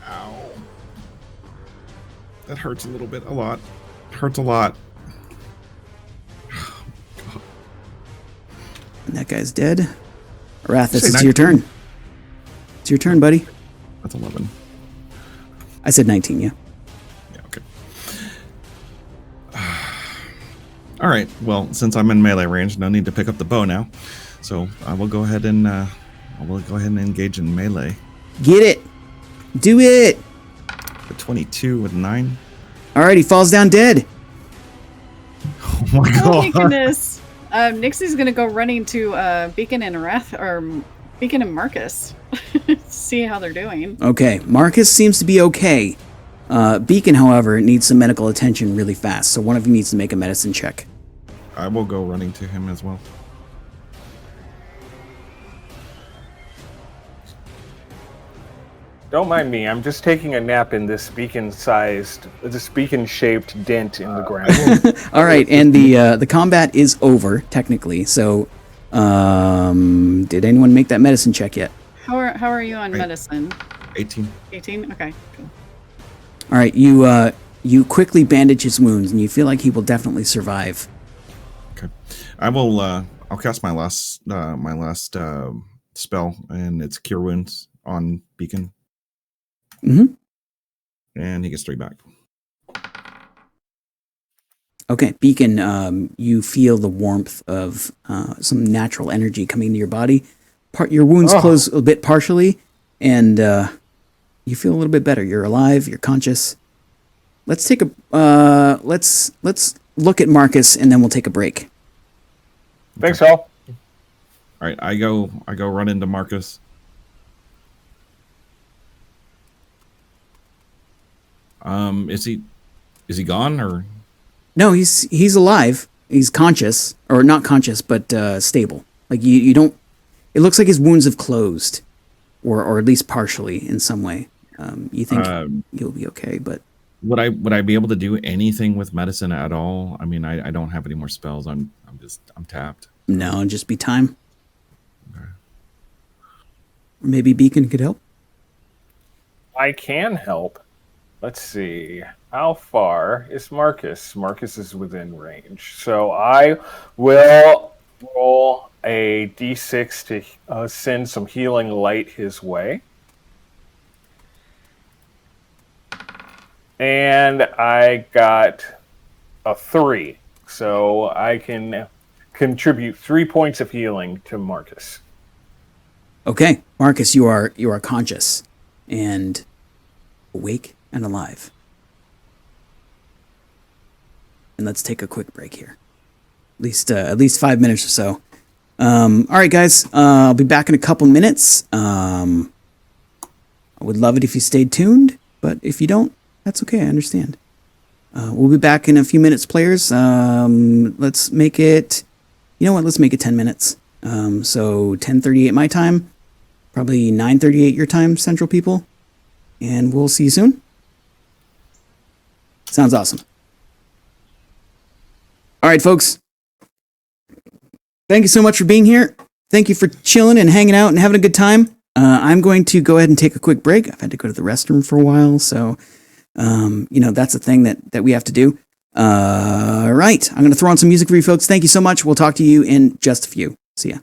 Ow. That hurts a little bit. A lot. Hurts a lot. And that guy's dead. Arathis, it's your turn. It's your turn, buddy. That's 11. I said 19, yeah. Yeah, okay. All right. Well, since I'm in melee range, no need to pick up the bow now. So I will go ahead and engage in melee. Get it. Do it. The 22 with 9. All right, he falls down dead. Oh my Oh my God. goodness. Nixie's gonna go running to Beacon and Beacon and Marcus. See how they're doing. Okay, Marcus seems to be okay. Beacon, however, needs some medical attention really fast, so one of you needs to make a medicine check. I will go running to him as well. Don't mind me. I'm just taking a nap in this beacon-shaped dent in the ground. All right, and the combat is over technically. So, did anyone make that medicine check yet? How are you on medicine? 18. 18? Okay, cool. All right, you quickly bandage his wounds, and you feel like he will definitely survive. Okay. I will. I'll cast my last spell, and it's Cure Wounds on Beacon. Mm-hmm. And he gets 3 back. Okay, Beacon, you feel the warmth of some natural energy coming into your body. Your wounds close a bit partially, and you feel a little bit better. You're alive. You're conscious. Let's take a let's look at Marcus, and then we'll take a break. Thanks, all. All right, I go run into Marcus. Is he gone or? No, he's alive. he's conscious, or not conscious, but stable. Like you don't. It looks like his wounds have closed, or at least partially in some way. You think he'll be okay, but would I be able to do anything with medicine at all? I mean, I don't have any more spells. I'm tapped. No, it'd just be time. Okay. Maybe Beacon could help. I can help. Let's see. How far is Marcus? Marcus is within range. So I will roll a d6 to send some healing light his way. And I got a 3. So I can contribute 3 points of healing to Marcus. Okay, Marcus, you are conscious and awake and alive. And let's take a quick break here. At least 5 minutes or so. All right, guys. I'll be back in a couple minutes. I would love it if you stayed tuned, but if you don't, that's okay. I understand. We'll be back in a few minutes, players. Let's make it. You know what? Let's make it 10 minutes. So 10:38 my time, probably 9:38 your time, Central people, and we'll see you soon. Sounds awesome. All right, folks. Thank you so much for being here. Thank you for chilling and hanging out and having a good time. I'm going to go ahead and take a quick break. I've had to go to the restroom for a while, so that's a thing that we have to do. Right. I'm going to throw on some music for you folks. Thank you so much. We'll talk to you in just a few. See ya.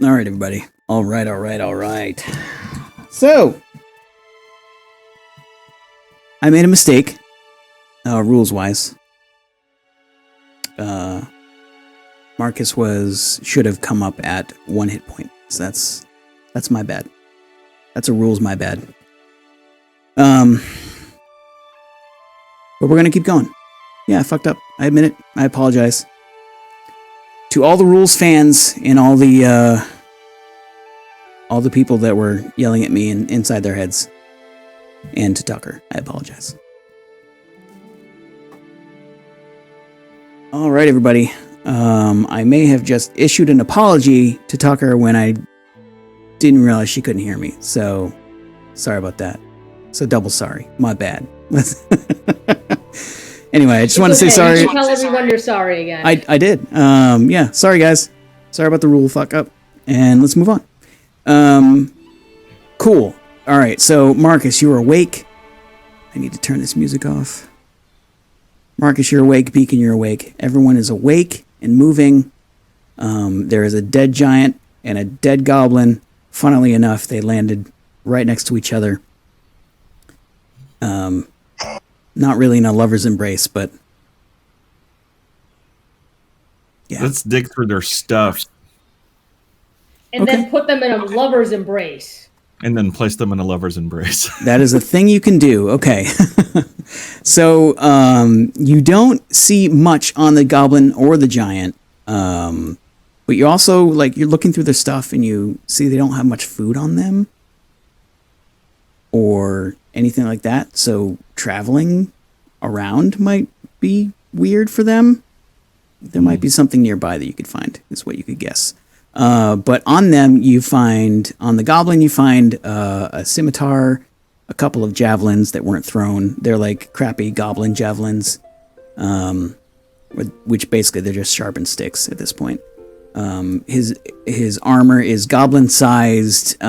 All right, everybody. All right. So, I made a mistake, rules-wise. Marcus should have come up at 1 hit point. So that's my bad. That's a rules my bad. But we're gonna keep going. Yeah, I fucked up. I admit it. I apologize. To all the rules fans and all the people that were yelling at me inside their heads, and to Tucker, I apologize. All right, everybody. I may have just issued an apology to Tucker when I didn't realize she couldn't hear me. So, sorry about that. So double sorry. My bad. Anyway, I just want to say sorry. You tell everyone you're sorry again. I did. Yeah, sorry guys. Sorry about the rule fuck up. And let's move on. Cool. All right, so Marcus, you're awake. I need to turn this music off. Marcus, you're awake. Beacon, you're awake. Everyone is awake and moving. There is a dead giant and a dead goblin. Funnily enough, they landed right next to each other. Not really in a lover's embrace, but yeah. Let's dig through their stuff. And then put them in a lover's embrace. And then place them in a lover's embrace. That is a thing you can do. Okay. So, you don't see much on the goblin or the giant. But you're also, you're looking through their stuff and you see they don't have much food on them. Or anything like that. So, traveling around might be weird for them. There might be something nearby that you could find, is what you could guess. But on them, on the goblin, you find a scimitar, a couple of javelins that weren't thrown. They're like crappy goblin javelins, which basically they're just sharpened sticks at this point. His armor is goblin-sized,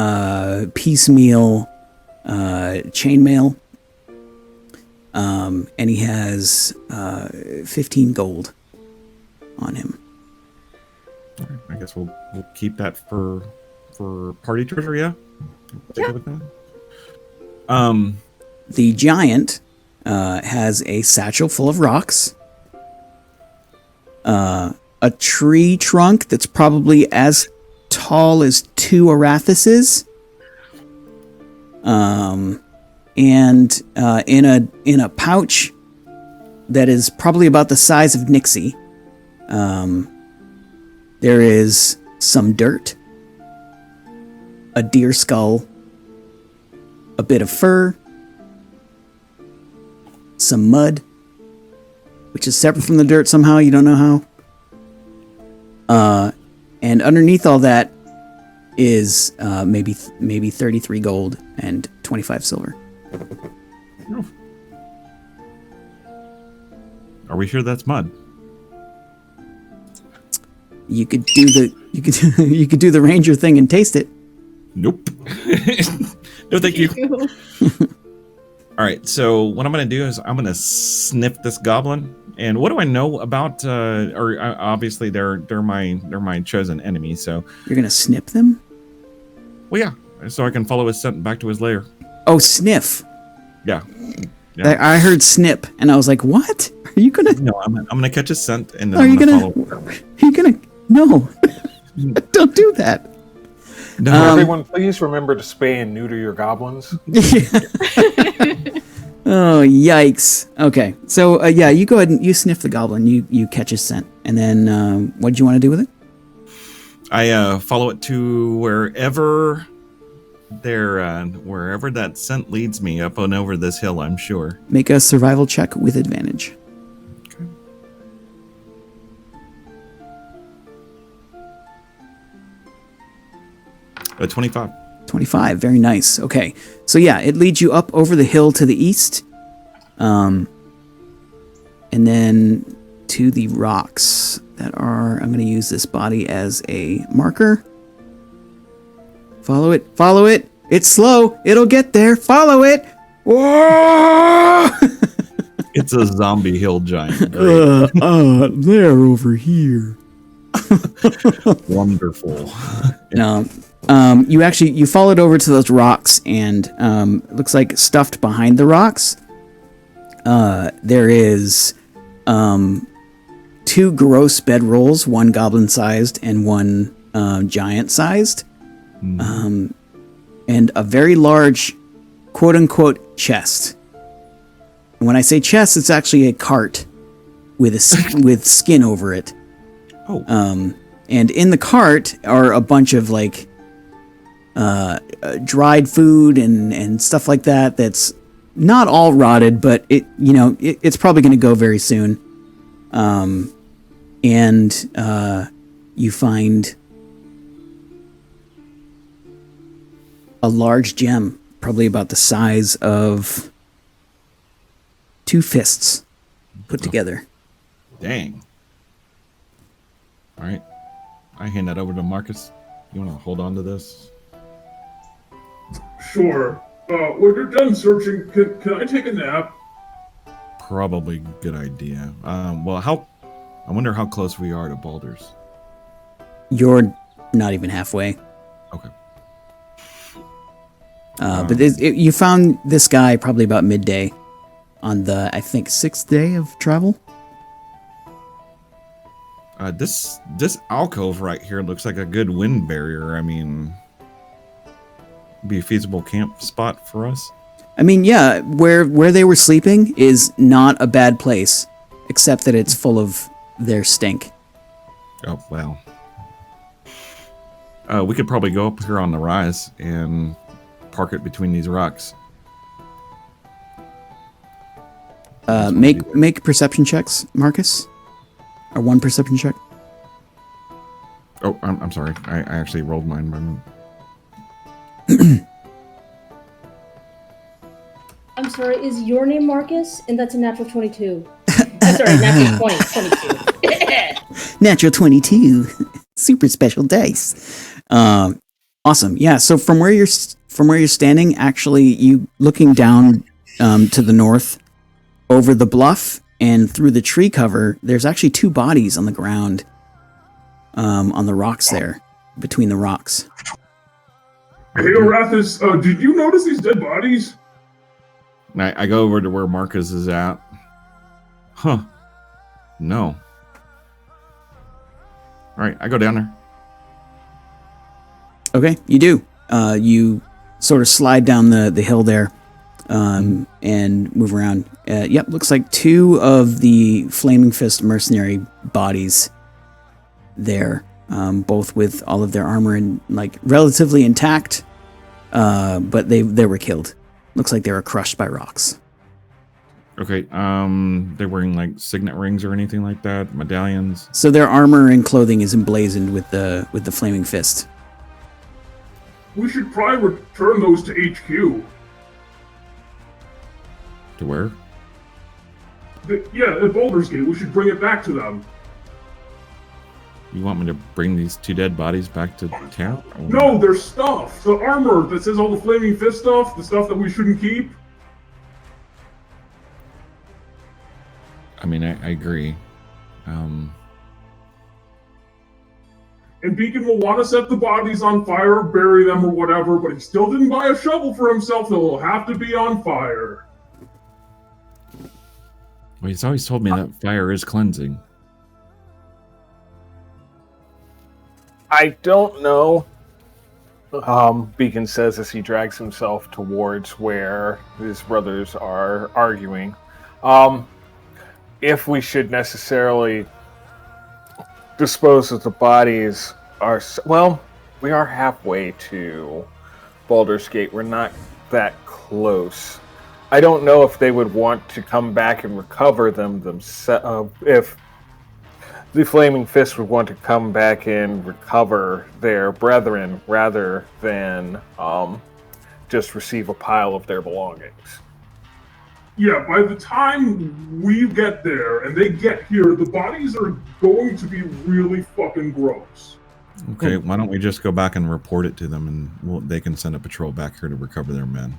piecemeal chainmail, and he has 15 gold on him. I guess we'll keep that for party treasure, yeah? Yeah. The giant has a satchel full of rocks, a tree trunk that's probably as tall as 2 Arathuses, and in a pouch that is probably about the size of Nixie, there is some dirt, a deer skull, a bit of fur, some mud, which is separate from the dirt somehow, you don't know how. And underneath all that is maybe 33 gold and 25 silver. Are we sure that's mud? You could do the ranger thing and taste it. Nope. No, thank you. All right. So what I'm going to do is I'm going to sniff this goblin. And what do I know about? Obviously they're my chosen enemy. So you're going to snip them? Well, yeah. So I can follow his scent back to his lair. Oh, sniff. Yeah. I heard snip, and I was like, "What? Are you gonna?" No, I'm gonna catch his scent, and then Are I'm you gonna gonna? follow. Are you gonna? No, don't do that. No, everyone, please remember to spay and neuter your goblins. Oh, yikes. Okay, so you go ahead and you sniff the goblin. You catch his scent, and then what did you want to do with it? I follow it to wherever that scent leads me, up and over this hill, I'm sure. Make a survival check with advantage. Okay. A 25. 25, very nice. Okay, so yeah, it leads you up over the hill to the east, and then to the rocks that are, I'm going to use this body as a marker. Follow it. It's slow. It'll get there. Follow it. Whoa! It's a zombie hill giant. They're over here. Wonderful. No. You followed over to those rocks, and it looks like stuffed behind the rocks, there is 2 gross bedrolls, one goblin-sized and one giant-sized, and a very large, quote-unquote, chest. And when I say chest, it's actually a cart with with skin over it. Oh. And in the cart are a bunch of like dried food and stuff like that. That's not all rotted, but it's probably going to go very soon. And you find a large gem, probably about the size of 2 fists put together. Dang. All right. I hand that over to Marcus. You want to hold on to this? Sure. When you're done searching, can I take a nap? Probably good idea. Well, I wonder how close we are to Baldur's. You're not even halfway. Okay. But you found this guy probably about midday on the, I think, 6th day of travel. This alcove right here looks like a good wind barrier. I mean, be a feasible camp spot for us. I mean, yeah, where they were sleeping is not a bad place, except that it's full of their stink. Oh, well. We could probably go up here on the rise and park it between these rocks. Make perception checks, Marcus. Or 1 perception check. Oh, I'm sorry. I actually rolled mine. I'm sorry, is your name Marcus? And that's a natural 22. Sorry, natural 22. Natural 22. Super special dice. Awesome. Yeah, so from where you're standing, actually, you looking down to the north over the bluff and through the tree cover, there's actually 2 bodies on the ground on the rocks there, between the rocks. Hey, Arathis, did you notice these dead bodies? I go over to where Marcus is at. Huh. No. All right, I go down there. Okay, you do. You sort of slide down the hill there and move around. Yep, looks like 2 of the Flaming Fist mercenary bodies there, both with all of their armor and like relatively intact, but they were killed. Looks like they were crushed by rocks. Okay, they're wearing like signet rings or anything like that, medallions. So their armor and clothing is emblazoned with the Flaming Fist. We should probably return those to HQ. To where? At Baldur's Gate. We should bring it back to them. You want me to bring these 2 dead bodies back to town? No, their stuff. The armor that says all the Flaming Fist stuff, the stuff that we shouldn't keep. I mean, I agree. And Beacon will want to set the bodies on fire, bury them or whatever, but he still didn't buy a shovel for himself, so it'll have to be on fire. Well, he's always told me that fire is cleansing. I don't know, Beacon says as he drags himself towards where his brothers are arguing. If we should necessarily dispose of the bodies, we are halfway to Baldur's Gate. We're not that close. I don't know if they would want to come back and recover them themselves. If the Flaming Fist would want to come back and recover their brethren rather than just receive a pile of their belongings. Yeah, by the time we get there and they get here, the bodies are going to be really fucking gross. Okay, why don't we just go back and report it to them, and they can send a patrol back here to recover their men.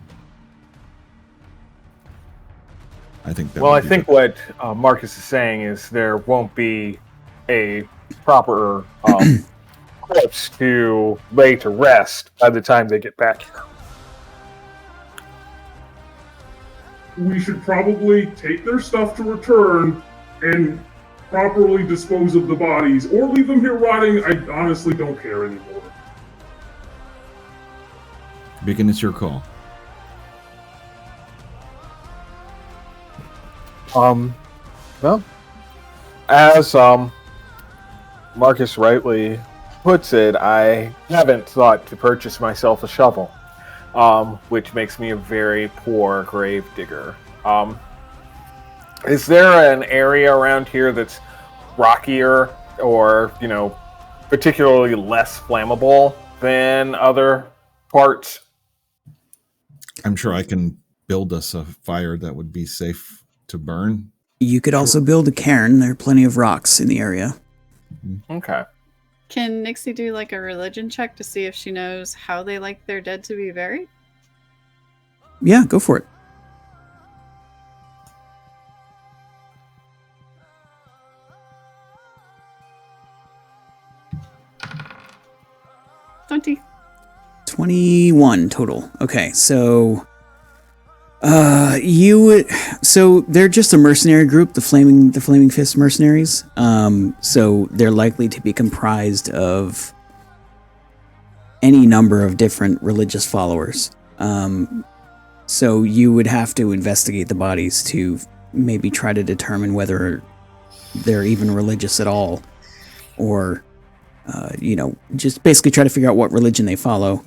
I think that. Well, I think what Marcus is saying is there won't be a proper corpse to lay to rest by the time they get back here. We should probably take their stuff to return and properly dispose of the bodies, or leave them here rotting. I honestly don't care anymore. Beacon, it's your call. Well, as Marcus rightly puts it, I haven't thought to purchase myself a shovel, which makes me a very poor grave digger. Is there an area around here that's rockier or, particularly less flammable than other parts? I'm sure I can build us a fire that would be safe to burn. You could also build a cairn. There are plenty of rocks in the area. Okay. Can Nixie do like a religion check to see if she knows how they like their dead to be buried? Yeah, go for it. $20. 21 total. Okay, so so they're just a mercenary group, the Flaming Fist mercenaries. So they're likely to be comprised of any number of different religious followers. So you would have to investigate the bodies to maybe try to determine whether they're even religious at all, or just basically try to figure out what religion they follow.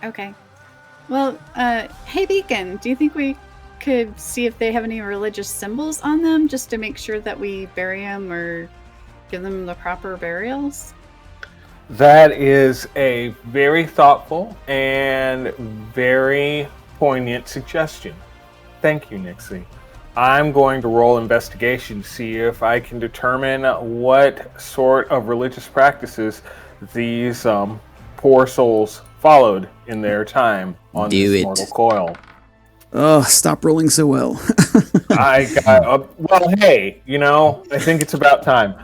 Okay. Well, hey Beacon, do you think we could see if they have any religious symbols on them, just to make sure that we bury them or give them the proper burials? That is a very thoughtful and very poignant suggestion. Thank you, Nixie. I'm going to roll investigation to see if I can determine what sort of religious practices these poor souls followed in their time on this mortal coil. Oh, stop rolling so well. I got well. Hey, I think it's about time.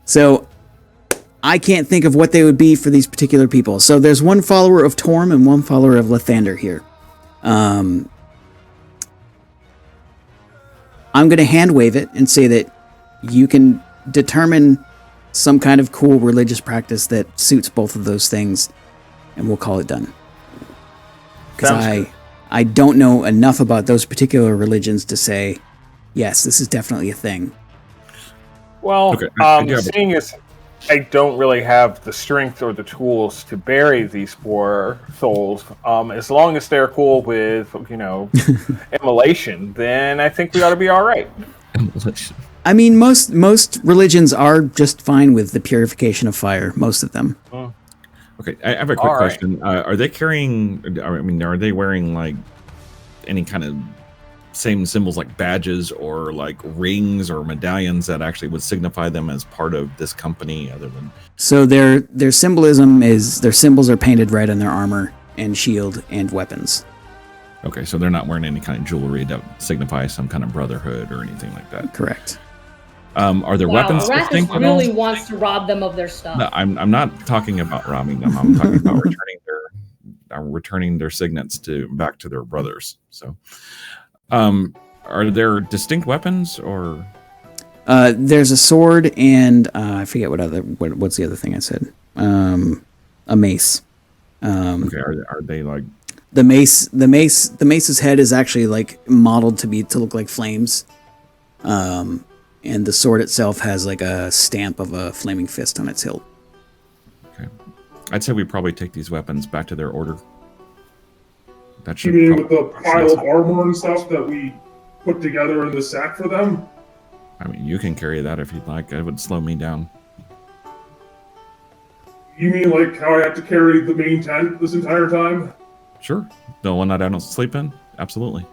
So I can't think of what they would be for these particular people. So there's one follower of Torm and one follower of Lathander here. I'm going to hand wave it and say that you can determine some kind of cool religious practice that suits both of those things, and we'll call it done. Because I don't know enough about those particular religions to say, yes, this is definitely a thing. Well, seeing as I don't really have the strength or the tools to bury these poor souls, as long as they're cool with, immolation, then I think we ought to be all right. Immolation. I mean, most religions are just fine with the purification of fire, most of them. Okay, I have a quick question. Are they carrying, are they wearing, like, any kind of same symbols like badges or, like, rings or medallions that actually would signify them as part of this company other than... So their symbolism is, their symbols are painted right on their armor and shield and weapons. Okay, so they're not wearing any kind of jewelry that signifies some kind of brotherhood or anything like that. Correct. Are their weapons distinct? Really wants to rob them of their stuff. No, I'm not talking about robbing them. I'm talking about returning their signets back to their brothers. So, are there distinct weapons or? There's a sword and I forget what's the other thing I said. A mace. Okay, are they like? The mace's head is actually like modeled to look like flames. And the sword itself has like a stamp of a flaming fist on its hilt. Okay. I'd say we probably take these weapons back to their order. That should. You mean with the pile of armor and stuff that we put together in the sack for them? I mean, you can carry that if you'd like. It would slow me down. You mean like how I have to carry the main tent this entire time? Sure. The one that I don't sleep in? Absolutely.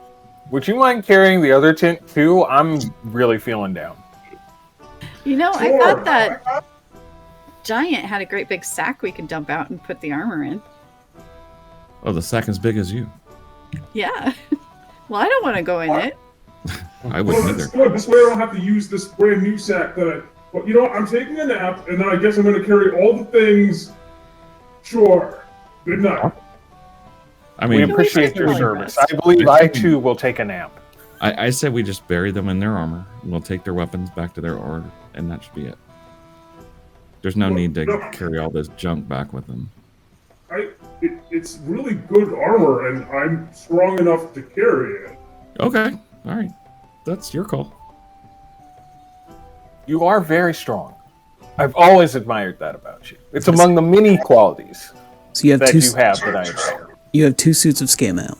Would you mind carrying the other tent too? I'm really feeling down. I thought that giant had a great big sack we could dump out and put the armor in. Oh, the sack as big as you. Yeah. Well, I don't want to go in it. I wouldn't either. That's good. This way I don't have to use this brand new sack that I... But you know what? I'm taking a nap, and then I guess I'm going to carry all the things. Sure. Good night. I We mean, appreciate your Really service. rest. I believe I too will take a nap. I said we just bury them in their armor. And we'll take their weapons back to their order, and that should be it. There's no need to carry all this junk back with them. It's really good armor, and I'm strong enough to carry it. Okay, all right. That's your call. You are very strong. I've always admired that about you. It's among the many qualities So you have that two. you have that I admire. You have 2 suits of scale mail.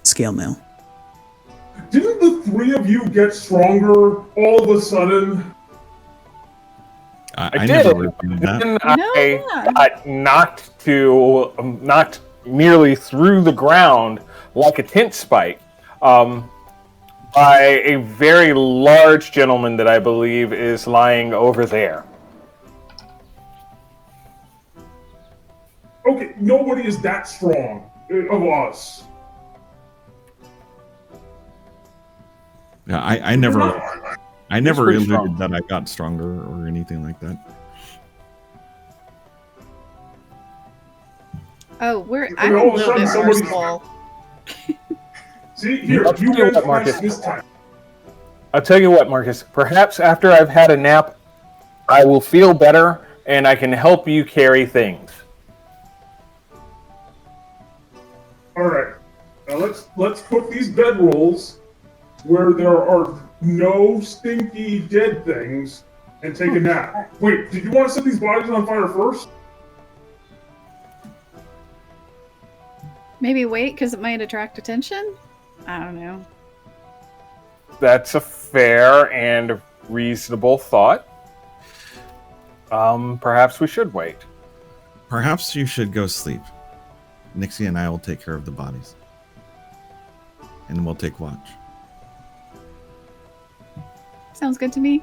Didn't the three of you get stronger all of a sudden? I did. never repeated that. Then No, I yeah. got knocked nearly through the ground like a tent spike by a very large gentleman that I believe is lying over there. Okay, nobody is that strong of us. Yeah, I never pretty alluded strong. that I got stronger or anything like that. Oh, I'm And a all of a little sudden bit somebody's- merciful. See, here, I'll tell you you went what, first Marcus. this time. I'll tell you what, Marcus. Perhaps after I've had a nap, I will feel better and I can help you carry things. All right, now let's put these bedrolls where there are no stinky dead things and take a nap. Wait, did you want to set these bodies on fire first? Maybe wait, because it might attract attention? I don't know. That's a fair and reasonable thought. Perhaps we should wait. Perhaps you should go sleep. Nixie and I will take care of the bodies. And we'll take watch. Sounds good to me.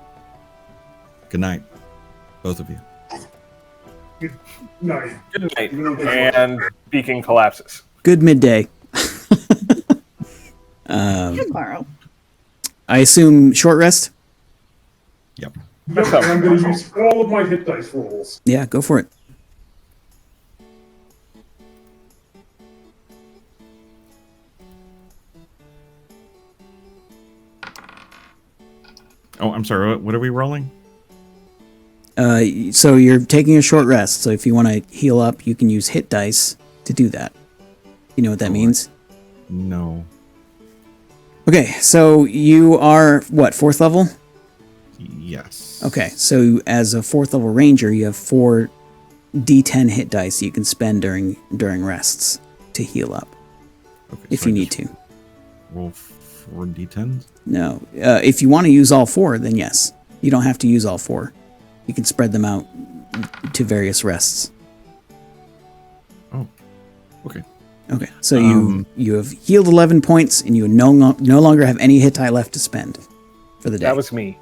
Good night, both of you. Good night. Good night. And Beacon collapses. Good midday. Tomorrow. I assume short rest? Yep. Yep, and I'm going to use all of my hit dice rolls. Yeah, go for it. Oh, I'm sorry. What are we rolling? So you're taking a short rest. So if you want to heal up, you can use hit dice to do that. You know what that means? No. Okay, so you are what, 4th level? Yes. Okay, so as a 4th level ranger, you have 4 d10 hit dice you can spend during rests to heal up Okay, if so you I need just to. roll 4 d10s. No, if you want to use all 4, then yes. You don't have to use all 4. You can spread them out to various rests. Oh. Okay. Okay, so you have healed 11 points, and you no longer have any hit die left to spend for the day. That was me.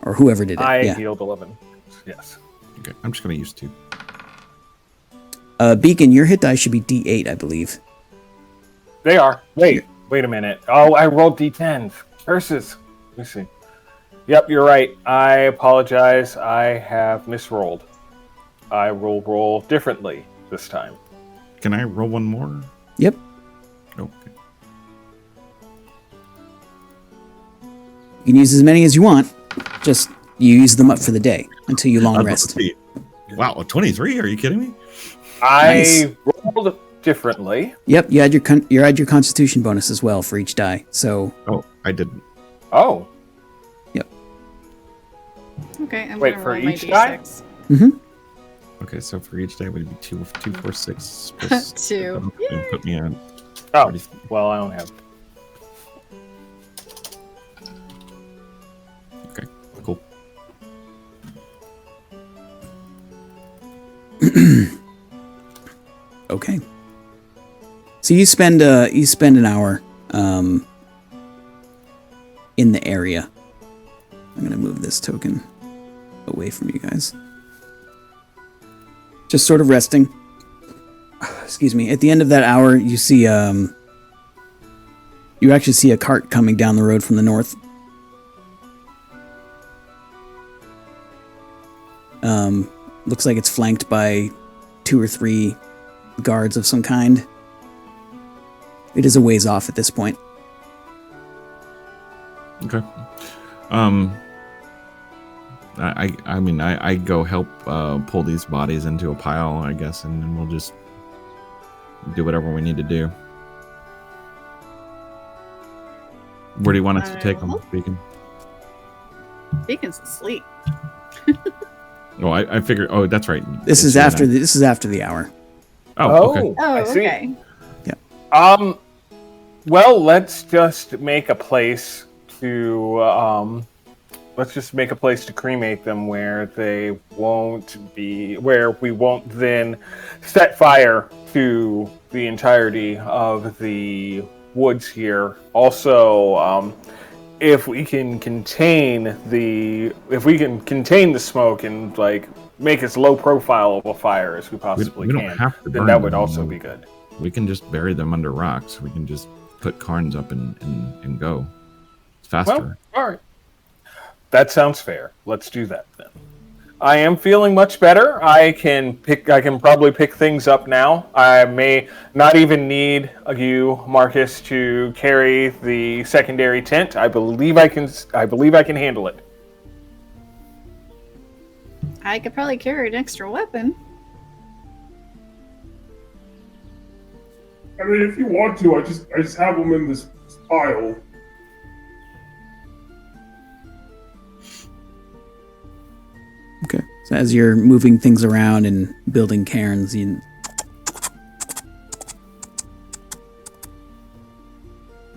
Or whoever did it. I yeah. healed 11. Yes. Okay. I'm just gonna use 2. Beacon, your hit die should be D8, I believe. They are. Wait a minute. Oh, I rolled d10s. Curses. Let me see. Yep, you're right. I apologize. I have misrolled. I will roll differently this time. Can I roll one more? Yep. Oh, okay. You can use as many as you want. Just you use them up for the day until you long rest. Wow, a 23? Are you kidding me? I rolled differently. Yep, you add your Constitution bonus as well for each die. So Oh, I didn't. Oh, Okay, I'm Wait, gonna for roll my each die? d6. Okay, so for each day would be 2, 4, 6 plus 2. and put me on. oh. Well, I don't have. Okay, cool. okay. So you spend an hour in the area. I'm gonna move this token away from you guys. just sort of resting. Excuse me. At the end of that hour, you see, you actually see a cart coming down the road from the north. Looks like it's flanked by 2 or 3 guards of some kind. It is a ways off at this point. Okay. I go help pull these bodies into a pile, I guess, and then we'll just do whatever we need to do. Where do you want us to take them, Beacon? Beacon's asleep. Oh, I figured. Oh, that's right. This is after the hour. Oh, okay. Oh, I see. okay. Well, let's just make a place to cremate them where we won't then set fire to the entirety of the woods here. Also, if we can contain the smoke and like make as low profile of a fire as we possibly we don't can, have to then burn that would them. also be good. We can just bury them under rocks. We can just put cairns up and go. It's faster. Well, all right. That sounds fair. Let's do that then. I am feeling much better. I can probably pick things up now. I may not even need you, Marcus, to carry the secondary tent. I believe I can handle it. I could probably carry an extra weapon. I mean, if you want to, I just have them in this pile. Okay. So as you're moving things around and building cairns,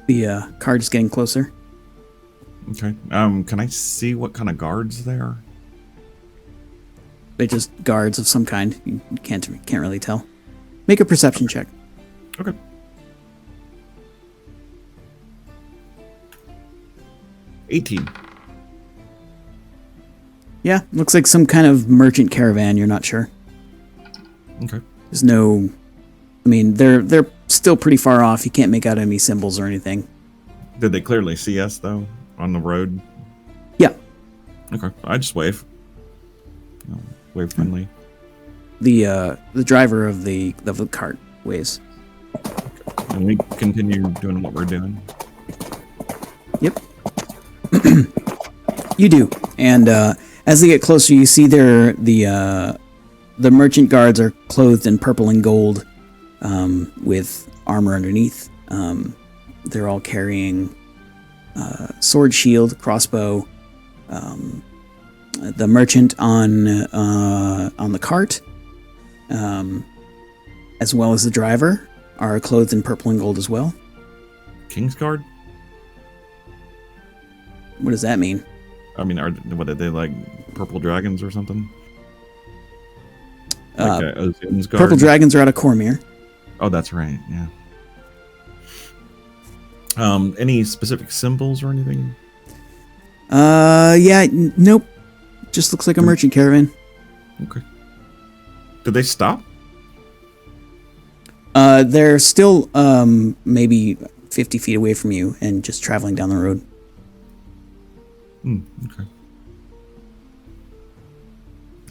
the cart is getting closer. Okay. Can I see what kind of guards they are? They're just guards of some kind. You can't really tell. Make a perception check. Okay. $18. Yeah, looks like some kind of merchant caravan. You're not sure. Okay. There's no. I mean, they're still pretty far off. You can't make out any symbols or anything. Did they clearly see us though on the road? Yeah. Okay. I just wave. Wave friendly. The driver of the cart waves. And we continue doing what we're doing. Yep. You do, and as they get closer, you see the merchant guards are clothed in purple and gold, with armor underneath. They're all carrying sword, shield, crossbow. The merchant on the cart, as well as the driver, are clothed in purple and gold as well. Kingsguard? What does that mean? I mean, are they like purple dragons or something? Like Ozim's guard? Purple dragons are out of Cormyr. Oh, that's right. Yeah. Any specific symbols or anything? Yeah, nope. Just looks like a merchant caravan. Okay. Did they stop? They're still maybe 50 feet away from you and just traveling down the road. Okay.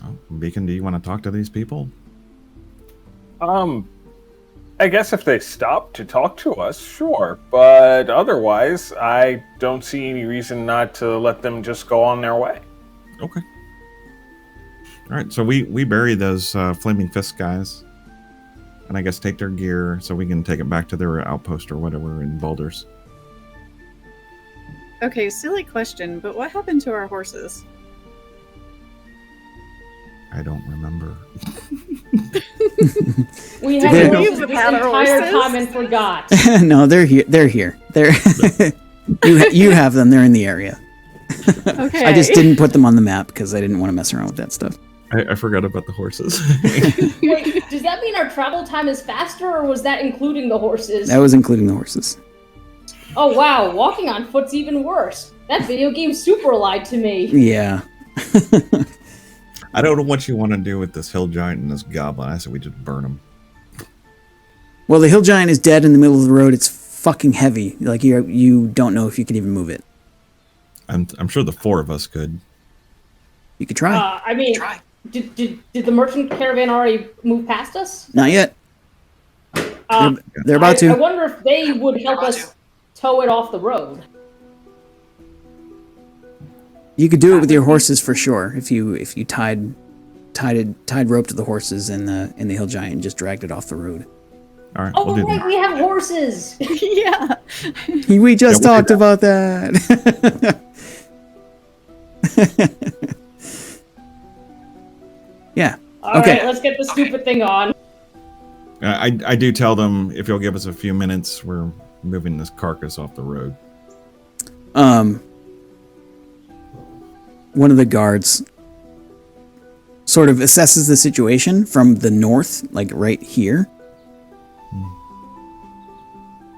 Oh, Beacon, do you want to talk to these people? I guess if they stop to talk to us, sure. But otherwise, I don't see any reason not to let them just go on their way. Okay. All right, so we bury those Flaming Fist guys. And I guess take their gear so we can take it back to their outpost or whatever in Boulders. Okay, silly question, but what happened to our horses? I don't remember. We had horses We've this had our entire horses. time and forgot. No, they're here. They're here. You have them. They're in the area. Okay. I just didn't put them on the map because I didn't want to mess around with that stuff. I forgot about the horses. Wait, does that mean our travel time is faster, or was that including the horses? That was including the horses. Oh wow, walking on foot's even worse. That video game super lied to me. Yeah. I don't know what you want to do with this hill giant and this goblin. I said we just burn them. Well, the hill giant is dead in the middle of the road. It's fucking heavy. Like you don't know if you can even move it. I'm sure the four of us could. You could try. I mean, did the merchant caravan already move past us? Not yet. They're about to. I wonder if they would help us tow it off the road. You could do it with your horses for sure. If you tied rope to the horses in the hill giant and just dragged it off the road. All right. Oh, we'll do right, that. we have horses. Yeah. We just talked about that. Yeah. All right, let's get the stupid thing on. I do tell them if you'll give us a few minutes, we're moving this carcass off the road. One of the guards sort of assesses the situation from the north, like right here,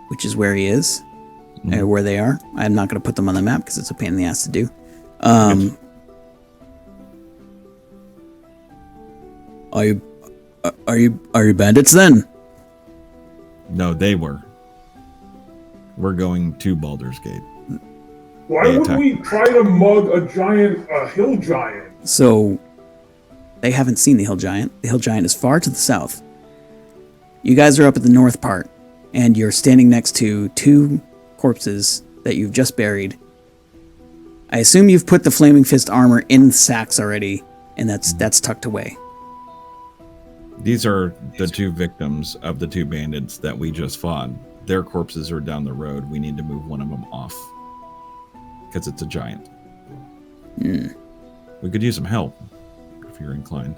which is where he is, or where they are. I'm not going to put them on the map because it's a pain in the ass to do. Are you bandits then? No, they were. We're going to Baldur's Gate. Why would we try to mug a hill giant? So, they haven't seen the hill giant. The hill giant is far to the south. You guys are up at the north part, and you're standing next to two corpses that you've just buried. I assume you've put the Flaming Fist armor in sacks already, and that's tucked away. These are the two victims of the two bandits that we just fought. Their corpses are down the road. We need to move one of them off. Because it's a giant. We could use some help, if you're inclined.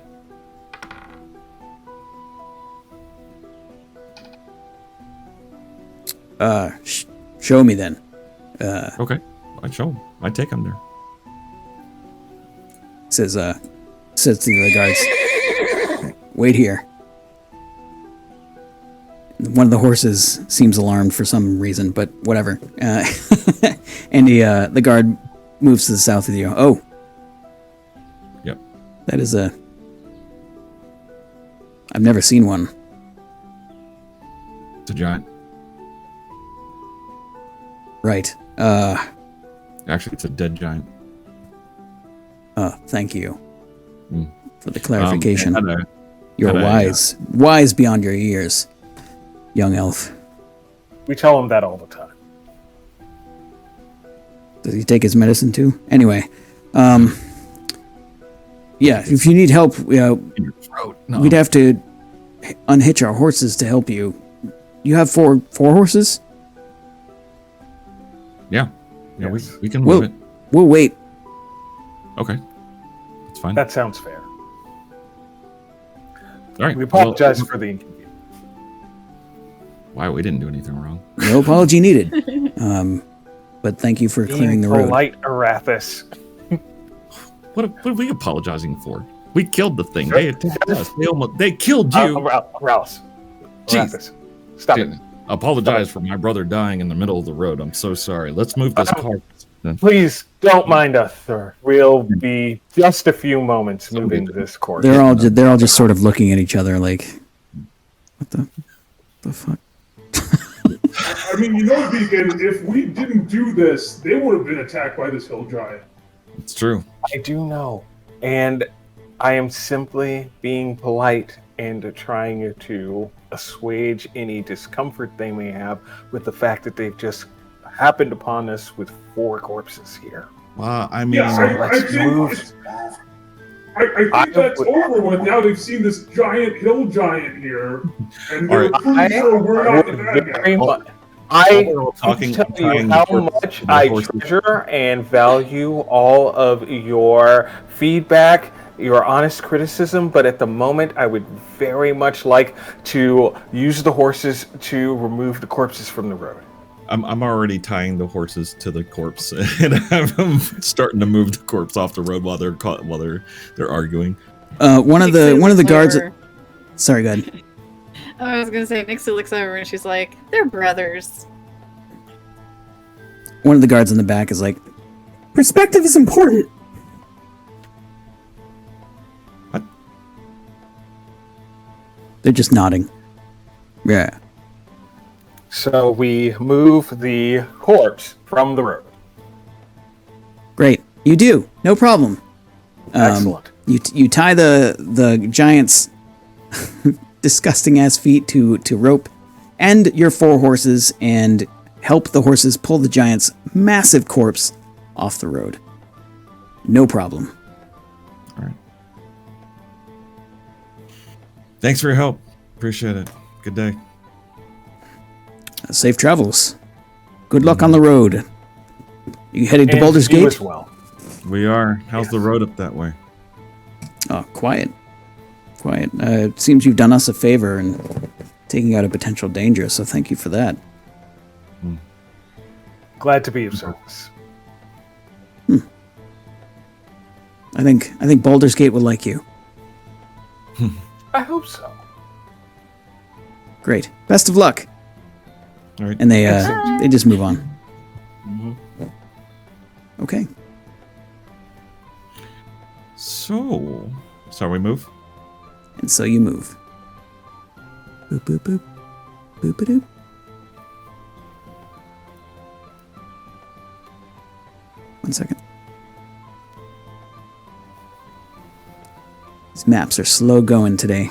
Show me then. Okay, I'd show him. I'd take him there. Says to the guards, wait here. One of the horses seems alarmed for some reason, but whatever. And the guard moves to the south of you. Oh. Yep. That is I've never seen one. It's a giant. Right. Actually, it's a dead giant. Thank you for the clarification. You're had wise. Wise beyond your years, young elf. We tell him that all the time. Does he take his medicine too? Anyway, yeah, if you need help, In your throat. No. we'd have to unhitch our horses to help you. You have four horses? Yeah, Yes. we can move it. We'll wait. Okay, it's fine. That sounds fair. All right. We apologize for the inconvenience. Wow, we didn't do anything wrong. No apology needed. But thank you for clearing the road. Polite Arathis. What are we apologizing for? We killed the thing. They attacked us. They killed you. Rouse. Jeez. Arathis. Stop it. Apologize for my brother dying in the middle of the road. I'm so sorry. Let's move this car. Please don't mind us, sir. We'll be just a few moments moving this course. They're all just sort of looking at each other like, what the fuck? I mean, Beacon, if we didn't do this, they would have been attacked by this hill giant. It's true. I do know. And I am simply being polite and trying to assuage any discomfort they may have with the fact that they've just happened upon us with 4 corpses here. Well, I mean, Yeah, I think that's over with now. They've seen this giant hill giant here, and they're pretty sure we're not the bad guys. I talking- tell you talking how the much the I horses. treasure and value all of your feedback, your honest criticism, but at the moment I would very much like to use the horses to remove the corpses from the road. I'm already tying the horses to the corpse, and I'm starting to move the corpse off the road while they're arguing. One of the guards. Over. Sorry, go ahead. I was gonna say, Nixie looks over and she's like, "They're brothers." One of the guards in the back is like, perspective is important. They're just nodding. Yeah. So we move the corpse from the road. Great. You do. No problem. Excellent. You tie the giant's disgusting ass feet to rope and your 4 horses and help the horses pull the giant's massive corpse off the road. No problem. All right. Thanks for your help. Appreciate it. Good day. Safe travels. Good luck on the road. You headed to And Baldur's you Gate? as well. We are. How's the road up that way? Oh, quiet. Quiet. It seems you've done us a favor in taking out a potential danger, so thank you for that. Glad to be of service. I think Baldur's Gate would like you. I hope so. Great. Best of luck. All right. And they just move on. Okay. So we move? And so you move. Boop, boop, boop. Boop, doop. One second. These maps are slow going today.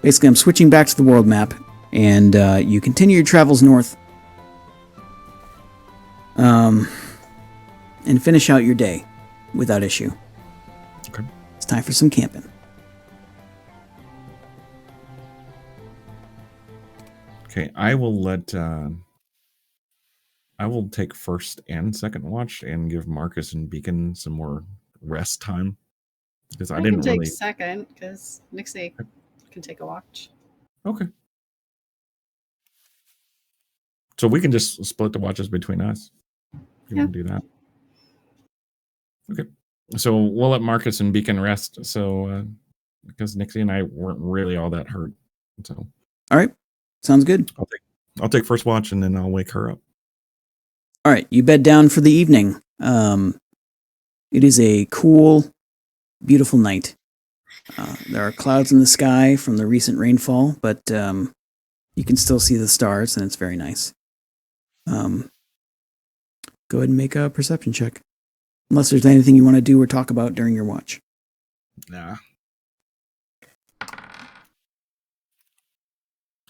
Basically, I'm switching back to the world map, and you continue your travels north. And finish out your day without issue. Okay. It's time for some camping. Okay, I will take first and second watch and give Marcus and Beacon some more rest time. Because I didn't can take really second because Nixie can take a watch. Okay. So we can just split the watches between us. If you want to do that. Okay. So we'll let Marcus and Beacon rest. So because Nixie and I weren't really all that hurt. So All right. Sounds good. I'll take first watch and then I'll wake her up. All right. You bed down for the evening. It is a cool, beautiful night. There are clouds in the sky from the recent rainfall, but you can still see the stars, and it's very nice. Go ahead and make a perception check. Unless there's anything you want to do or talk about during your watch. Nah.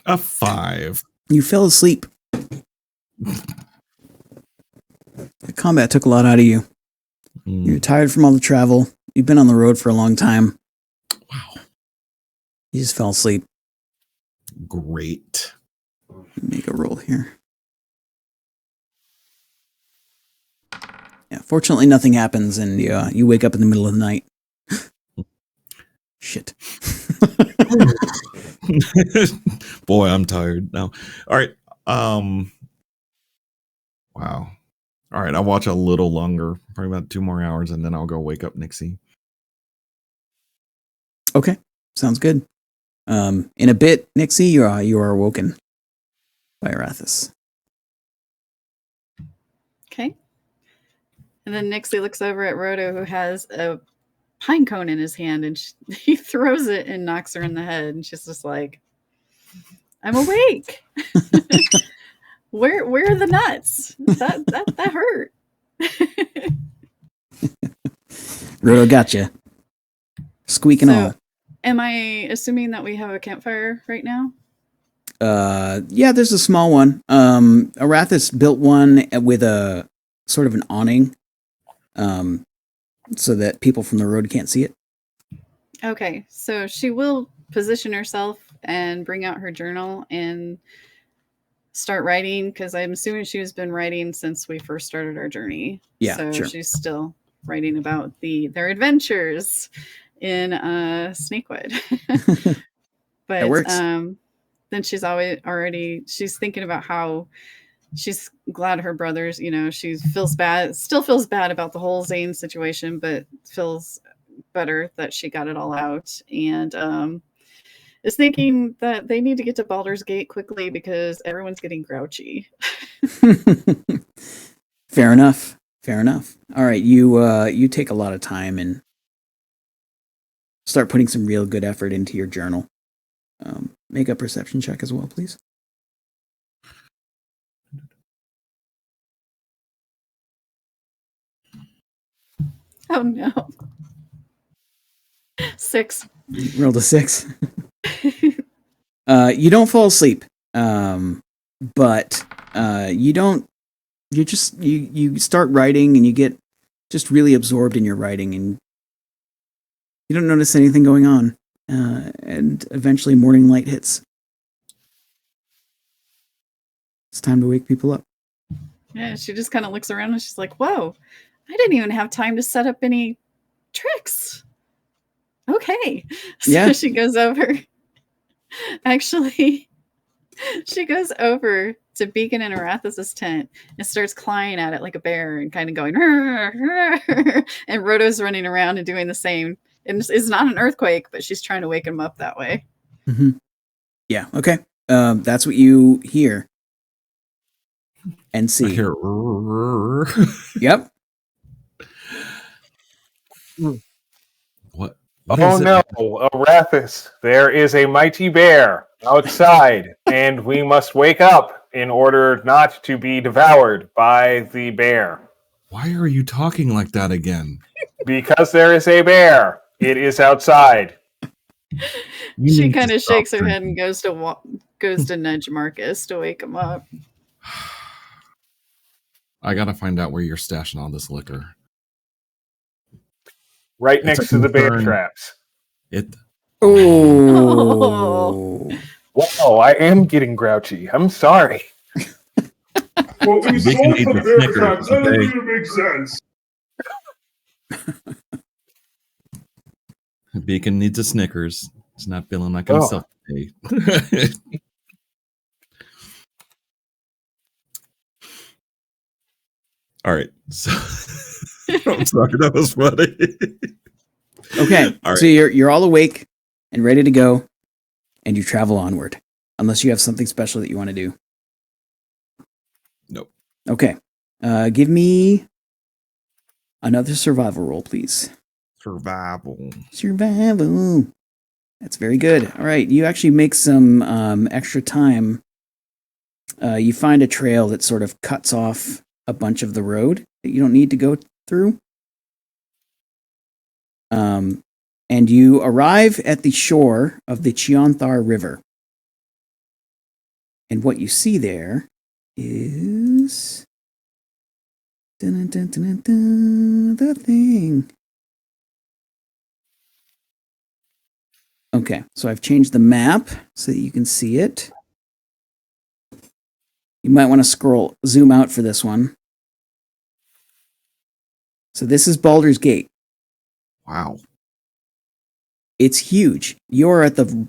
A 5. You fell asleep. The combat took a lot out of you. You're tired from all the travel. You've been on the road for a long time. Wow. You just fell asleep. Great. Make a roll here. Yeah, fortunately nothing happens, and you wake up in the middle of the night. Shit. Boy, I'm tired now. All right. Wow. All right, I'll watch a little longer, probably about 2 more hours, and then I'll go wake up Nixie. Okay, sounds good. In a bit, Nixie, you are awoken by Arathis. Okay. And then Nixie looks over at Rhoda, who has a pine cone in his hand, and he throws it and knocks her in the head. And she's just like, "I'm awake. Where are the nuts? That hurt." Roto gotcha. Squeaking all. Am I assuming that we have a campfire right now? Yeah, there's a small one. Arathis built one with a sort of an awning, so that people from the road can't see it. Okay, so she will position herself and bring out her journal and start writing, because I'm assuming she's been writing since we first started our journey. Yeah, so sure. She's still writing about their adventures in Snakewood. But that works. then she's she's thinking about how she's glad her brothers, she still feels bad about the whole Zane situation, but feels better that she got it all out, and is thinking that they need to get to Baldur's Gate quickly because everyone's getting grouchy. Fair enough. All right, you take a lot of time and start putting some real good effort into your journal. make a perception check as well, please. Oh no. 6. Rolled a 6. You don't fall asleep, but you start writing and you get just really absorbed in your writing and you don't notice anything going on. And eventually morning light hits. It's time to wake people up. Yeah, she just kind of looks around and she's like, whoa, I didn't even have time to set up any tricks. Okay. So Yeah. she goes over. Actually, she goes over to Beacon and Arathis' tent and starts clawing at it like a bear and kind of going, "Rrr, rrr," and Roto's running around and doing the same. And it's not an earthquake, but she's trying to wake him up that way. Mm-hmm. Yeah, okay. That's what you hear and see. I hear. Yep. What? Oh no, Arathis, there is a mighty bear outside, and we must wake up in order not to be devoured by the bear. Why are you talking like that again? Because there is a bear. It is outside. She kind of shakes her head and goes to nudge Marcus to wake him up. I gotta find out where you're stashing all this liquor. Right next to the bear traps. Oh. Whoa, I am getting grouchy. I'm sorry. Well, we Beacon sold needs the a bear Snickers, traps. That okay? doesn't even make sense. Beacon needs a Snickers. He's not feeling like himself today. All right. So I'm sorry, that was funny. Okay. All right. So you're all awake and ready to go, and you travel onward. Unless you have something special that you want to do. Nope. Okay. Give me another survival roll, please. Survival. That's very good. All right. You actually make some extra time. You find a trail that sort of cuts off a bunch of the road that you don't need to go through. And you arrive at the shore of the Chionthar River. And what you see there is the thing. Okay, so I've changed the map so that you can see it. You might want to zoom out for this one. So this is Baldur's Gate. Wow. It's huge. You're at the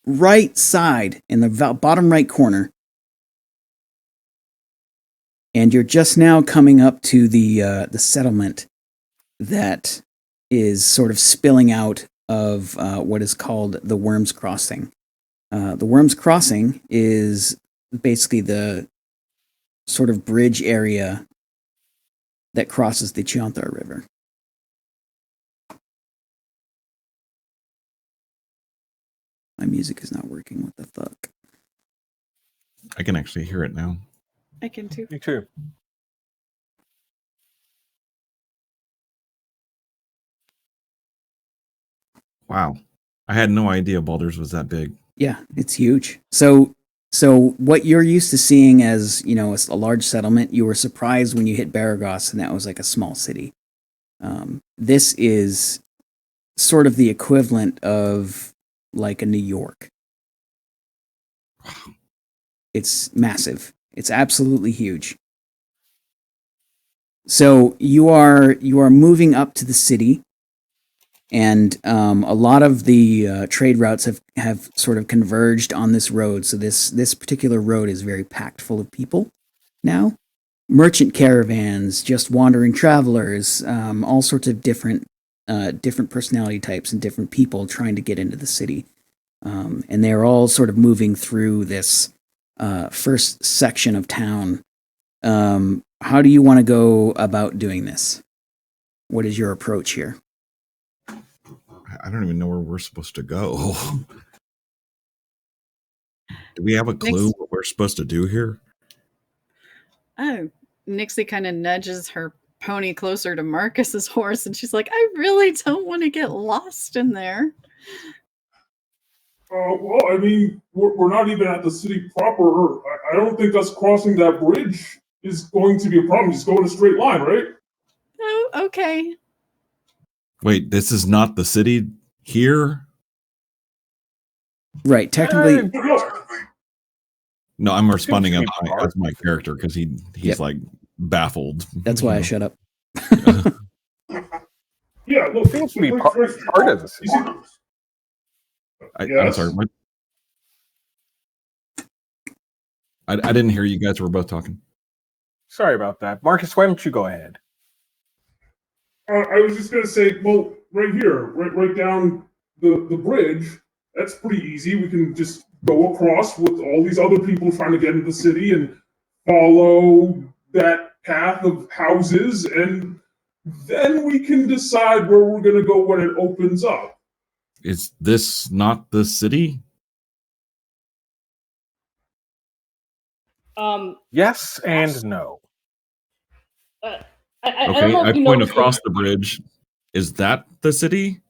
right side in the bottom right corner. And you're just now coming up to the settlement that is sort of spilling out of what is called the Worms Crossing. The Worms Crossing is basically the sort of bridge area that crosses the Chionthar River. My music is not working. What the fuck? I can actually hear it now. I can too. Me too. Wow. I had no idea Baldur's was that big. Yeah, it's huge. So what you're used to seeing as, a large settlement, you were surprised when you hit Baragos and that was like a small city. This is sort of the equivalent of like a New York. It's massive. It's absolutely huge. So you are moving up to the city, and a lot of the trade routes have sort of converged on this road. So this particular road is very packed full of people now. Merchant caravans, just wandering travelers, all sorts of different personality types and different people trying to get into the city. And they're all sort of moving through this first section of town. How do you want to go about doing this? What is your approach here? I don't even know where we're supposed to go. Do we have a clue what we're supposed to do here? Oh, Nixie kind of nudges her pony closer to Marcus's horse, and she's like, I really don't want to get lost in there. Well, I mean, we're not even at the city proper. I don't think us crossing that bridge is going to be a problem. Just go in a straight line, right? Oh, okay. Wait, this is not the city here? Right, technically. No, I'm responding as my character because he's like baffled. That's why I shut up. Yeah, look, Seems to be part of the city. I'm sorry. What? I didn't hear you guys were both talking. Sorry about that. Marcus, why don't you go ahead? I was just going to say, well, right here, right down the bridge, that's pretty easy. We can just go across with all these other people trying to get into the city and follow that path of houses, and then we can decide where we're going to go when it opens up. Is this not the city? Yes and no. I point across the bridge. Is that the city?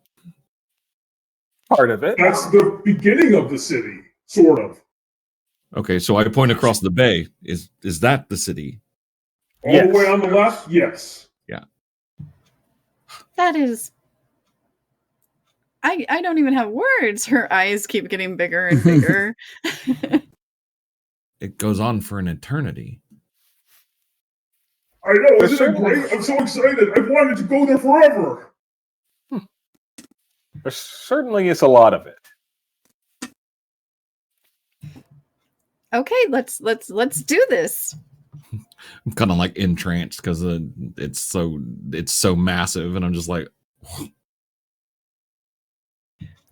Part of it. That's the beginning of the city, sort of. Okay, so I point across the bay. Is that the city? All the way on the left, yes. Yeah. That is... I don't even have words. Her eyes keep getting bigger and bigger. It goes on for an eternity. I know, isn't it great? I'm so excited. I've wanted to go there forever. There certainly is a lot of it. Okay, let's do this. I'm kind of like entranced because it's so massive, and I'm just like.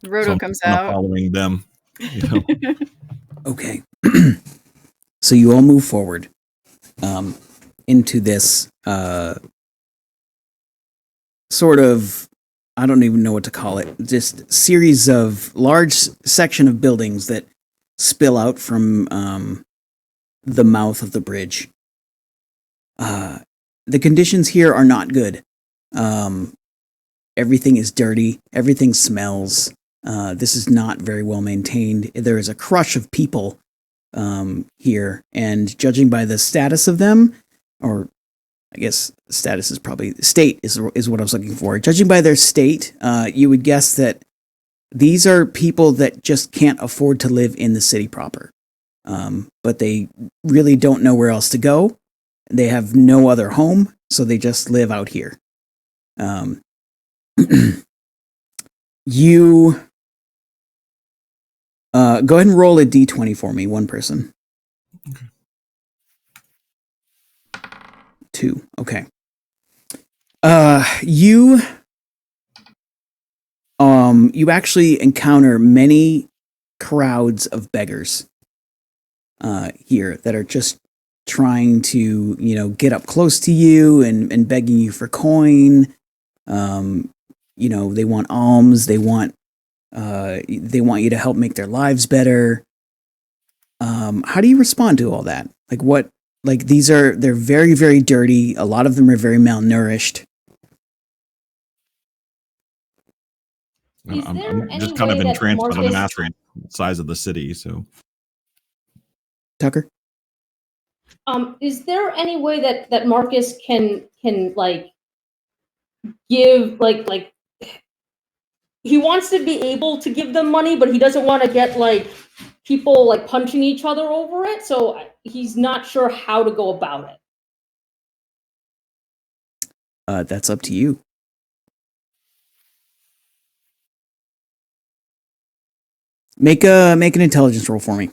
Roto comes out, following them. You know? Okay, so you all move forward into this sort of, I don't even know what to call it, just series of large section of buildings that spill out from the mouth of the bridge. The conditions here are not good. Everything is dirty. Everything smells. This is not very well maintained. There is a crush of people here, and judging by the status of them, or I guess status is probably state is what I was looking for. Judging by their state, you would guess that these are people that just can't afford to live in the city proper, but they really don't know where else to go. They have no other home, so they just live out here. You go ahead and roll a d20 for me, one person. Okay. 2. Okay. You actually encounter many crowds of beggars here that are just trying to, get up close to you and begging you for coin. They want alms. They want you to help make their lives better. How do you respond to all that? They're very, very dirty. A lot of them are very malnourished. I'm just kind of entranced by the mastery size of the city. So, Tucker, is there any way that Marcus can give he wants to be able to give them money, but he doesn't want to get people punching each other over it, so he's not sure how to go about it. That's up to you. Make an intelligence roll for me.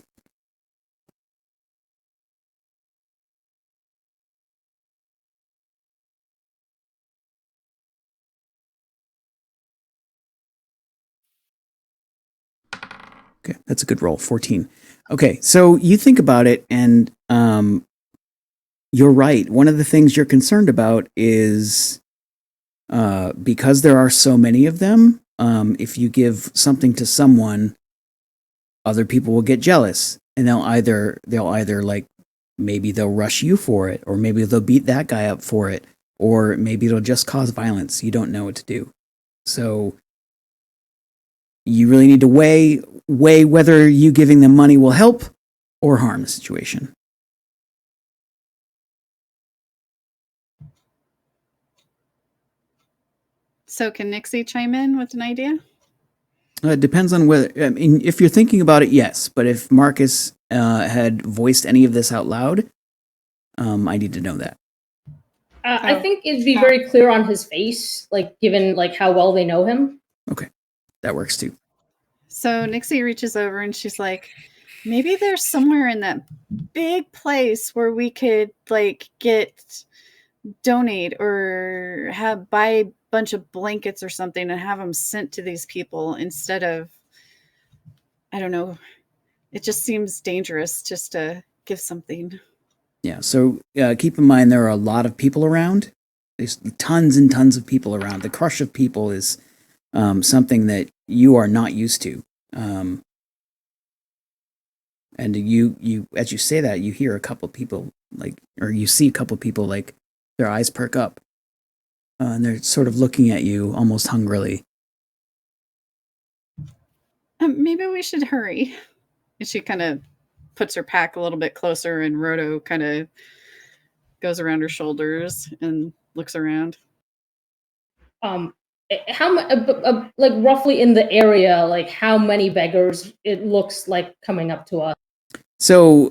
Okay, that's a good roll. 14. Okay, so you think about it, and you're right. One of the things you're concerned about is because there are so many of them, if you give something to someone, other people will get jealous, and they'll either like maybe they'll rush you for it, or maybe they'll beat that guy up for it, or maybe it'll just cause violence. You don't know what to do. So you really need to weigh whether you giving them money will help or harm the situation. So can Nixie chime in with an idea? It depends on whether, I mean, if you're thinking about it, yes. But if Marcus had voiced any of this out loud, I need to know that. I think it'd be very clear on his face, like given like how well they know him. Okay, that works too. So Nixie reaches over and she's like, maybe there's somewhere in that big place where we could like donate or buy a bunch of blankets or something and have them sent to these people instead of, I don't know. It just seems dangerous just to give something. Yeah, so keep in mind there are a lot of people around. There's tons and tons of people around. The crush of people is something that you are not used to. And you as you say that, you hear a couple people or you see a couple people like their eyes perk up. And they're sort of looking at you almost hungrily. Maybe we should hurry. And she kind of puts her pack a little bit closer, and Roto kind of goes around her shoulders and looks around. How like roughly in the area, like how many beggars it looks like coming up to us? So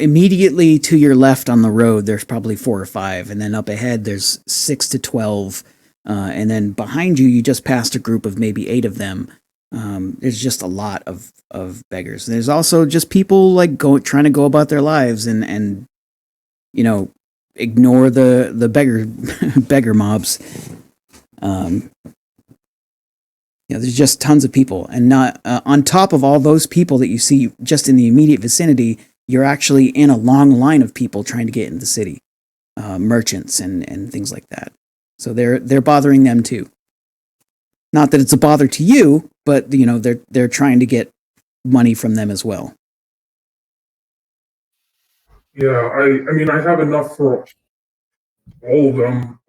immediately to your left on the road, there's probably 4 or 5, and then up ahead there's 6 to 12, and then behind you, you just passed a group of maybe 8 of them. There's just a lot of beggars. There's also just people like trying to go about their lives and ignore the beggar mobs. There's just tons of people, and not on top of all those people that you see just in the immediate vicinity, you're actually in a long line of people trying to get into the city, merchants and things like that. So they're bothering them too. Not that it's a bother to you, but they're trying to get money from them as well. Yeah, I mean, I have enough for all of them.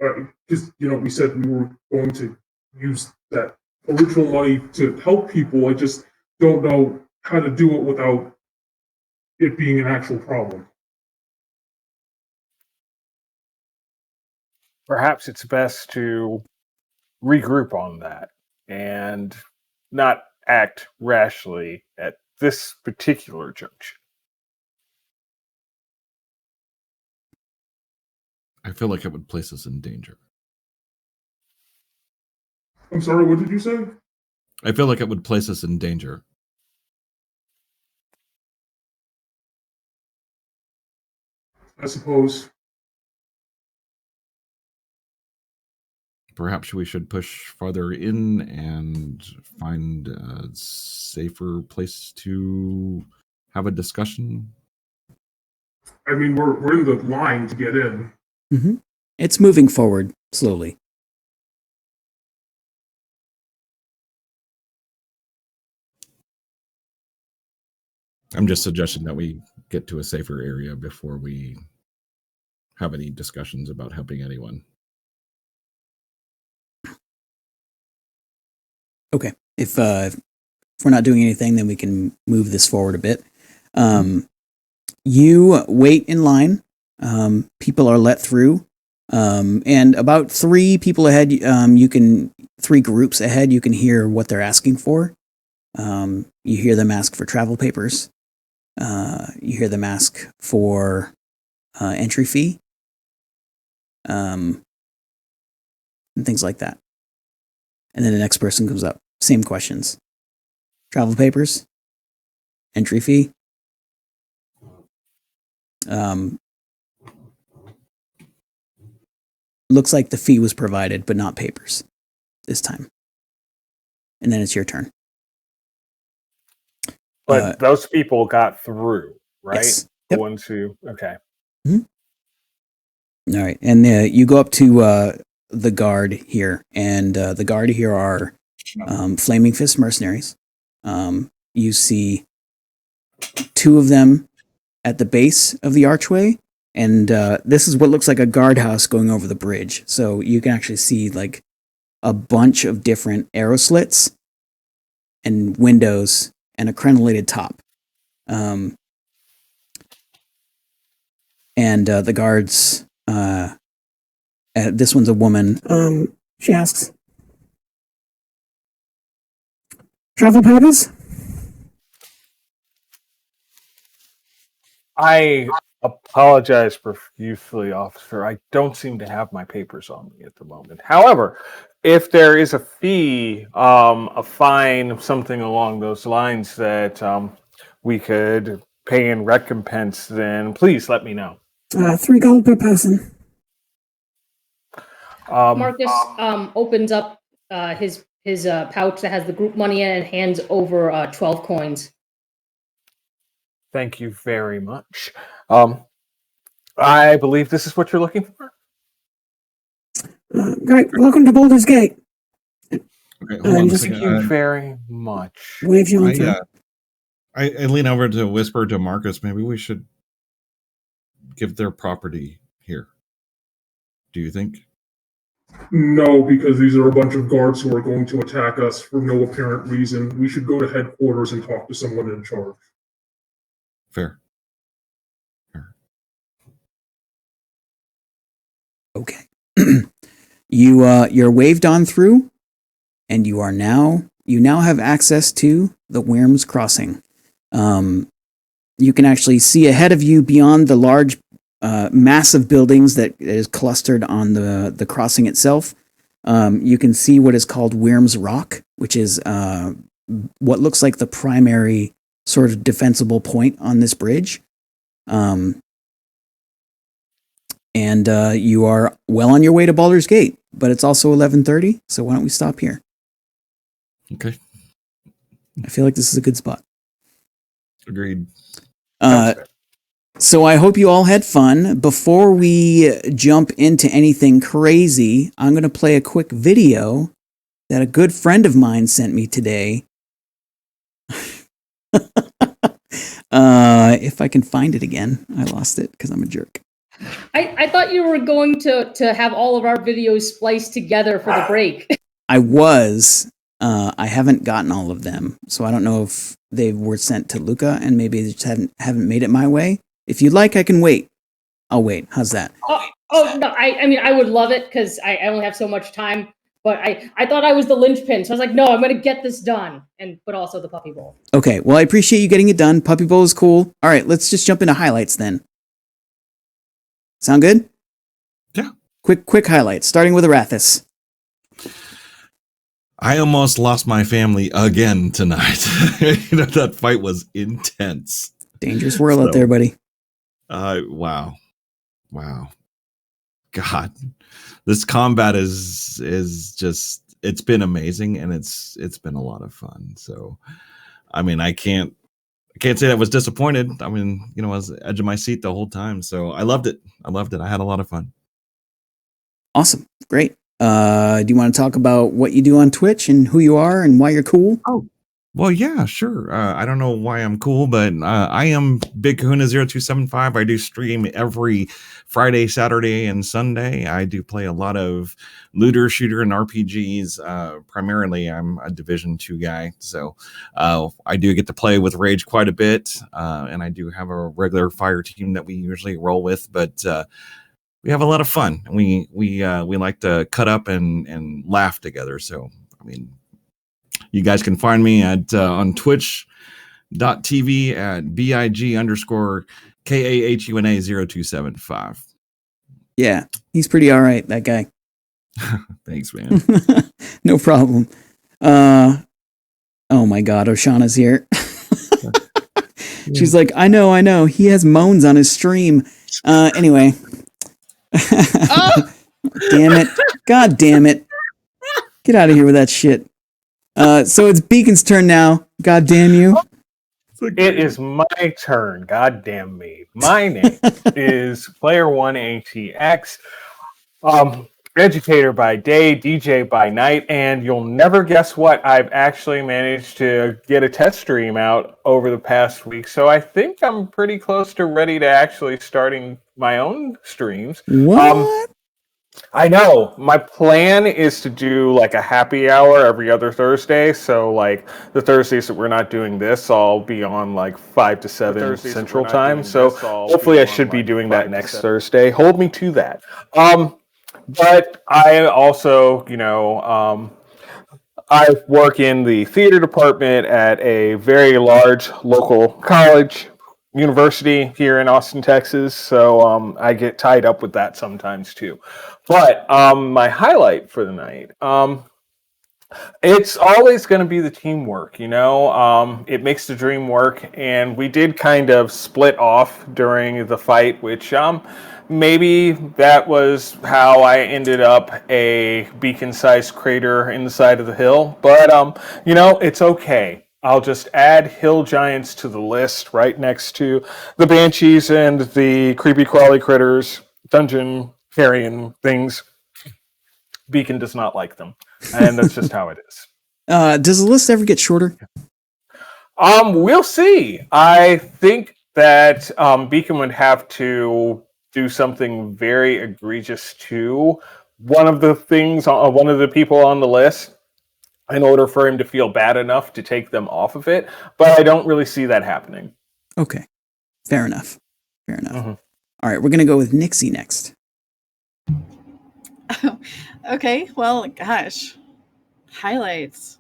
Because we said we were going to use that original money to help people. I just don't know how to do it without it being an actual problem. Perhaps it's best to regroup on that and not act rashly at this particular junction. I feel like it would place us in danger. I'm sorry, what did you say? I feel like it would place us in danger. I suppose. Perhaps we should push farther in and find a safer place to have a discussion. I mean, we're in the line to get in. Mm-hmm. It's moving forward slowly. I'm just suggesting that we get to a safer area before we have any discussions about helping anyone. Okay. If we're not doing anything, then we can move this forward a bit. You wait in line. People are let through. And about 3 people ahead, 3 groups ahead, you can hear what they're asking for. You hear them ask for travel papers. You hear them ask for entry fee. And things like that. And then the next person comes up. Same questions. Travel papers. Entry fee. Looks like the fee was provided, but not papers this time. And then it's your turn. But those people got through, right? Yes. The Yep. ones who, okay. All right. And you go up to the guard here. And the guard here are Flaming Fist mercenaries. You see two of them at the base of the archway, and this is what looks like a guardhouse going over the bridge. So you can actually see like a bunch of different arrow slits and windows and a crenellated top. And the guards, this one's a woman. She asks, travel papers? I apologize profusely, officer. I don't seem to have my papers on me at the moment. However, if there is a fee, a fine, something along those lines that we could pay in recompense, then please let me know. 3 gold per person. Marcus opens up his pouch that has the group money in it and hands over 12 coins. Thank you very much. I believe this is what you're looking for. Great. Welcome to Baldur's Gate. Okay, hold on a Thank second. you very much. Wave you on through. I lean over to whisper to Marcus, maybe we should give their property here. Do you think? No, because these are a bunch of guards who are going to attack us for no apparent reason. We should go to headquarters and talk to someone in charge. Fair. Okay. You're waved on through, and you now have access to the Wyrm's Crossing. You can actually see ahead of you beyond the large massive buildings that is clustered on the crossing itself. You can see what is called Wyrm's Rock, which is what looks like the primary sort of defensible point on this bridge. And you are well on your way to Baldur's Gate, but it's also 11:30, so why don't we stop here? Okay. I feel like this is a good spot. Agreed. So I hope you all had fun. Before we jump into anything crazy, I'm going to play a quick video that a good friend of mine sent me today. If I can find it again. I lost it because I'm a jerk. I thought you were going to have all of our videos spliced together for the break. I was. I haven't gotten all of them, so I don't know if they were sent to Luca and maybe they just haven't made it my way. If you'd like, I can wait. I'll wait. How's that? Oh no! I mean, I would love it because I only have so much time. But I thought I was the linchpin, so I was like, no, I'm going to get this done, but also the Puppy Bowl. Okay, well, I appreciate you getting it done. Puppy Bowl is cool. All right, let's just jump into highlights then. Sound good? Yeah. Quick highlights, starting with Arathis. I almost lost my family again tonight. That fight was intense. Dangerous world out there, buddy. Wow. God, this combat is just, it's been amazing, and it's been a lot of fun. So, I mean, I can't say I was disappointed. I mean, I was at the edge of my seat the whole time. So I loved it. I had a lot of fun. Awesome. Great. Do you want to talk about what you do on Twitch and who you are and why you're cool? Oh, well, yeah, sure. I don't know why I'm cool, but I am Big Kahuna 0275. I do stream every Friday, Saturday, and Sunday. I do play a lot of looter, shooter, and RPGs. Primarily, I'm a Division 2 guy, so I do get to play with Rage quite a bit, and I do have a regular fire team that we usually roll with, but we have a lot of fun. We like to cut up and laugh together. So, I mean, you guys can find me at on twitch.tv at BIG_KAHUNA 0275. Yeah, he's pretty all right, that guy. Thanks, man. No problem. Oh my God, Oshana's here. She's like, I know. He has moans on his stream. Anyway. Damn it. God damn it. Get out of here with that shit. So it's Beacon's turn now. God damn you. It is my turn. God damn me. My name is Player1ATX. educator by day, DJ by night, and you'll never guess what, I've actually managed to get a test stream out over the past week, so I think I'm pretty close to ready to actually starting my own streams. What? I know. My plan is to do like a happy hour every other Thursday. So like the Thursdays that we're not doing this, I'll be on like 5 to 7 Central Time. So hopefully I should be doing that next Thursday. Hold me to that. But I also, I work in the theater department at a very large local college university here in Austin, Texas. So I get tied up with that sometimes too. But my highlight for the night, it's always going to be the teamwork, it makes the dream work. And we did kind of split off during the fight, which maybe that was how I ended up a beacon-sized crater in the side of the hill. But, it's okay. I'll just add hill giants to the list right next to the banshees and the creepy crawly critters, dungeon carrying things. Beacon does not like them, and that's just how it is. Does the list ever get shorter? We'll see. I think that Beacon would have to do something very egregious to one of the people on the list in order for him to feel bad enough to take them off of it. But I don't really see that happening. Okay. Fair enough. Mm-hmm. All right, we're going to go with Nixie next. Okay, well, gosh. Highlights.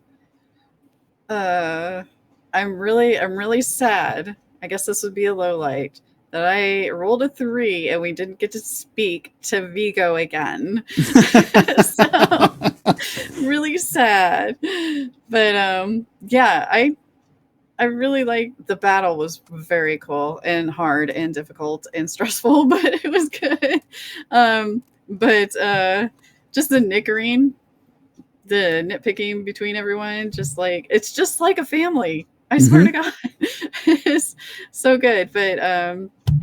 I'm really sad. I guess this would be a low light. That I rolled a 3 and we didn't get to speak to Vigo again. So, really sad. But yeah, I really like the battle. Was very cool and hard and difficult and stressful, but it was good. But just the nickering, the nitpicking between everyone, it's just like a family. I swear to God. It's so good. But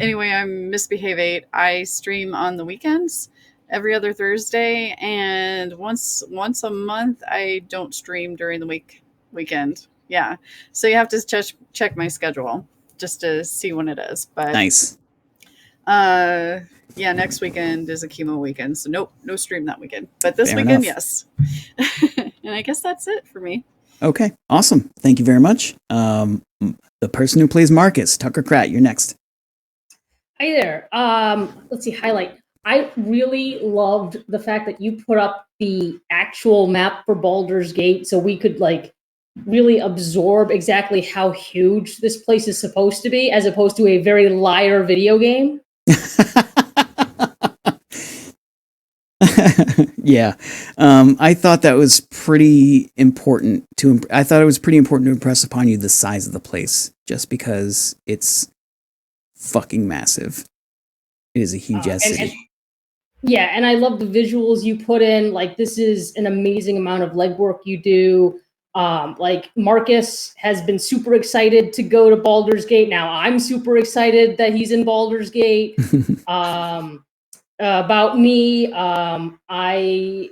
anyway, I'm Misbehave 8. I stream on the weekends every other Thursday, and once a month I don't stream during the weekend. Yeah. So you have to check my schedule just to see when it is. But nice. Yeah, next weekend is a chemo weekend, so nope, no stream that weekend. But this weekend, yes. And I guess that's it for me. Okay, awesome. Thank you very much. The person who plays Marcus, Tucker Kratt, you're next. Hi there. Let's see, highlight. I really loved the fact that you put up the actual map for Baldur's Gate so we could really absorb exactly how huge this place is supposed to be, as opposed to a very liar video game. Yeah. I thought that was pretty important I thought it was pretty important to impress upon you the size of the place, just because it's fucking massive. It is a huge ass city. Yeah, and I love the visuals you put in. This is an amazing amount of legwork you do. Marcus has been super excited to go to Baldur's Gate. Now I'm super excited that he's in Baldur's Gate. About me, I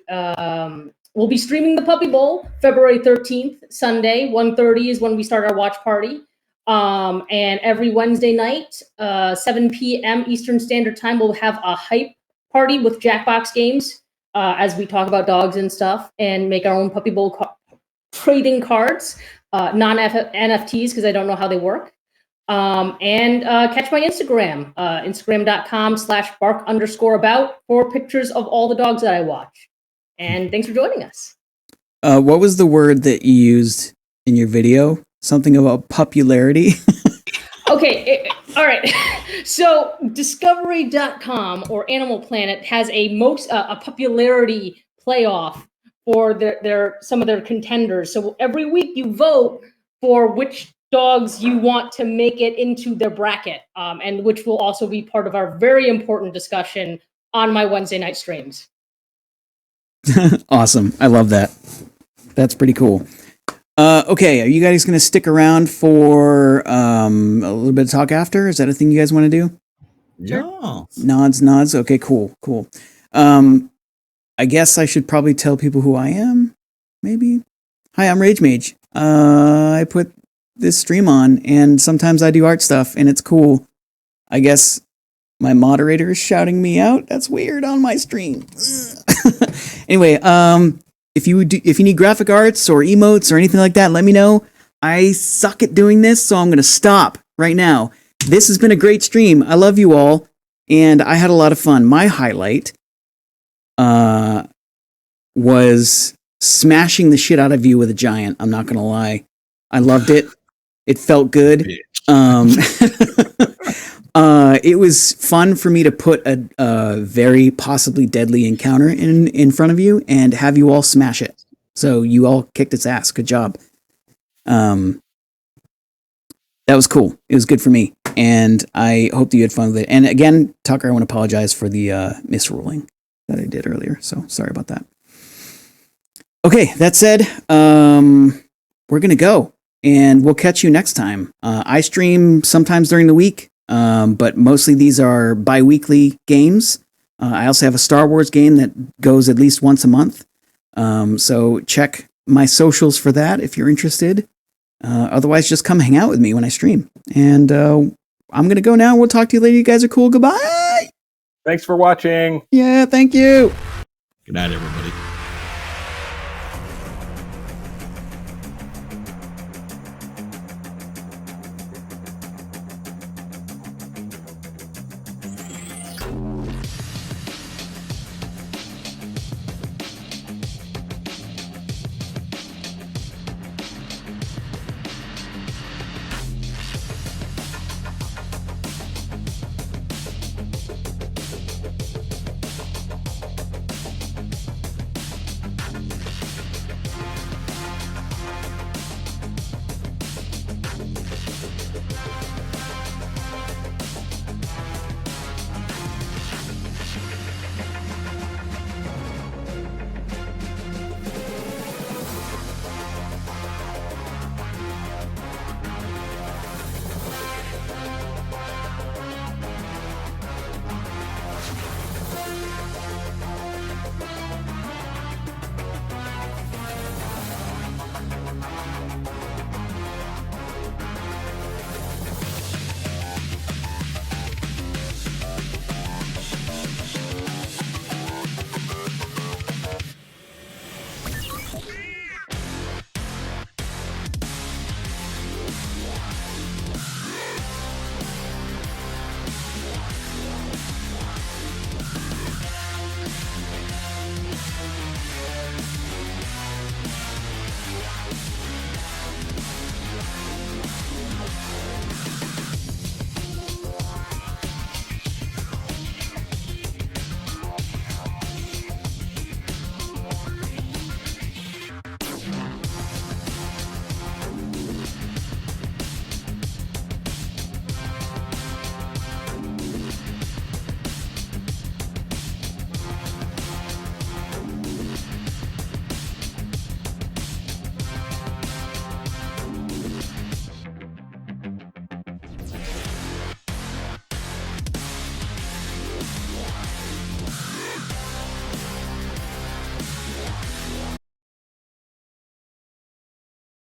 will be streaming the Puppy Bowl February 13th, Sunday, 1:30 is when we start our watch party. And every Wednesday night, 7 p.m. Eastern Standard Time, we'll have a hype party with Jackbox games as we talk about dogs and stuff and make our own Puppy Bowl trading cards, non-NFTs, because I don't know how they work. And catch my Instagram, instagram.com/bark_about for pictures of all the dogs that I watch. And thanks for joining us. What was the word that you used in your video? Something about popularity? Okay, all right. So discovery.com or Animal Planet has a popularity playoff for some of their contenders. So every week you vote for which dogs you want to make it into their bracket, and which will also be part of our very important discussion on my Wednesday night streams. Awesome. I love that. That's pretty cool. Okay, are you guys going to stick around for a little bit of talk after? Is that a thing you guys want to do? Yeah. Nods. Okay, cool. I guess I should probably tell people who I am. Maybe. Hi, I'm Rage Mage. I put this stream on, and sometimes I do art stuff, and it's cool. I guess my moderator is shouting me out. That's weird on my stream. Anyway, if you need graphic arts or emotes or anything like that, let me know. I suck at doing this, so I'm going to stop right now. This has been a great stream. I love you all, and I had a lot of fun. My highlight was smashing the shit out of you with a giant. I'm not going to lie. I loved it. It felt good. It was fun for me to put a very possibly deadly encounter in front of you and have you all smash it. So you all kicked its ass. Good job. That was cool. It was good for me. And I hope that you had fun with it. And again, Tucker, I want to apologize for the misruling that I did earlier. So sorry about that. Okay, that said, we're going to go. And we'll catch you next time. I stream sometimes during the week, but mostly these are bi-weekly games. I also have a Star Wars game that goes at least once a month. So check my socials for that if you're interested. Otherwise, just come hang out with me when I stream. And I'm going to go now. We'll talk to you later. You guys are cool. Goodbye. Thanks for watching. Yeah, thank you. Good night, everybody.